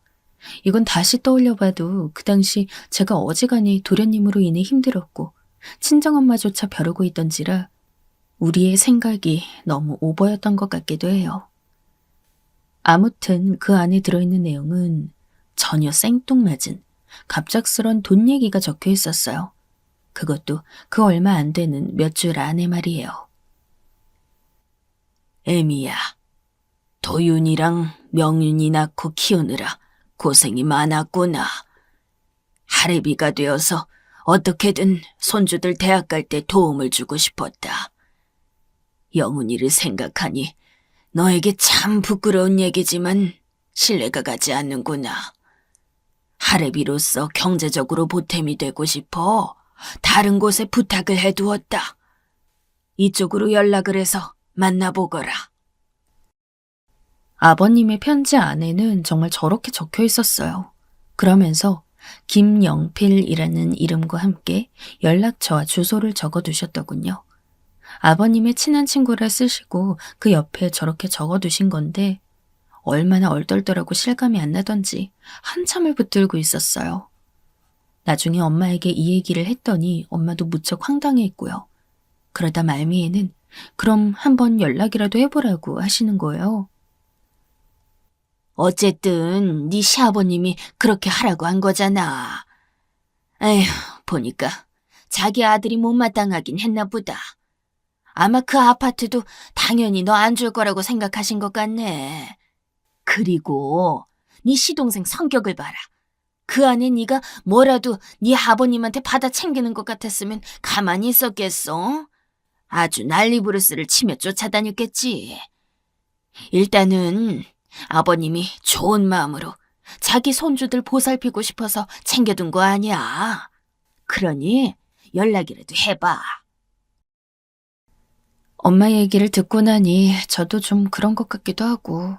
B: 이건 다시 떠올려봐도 그 당시 제가 어지간히 도련님으로 인해 힘들었고 친정엄마조차 벼르고 있던지라 우리의 생각이 너무 오버였던 것 같기도 해요. 아무튼 그 안에 들어있는 내용은 전혀 생뚱맞은 갑작스런 돈 얘기가 적혀 있었어요. 그것도 그 얼마 안 되는 몇 줄 안에 말이에요. 애미야, 도윤이랑 명윤이 낳고 키우느라 고생이 많았구나. 할애비가 되어서 어떻게든 손주들 대학 갈 때 도움을 주고 싶었다. 영훈이를 생각하니 너에게 참 부끄러운 얘기지만 신뢰가 가지 않는구나. 할애비로서 경제적으로 보탬이 되고 싶어 다른 곳에 부탁을 해두었다. 이쪽으로 연락을 해서 만나보거라. 아버님의 편지 안에는 정말 저렇게 적혀 있었어요. 그러면서 김영필이라는 이름과 함께 연락처와 주소를 적어두셨더군요. 아버님의 친한 친구라 쓰시고 그 옆에 저렇게 적어두신 건데 얼마나 얼떨떨하고 실감이 안 나던지 한참을 붙들고 있었어요. 나중에 엄마에게 이 얘기를 했더니 엄마도 무척 황당해했고요. 그러다 말미에는 그럼 한번 연락이라도 해보라고 하시는 거예요. 어쨌든 네 시아버님이 그렇게 하라고 한 거잖아. 에휴, 보니까 자기 아들이 못마땅하긴 했나 보다. 아마 그 아파트도 당연히 너 안 줄 거라고 생각하신 것 같네. 그리고 네 시동생 성격을 봐라. 그 안에 네가 뭐라도 네 아버님한테 받아 챙기는 것 같았으면 가만히 있었겠어? 아주 난리부르스를 치며 쫓아다녔겠지. 일단은 아버님이 좋은 마음으로 자기 손주들 보살피고 싶어서 챙겨둔 거 아니야. 그러니 연락이라도 해봐. 엄마 얘기를 듣고 나니 저도 좀 그런 것 같기도 하고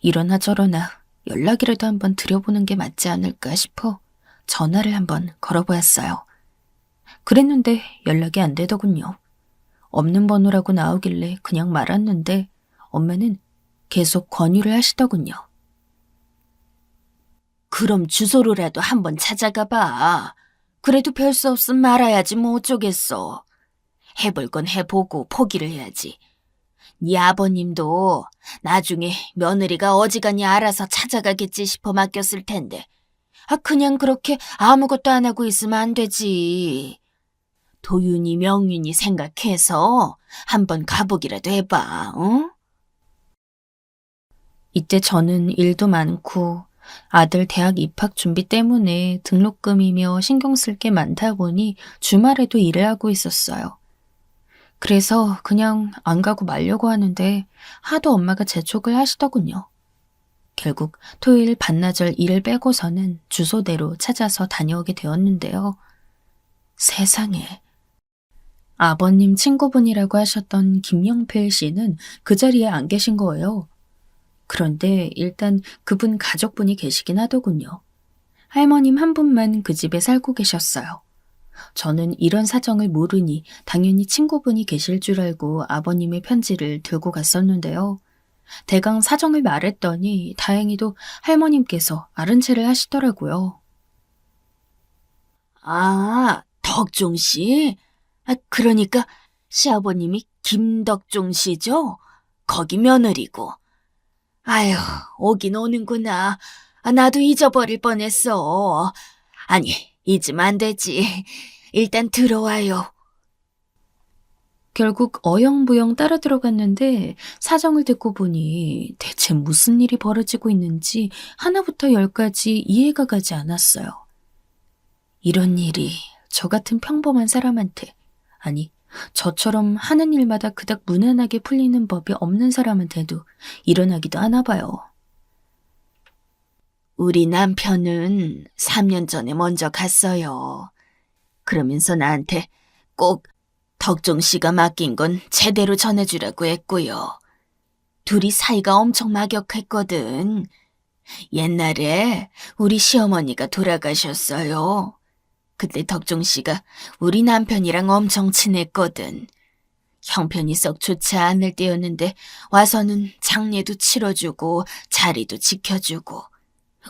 B: 이러나 저러나 연락이라도 한번 드려보는 게 맞지 않을까 싶어 전화를 한번 걸어보았어요. 그랬는데 연락이 안 되더군요. 없는 번호라고 나오길래 그냥 말았는데 엄마는 계속 권유를 하시더군요. 그럼 주소로라도 한번 찾아가 봐. 그래도 별 수 없음 말아야지 뭐 어쩌겠어. 해볼 건 해보고 포기를 해야지. 네 아버님도 나중에 며느리가 어지간히 알아서 찾아가겠지 싶어 맡겼을 텐데. 그냥 그렇게 아무것도 안 하고 있으면 안 되지. 도윤이 명윤이 생각해서 한번 가보기라도 해봐, 응? 이때 저는 일도 많고 아들 대학 입학 준비 때문에 등록금이며 신경 쓸 게 많다 보니 주말에도 일을 하고 있었어요. 그래서 그냥 안 가고 말려고 하는데 하도 엄마가 재촉을 하시더군요. 결국 토요일 반나절 일을 빼고서는 주소대로 찾아서 다녀오게 되었는데요. 세상에. 아버님 친구분이라고 하셨던 김영필 씨는 그 자리에 안 계신 거예요. 그런데 일단 그분 가족분이 계시긴 하더군요. 할머님 한 분만 그 집에 살고 계셨어요. 저는 이런 사정을 모르니 당연히 친구분이 계실 줄 알고 아버님의 편지를 들고 갔었는데요. 대강 사정을 말했더니 다행히도 할머님께서 아른 체를 하시더라고요. 덕종 씨? 그러니까 시아버님이 김덕종 씨죠? 거기 며느리고. 아휴, 오긴 오는구나. 나도 잊어버릴 뻔했어. 아니, 잊으면 안 되지. 일단 들어와요. 결국 어영부영 따라 들어갔는데 사정을 듣고 보니 대체 무슨 일이 벌어지고 있는지 하나부터 열까지 이해가 가지 않았어요. 이런 일이 저 같은 평범한 사람한테, 아니, 저처럼 하는 일마다 그닥 무난하게 풀리는 법이 없는 사람한테도 일어나기도 하나 봐요. 우리 남편은 3년 전에 먼저 갔어요. 그러면서 나한테 꼭 덕종 씨가 맡긴 건 제대로 전해주라고 했고요. 둘이 사이가 엄청 막역했거든. 옛날에 우리 시어머니가 돌아가셨어요. 그때 덕종 씨가 우리 남편이랑 엄청 친했거든. 형편이 썩 좋지 않을 때였는데 와서는 장례도 치러주고 자리도 지켜주고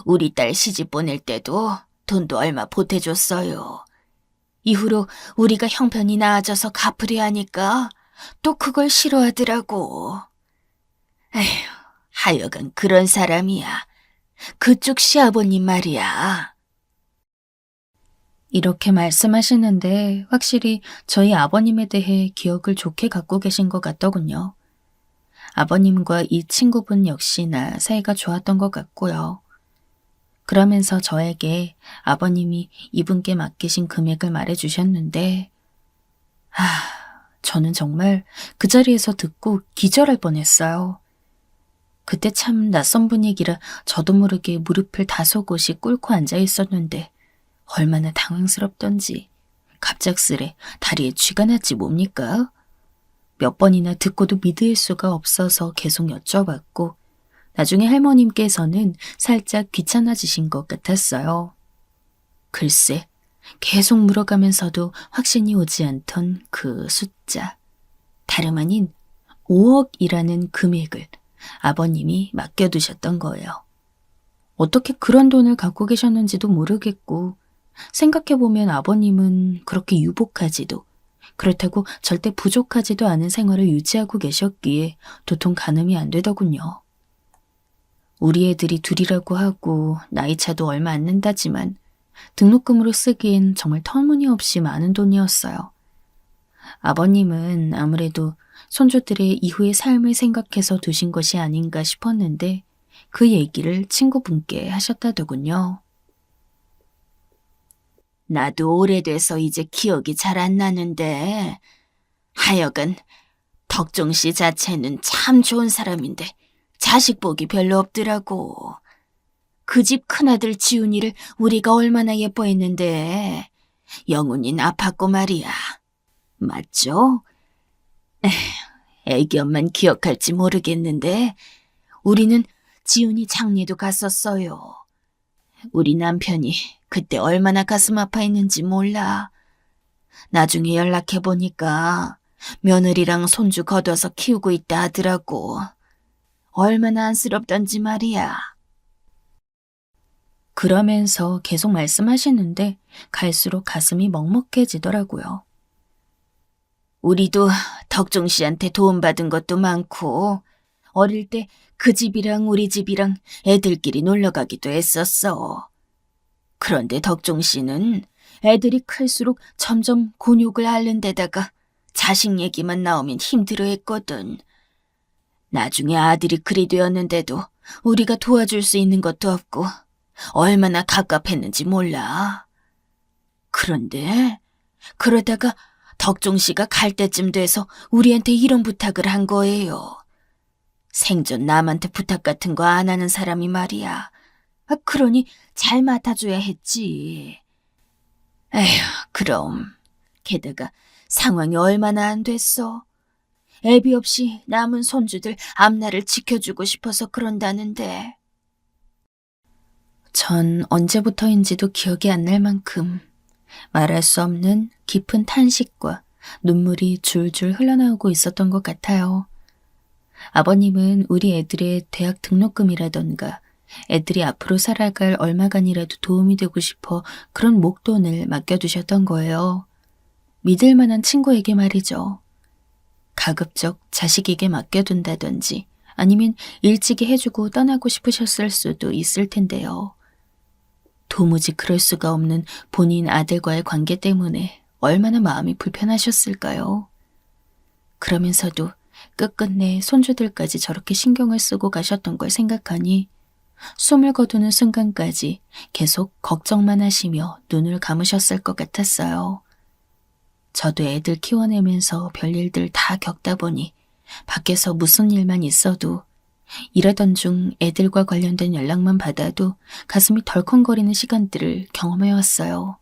B: 우리 딸 시집 보낼 때도 돈도 얼마 보태줬어요. 이후로 우리가 형편이 나아져서 갚으려 하니까 또 그걸 싫어하더라고. 에휴, 하여간 그런 사람이야. 그쪽 시아버님 말이야. 이렇게 말씀하시는데 확실히 저희 아버님에 대해 기억을 좋게 갖고 계신 것 같더군요. 아버님과 이 친구분 역시나 사이가 좋았던 것 같고요. 그러면서 저에게 아버님이 이분께 맡기신 금액을 말해주셨는데, 저는 정말 그 자리에서 듣고 기절할 뻔했어요. 그때 참 낯선 분위기라 저도 모르게 무릎을 다소곳이 꿇고 앉아 있었는데 얼마나 당황스럽던지 갑작스레 다리에 쥐가 났지 뭡니까? 몇 번이나 듣고도 믿을 수가 없어서 계속 여쭤봤고 나중에 할머님께서는 살짝 귀찮아지신 것 같았어요. 글쎄, 계속 물어가면서도 확신이 오지 않던 그 숫자. 다름 아닌 5억이라는 금액을 아버님이 맡겨두셨던 거예요. 어떻게 그런 돈을 갖고 계셨는지도 모르겠고 생각해보면 아버님은 그렇게 유복하지도 그렇다고 절대 부족하지도 않은 생활을 유지하고 계셨기에 도통 가늠이 안 되더군요. 우리 애들이 둘이라고 하고 나이 차도 얼마 안 난다지만 등록금으로 쓰기엔 정말 터무니없이 많은 돈이었어요. 아버님은 아무래도 손주들의 이후의 삶을 생각해서 두신 것이 아닌가 싶었는데 그 얘기를 친구분께 하셨다더군요. 나도 오래돼서 이제 기억이 잘 안 나는데 하여간 덕종 씨 자체는 참 좋은 사람인데 자식 복이 별로 없더라고. 그 집 큰아들 지훈이를 우리가 얼마나 예뻐했는데 영훈이 아팠고 말이야. 맞죠? 애기 엄만 기억할지 모르겠는데 우리는 지훈이 장례도 갔었어요. 우리 남편이 그때 얼마나 가슴 아파했는지 몰라. 나중에 연락해보니까 며느리랑 손주 거둬서 키우고 있다 하더라고. 얼마나 안쓰럽던지 말이야. 그러면서 계속 말씀하시는데 갈수록 가슴이 먹먹해지더라고요. 우리도 덕종 씨한테 도움받은 것도 많고 어릴 때 그 집이랑 우리 집이랑 애들끼리 놀러가기도 했었어. 그런데 덕종 씨는 애들이 클수록 점점 곤욕을 앓는 데다가 자식 얘기만 나오면 힘들어했거든. 나중에 아들이 그리 되었는데도 우리가 도와줄 수 있는 것도 없고 얼마나 갑갑했는지 몰라. 그런데 그러다가 덕종 씨가 갈 때쯤 돼서 우리한테 이런 부탁을 한 거예요. 생전 남한테 부탁 같은 거 안 하는 사람이 말이야. 그러니 잘 맡아줘야 했지. 에휴, 그럼. 게다가 상황이 얼마나 안 됐어. 애비 없이 남은 손주들 앞날을 지켜주고 싶어서 그런다는데. 전 언제부터인지도 기억이 안 날 만큼 말할 수 없는 깊은 탄식과 눈물이 줄줄 흘러나오고 있었던 것 같아요. 아버님은 우리 애들의 대학 등록금이라던가 애들이 앞으로 살아갈 얼마간이라도 도움이 되고 싶어 그런 목돈을 맡겨두셨던 거예요. 믿을 만한 친구에게 말이죠. 가급적 자식에게 맡겨둔다든지 아니면 일찍이 해주고 떠나고 싶으셨을 수도 있을 텐데요. 도무지 그럴 수가 없는 본인 아들과의 관계 때문에 얼마나 마음이 불편하셨을까요? 그러면서도 끝끝내 손주들까지 저렇게 신경을 쓰고 가셨던 걸 생각하니 숨을 거두는 순간까지 계속 걱정만 하시며 눈을 감으셨을 것 같았어요. 저도 애들 키워내면서 별일들 다 겪다 보니 밖에서 무슨 일만 있어도 일하던 중 애들과 관련된 연락만 받아도 가슴이 덜컹거리는 시간들을 경험해왔어요.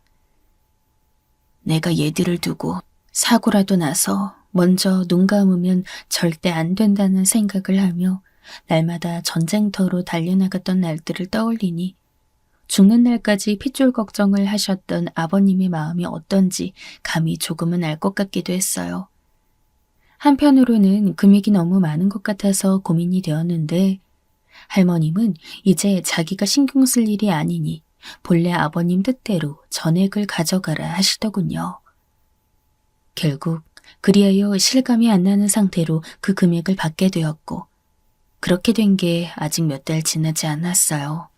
B: 내가 얘들을 두고 사고라도 나서 먼저 눈 감으면 절대 안 된다는 생각을 하며 날마다 전쟁터로 달려나갔던 날들을 떠올리니 죽는 날까지 핏줄 걱정을 하셨던 아버님의 마음이 어떤지 감히 조금은 알 것 같기도 했어요. 한편으로는 금액이 너무 많은 것 같아서 고민이 되었는데 할머님은 이제 자기가 신경 쓸 일이 아니니 본래 아버님 뜻대로 전액을 가져가라 하시더군요. 결국 그리하여 실감이 안 나는 상태로 그 금액을 받게 되었고 그렇게 된 게 아직 몇 달 지나지 않았어요.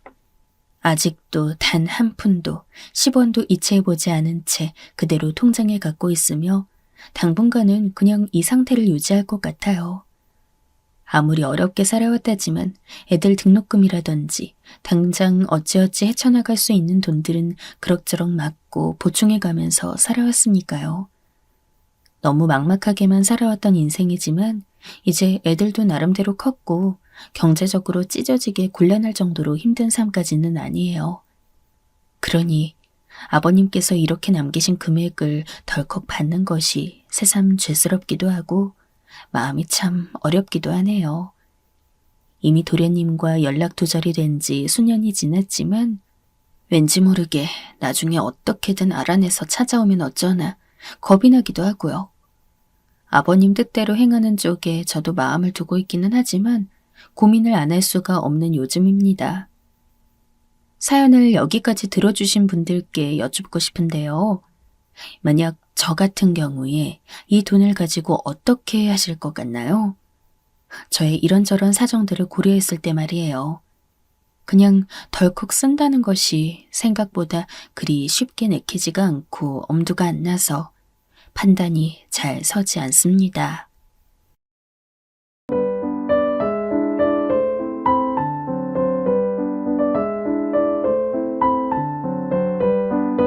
B: 아직도 단 한 푼도 10원도 이체해보지 않은 채 그대로 통장에 갖고 있으며 당분간은 그냥 이 상태를 유지할 것 같아요. 아무리 어렵게 살아왔다지만 애들 등록금이라든지 당장 어찌어찌 헤쳐나갈 수 있는 돈들은 그럭저럭 맞고 보충해가면서 살아왔으니까요. 너무 막막하게만 살아왔던 인생이지만 이제 애들도 나름대로 컸고 경제적으로 찢어지게 곤란할 정도로 힘든 삶까지는 아니에요. 그러니 아버님께서 이렇게 남기신 금액을 덜컥 받는 것이 새삼 죄스럽기도 하고 마음이 참 어렵기도 하네요. 이미 도련님과 연락 두절이 된 지 수년이 지났지만 왠지 모르게 나중에 어떻게든 알아내서 찾아오면 어쩌나 겁이 나기도 하고요. 아버님 뜻대로 행하는 쪽에 저도 마음을 두고 있기는 하지만 고민을 안 할 수가 없는 요즘입니다. 사연을 여기까지 들어주신 분들께 여쭙고 싶은데요. 만약 저 같은 경우에 이 돈을 가지고 어떻게 하실 것 같나요? 저의 이런저런 사정들을 고려했을 때 말이에요. 그냥 덜컥 쓴다는 것이 생각보다 그리 쉽게 내키지가 않고 엄두가 안 나서 판단이 잘 서지 않습니다.